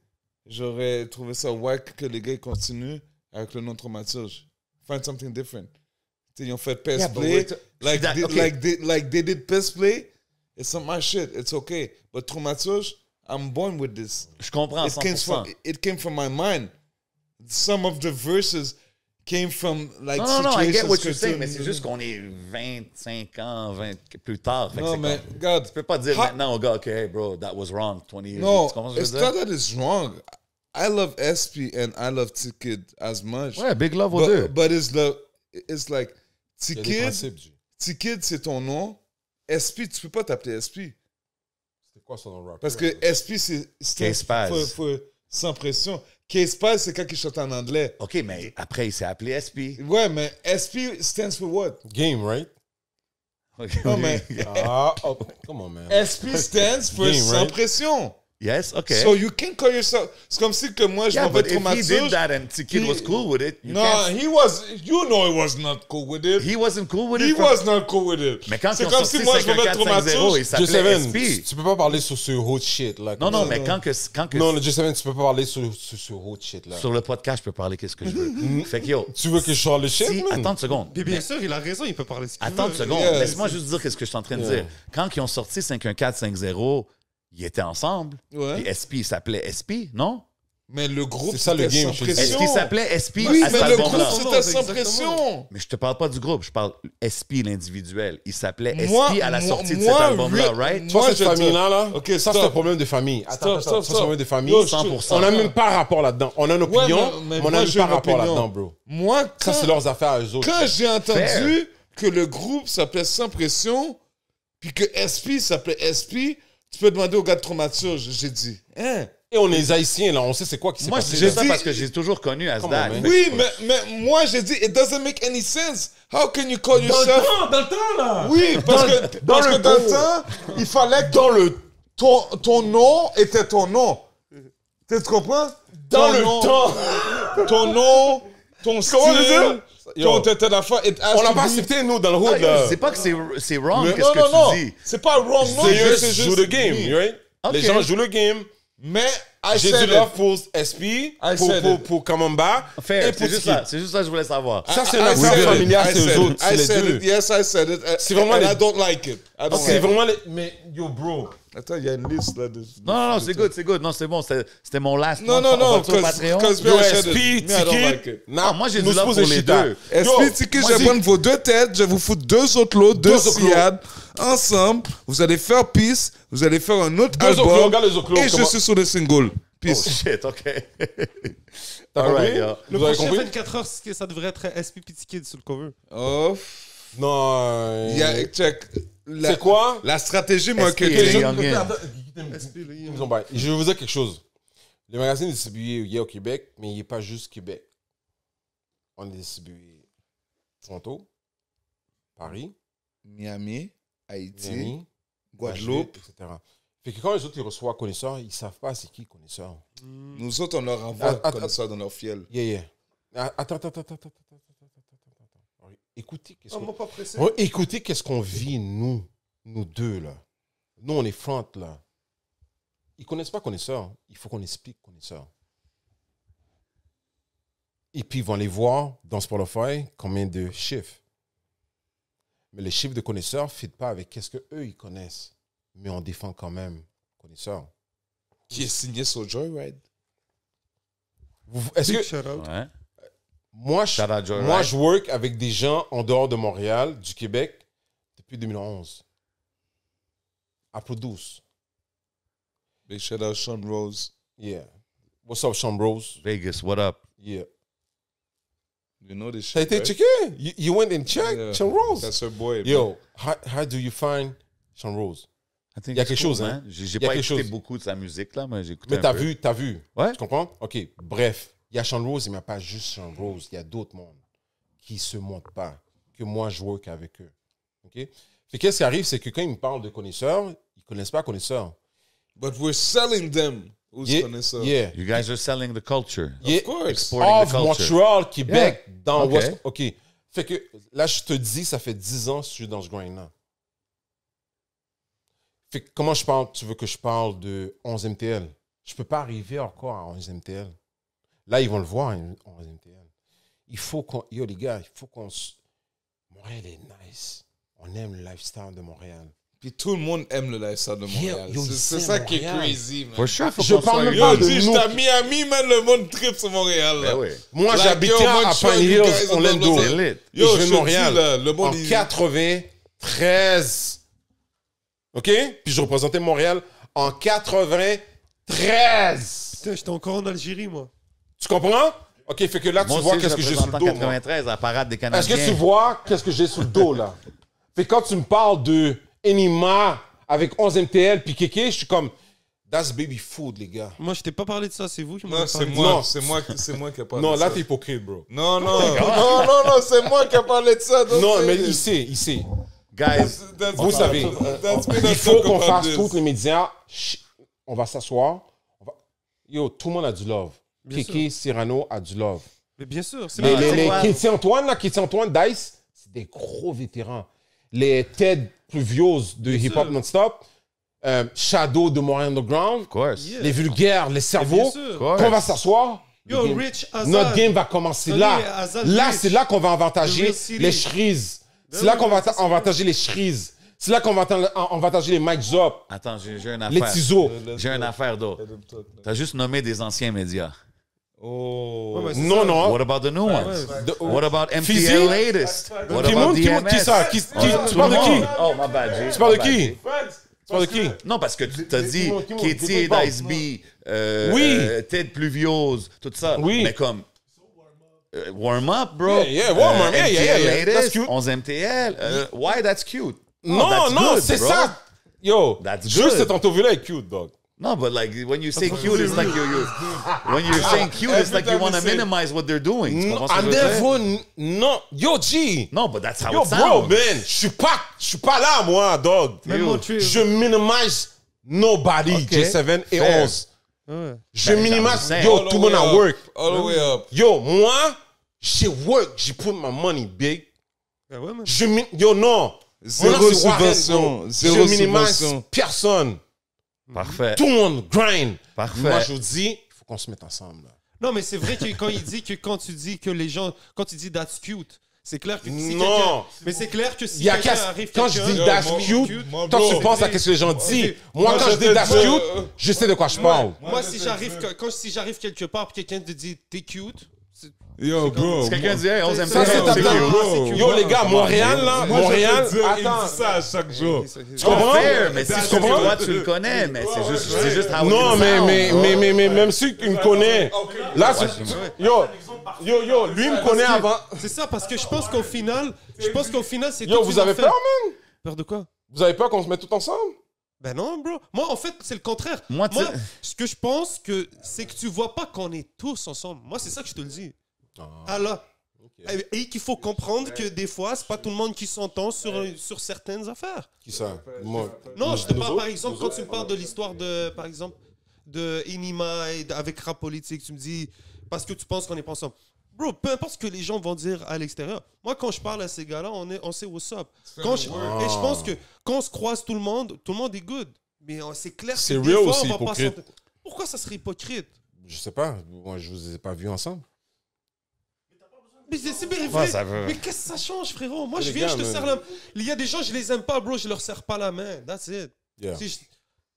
J'aurais trouvé ça wack que les gars ils continuent avec le nom dramaturge. Find something different. Tu sais, ils ont fait Pest Yeah, but Play. wait, Like, je suis they, okay. like they did Pest Play. It's not my shit. It's okay. But dramaturge, I'm born with this. Je comprends 100%. It came from my mind. Some of the verses came from like Non, I get situations what que you're saying, tu- mais c'est juste qu'on est 25 ans, 20 plus tard. Fait que Non, c'est mais comme- regarde. Tu peux pas dire Ha- maintenant au gars, OK, hey, bro, that was wrong 20 years No, ago. Tu comprends ce que je it's veux not dire? that it's wrong. I love SP and I love T-Kid as much. Ouais, big love aux deux. But it's like Il y a des T-Kid, principes, G. T-Kid, c'est ton nom. SP, tu peux pas t'appeler SP. C'est quoi son nom rap? Parce que SP, c'est K-Spaz. sans pression. K-Spaz, c'est quand il chante en anglais. OK, mais après, il s'est appelé SP. Ouais, mais SP stands for what? Game, right? OK. Non, mais Ah, oh, come on, man. SP stands for Game, sans right? pression. Yes, OK. So you can call yourself. C'est comme si que moi, je Yeah, m'en vais but if he traumatisé. did that and T-Kid was cool with it, you No, can't... he was. You know, he was not cool with it. He wasn't cool with He it. was not cool with it. Mais quand c'est ils ont comme sorti si moi, je me vais 5450, traumatisé. il s'appelait J7, SP. tu peux pas parler sur ce hot shit, là. Non, mais quand que Non, le J7, tu peux pas parler sur ce hot shit, là. sur le podcast, je peux parler qu'est-ce que je veux. Fait que yo, Tu veux que je sorte le shit, si, man? attends une seconde. Mais bien sûr, il a raison, il peut parler ce qu'il Attends veut. une seconde. Yeah. Laisse-moi juste dire qu'est-ce que je suis en train de dire. Quand ils ont sorti 51450, ils étaient ensemble. Ouais. Et SP, il s'appelait SP, non? Mais le groupe, C'est ça, le c'était game, sans je te dis. pression. Est-ce qu'il s'appelait SP Oui, à cet mais le groupe, album-là? c'était sans Exactement. pression. Mais je te parle pas du groupe, je parle SP, l'individuel. Il s'appelait Moi- SP à la sortie de moi, cet album-là, re- right? Tu vois, Moi, cette je te- famille-là, là, Ok, ça, stop. c'est un problème de famille. Attends, Stop. c'est un problème de famille. Yo, 100%. On n'a même pas rapport là-dedans. On a une opinion, mais mais on moi, n'a même j'ai pas une rapport opinion. là-dedans, bro. Moi, Ça, quand, c'est leurs affaires à eux autres. quand j'ai entendu Fair. que le groupe s'appelait Sans Pression, puis que SP s'appelait SP, tu peux demander au gars de Traumaturge. J'ai dit, hein? Et on est les Haïtiens, là. On sait c'est quoi qui s'est Moi, passé. je dis là. ça dit- parce que j'ai toujours connu Come on, Asdad. man. Oui, mais moi, j'ai dit, it doesn't make any sense. How can you call yourself... Dans le temps, là! Oui, parce que dans le temps, il fallait que ton nom était ton nom. Tu comprends? Dans Ton le nom, temps. Ton nom, ton Comment style, Yo. ton tête d'affaires. On l'a pas accepté, nous, dans le hood, Ah, là. c'est pas que c'est wrong, Mais qu'est-ce que non, tu dis. c'est pas wrong, non. C'est juste joue le game, you right? Ok. Les gens jouent le game. Mais I J'ai said du love it. pour SP, said it. pour Kamamba, Fair, et pour c'est juste Tiki. ça. C'est juste ça que je voulais savoir. Ça, c'est I une said affaire it. familiale, I c'est said eux it. autres, c'est I les said deux. it. Yes, I said it. C'est vraiment And les- I don't like it. I don't C'est like it. vraiment les... Mais, yo, bro. Attends, il y a une liste là. Non, c'est good. Non, c'est bon. C'était mon last Non, one. non, On non. va-tu au Patreon? Because Yo, I said SP, it. Me, I don't Tiki. like it. Nah, moi, j'ai nous du love supposons pour les chita. deux. Yo, SP, Tiki, je moi, vais prendre vos deux têtes, je vais vous foutre deux autres lots, deux Deux autres lots. siades, ensemble. Vous allez faire peace, vous allez faire un autre Deux autres lots, album. regarde les autres lots, Et je comment- suis sur le single. Oh Peace. shit, OK. T'as All right, compris? yo. Le Vous avez prochain compris? 24 heures, c'est que ça devrait être SP Petit Kid sur le cover. Oh, Non. il y a, check. C'est quoi? La stratégie SP, marketing. Youngin. Ils ont bail. Je vais vous dire quelque chose. Le magazine est distribué il est au Québec, mais il n'est pas juste Québec. On est distribué Toronto, Paris, Miami, Haïti, Miami, Guadeloupe. etc. Fait que quand les autres ils reçoivent connaisseurs, ils ne savent pas c'est qui connaisseur. Nous autres, on leur envoie Attends, comme ça dans leur fiel. Yeah. Attends. Écoutez, qu'est-ce qu'on... pas pressé. Écoutez, qu'est-ce qu'on vit, nous deux, là. Nous, on est front, là. Ils connaissent pas connaisseur. Il faut qu'on explique connaisseur. Et puis, ils vont aller voir dans Spotify combien de chiffres. Mais les chiffres de connaisseurs ne fit pas avec qu'est-ce qu'eux, ils connaissent. Mais on défend quand même connaisseur. Qui est signé sur Joyride. Est-ce que... Shout out. Ouais. Moi, Shout out Joyride. moi, je work avec des gens en dehors de Montréal, du Québec, depuis 2011. À Produce. Big shout out Sean Rose. Yeah. What's up, Sean Rose? Vegas, what up? Yeah. You know this T'as shit, été right? checké? You went and checked Yeah. Sean Rose? That's her boy. Yo, how do you find Sean Rose? Il y a quelque chose, hein? J'ai Il y a pas quelque écouté chose. beaucoup de sa musique, là, mais j'ai écouté Mais un peu. t'as vu. Ouais. Tu comprends? OK, bref. Il y a Sean Rose, il n'y a pas juste Sean Rose. Il y a d'autres mondes qui ne se montrent pas, que moi, je work avec eux. OK? Fait qu'est-ce qui arrive, c'est que quand ils me parlent de connaisseurs, ils ne connaissent pas connaisseurs. But we're selling them. Who's Yeah, connaisseur? yeah. You guys are selling the culture. Yeah. Of course. Exporting the Of culture. Montréal, Québec, dans OK. West... OK. Fait que là, je te dis, ça fait 10 ans que je suis dans ce grind-là. Fait que comment je parle? Tu veux que je parle de 11 MTL? Je peux pas arriver encore à 11 MTL. Là, ils vont le voir, 11 MTL. Il faut qu'on... Yo, les gars, il faut qu'on... Montréal est nice. On aime le lifestyle de Montréal. Puis tout le monde aime le lifestyle de Montréal. yo, C'est ici, ça qui est Montréal. crazy, man. For sure, faut Je qu'on parle soit même pas Yo, de dis, nous. j'étais à Miami, man, le monde trip sur Montréal. Là. Ben oui. Moi, Like, j'habitais yo, à man, Pine you Hills, guys are Orlando. the- lit. Yo, je je viens de te Montréal. dis, là, le En monde, il- 93. OK? Puis je représentais Montréal en 93. Putain, j'étais encore en Algérie, moi. Tu comprends? OK, fait que là, tu Moi vois aussi, qu'est-ce que j'ai sur le dos. en moi. 93 à la parade des Est-ce Canadiens. que tu vois qu'est-ce que j'ai sur le dos, là? Fait que quand tu me parles de Enima avec 11 MTL puis Kéké, je suis comme, that's baby food, les gars. Moi, je t'ai pas parlé de ça, c'est vous qui m'en Non, avez c'est parlé. moi, Non. c'est moi qui ai parlé Non, de là, ça. t'es hypocrite, bro. Non, non, c'est moi qui ai parlé de ça. don't Non, say mais this. il sait. Guys, That's- Vous savez, that's been a il faut talk qu'on about fasse this. tous les médias. On va s'asseoir. Yo, tout le monde a du love. Bien Kéké, Cyrano a du love. Mais bien sûr, c'est Les, pas- les, c'est les quoi? Kéti Antoine, là, Kéti Antoine, Dice, c'est des gros vétérans. Les Ted Pluviose de Hip Hop Non-Stop, Shadow de Montréal Underground, of course. Yeah. les vulgaires, les cerveaux, sûr. qu'on va s'asseoir. Yo, le game- Rich, Azad. Notre game va commencer Tony là. et Azad Là, Rich. c'est là qu'on va The avantager Real City. les Shreeze. C'est Ben là oui, qu'on va ça, c'est avantager les Shreeze. C'est là qu'on va avantager les Mike Zop, Attends, j'ai une les affaire. Tizo. J'ai une affaire d'autre. T'as juste nommé des anciens médias. Oh. Ouais, mais c'est Non, ça. non. What about the new ones? De- What about Fizzy? MTL latest? What Qui about monte, qui monte, DMS? qui ça? Qui- Oh, tu tout parles le de qui? monde. Oh, my bad, G. Tu parles de My bad, qui? G. Tu parles de qui? Non, parce que tu t'as dit Dis-moi, Katie, dis-moi. Dice B, Oui. Ted Pluviose, tout ça. Oui. Mais comme warm up, bro. Yeah, warm up. Yeah, MTL yeah, yeah. That's latest, cute. 11 MTL. Why that's cute? Oh, Non, that's non, good, c'est bro. ça. Yo, That's juste good. cette entrevue-là est cute, dog. No, but like when you say cute, it's like you're when you're saying cute, it's like you time want to you say- minimize what they're doing. Tu comprends ce I que je veux dire? never, non. Yo, G. No, but that's how Yo, it bro, sounds. man. Je suis pas là, moi, dog. Même Yo, Montreal. Je minimise nobody, Ok. J7 et Fair. 11. Ouais. Je Ben, minimise. j'en sais. Yo, All the tout le monde way a up. work. All the way up. Yo, moi, j'ai work. J'ai put my money big. Ben ouais, man. Yo, non. Zéro Moi, c'est Warren, subvention. bro. Zéro Je minimise subvention. personne. Parfait. Tout le monde grind. Parfait. Moi, je vous dis, il faut qu'on se mette ensemble. Là. Non, mais c'est vrai que quand il dit que quand tu dis que les gens, quand tu dis that's cute, c'est clair que si Non. quelqu'un- mais c'est clair que si Il y a quelqu'un qu'à- arrive quand je quelqu'un- dis Yo, that's mon- cute, mon toi, bro, tu penses à c'est- ce que les gens disent. Ok. Moi, Moi, quand je je dis te that's dis- cute, je sais de quoi je parle. Moi, si j'arrive quelque part et quelqu'un te dit t'es cute, c'est- Yo, bro. Si quelqu'un dit, hey, 11 Ça, MTL, c'est c'est ta cute. bro. Yo, les gars, Montréal, là, Moi, Montréal, je te dis, il attends. dit ça à chaque jour. Tu comprends? Fair, mais si That's tu comprends? toi, tu le connais, mais c'est juste how Non, it mais, sound, mais, bro. mais même si tu me connais, là, yo, lui me connaît avant. c'est ça parce que je pense qu'au final, c'est Yo, toute vous une avez affaire. peur, man? Peur de quoi? Vous avez peur qu'on se mette tout ensemble? Ben non, bro. Moi, en fait, c'est le contraire. Moi, Moi, tu- ce que je pense, c'est que tu vois pas qu'on est tous ensemble. Moi, c'est ça que je te le dis. Alors, et qu'il faut comprendre que des fois, c'est pas tout le monde qui s'entend sur certaines affaires. Qui ça? Moi. Non, je te Nous parle, autres? par exemple, quand tu me parles de l'histoire de, par exemple, de Enima et avec Rap Politique, tu me dis, parce que tu penses qu'on n'est pas ensemble. Bro, peu importe ce que les gens vont dire à l'extérieur. Moi, quand je parle à ces gars-là, on sait what's up. Et je pense que quand on se croise tout le monde est good. Mais c'est clair que C'est des real fois, aussi, on va pas hypocrite. s'entendre. Pourquoi ça serait hypocrite? Je sais pas. Moi, je vous ai pas vus ensemble. Mais c'est bien Ouais, vrai. ça veut- Mais qu'est-ce que ça change, frérot? Moi, Les je viens, gars, je te man. serre la main. Il y a des gens, je les aime pas, bro, je leur serre pas la main. That's it. Yeah.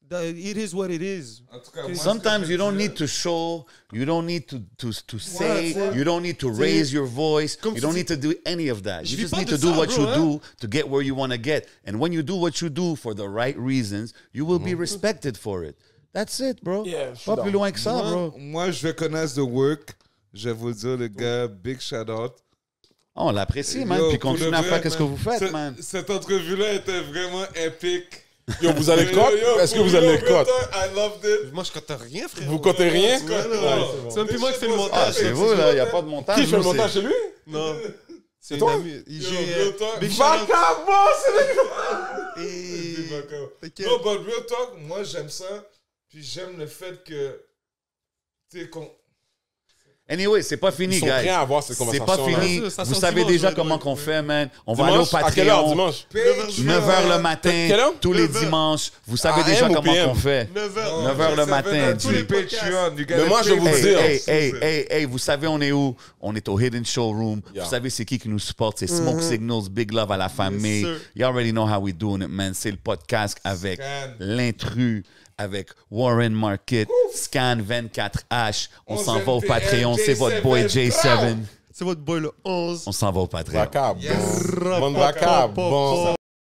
It is what it is. En tout cas, moi, Sometimes you don't need to show, you don't need to say, c'est- you don't need to raise your voice, Comme you tu don't dis- need to do any of that. Je You vis just pas need de to do ça, what bro, you hein. do to get where you want to get. And when you do what you do for the right reasons, you will be respected for it. That's it, bro. Yeah, je suis Pas down. plus loin que ça, bro. Moi, je vais connaître The Work. Je vais vous dire, les gars, big shout out. On l'apprécie, man. Yo, Puis pour continue le à vrai, faire qu'est-ce que man. vous faites, man. Cette entrevue-là était vraiment épique. Yo, vous allez le cote? Est-ce que vous allez le cote? I loved it. Moi, je compte rien, frérot. Vous comptez rien? C'est même plus moi qui fais le Ah, montage. c'est vous, là. Il n'y a pas de montage. Qui fait le nous, montage c'est- chez lui? Non. C'est une toi? amie. Yo, real talk. Big shout out. Vacabon, c'est le Et- T'inquiète. Non, but real talk, moi, j'aime ça. Puis j'aime le fait que, tu sais, qu'on... Anyway, c'est pas fini, Ils sont guys. prêts à avoir cette C'est pas conversation-là. fini. Ça Vous sort savez dimanche, déjà by the comment way. qu'on fait, man. On va aller au Dimanche, à quelle heure Patreon. dimanche? 9h le matin, Quelle heure? tous les 9h. dimanches. Vous savez AM déjà ou comment PM? qu'on fait. 9h. 9h le matin. Tous les Patreon. Mais moi, je vais vous dire. Hey, vous savez on est où? On est au Hidden Showroom. Yeah. Vous savez c'est qui nous supporte? C'est Smoke Signals, Big Love à la famille. sir. You already know how we doing it, man. C'est le podcast avec Scan. l'intrus, avec Warren Market, Scan 24H. On s'en va au Patreon. C'est votre boy J7. C'est votre boy le 11. On s'en va au Patreon. Vacab, bon. Bonne vacab, bon.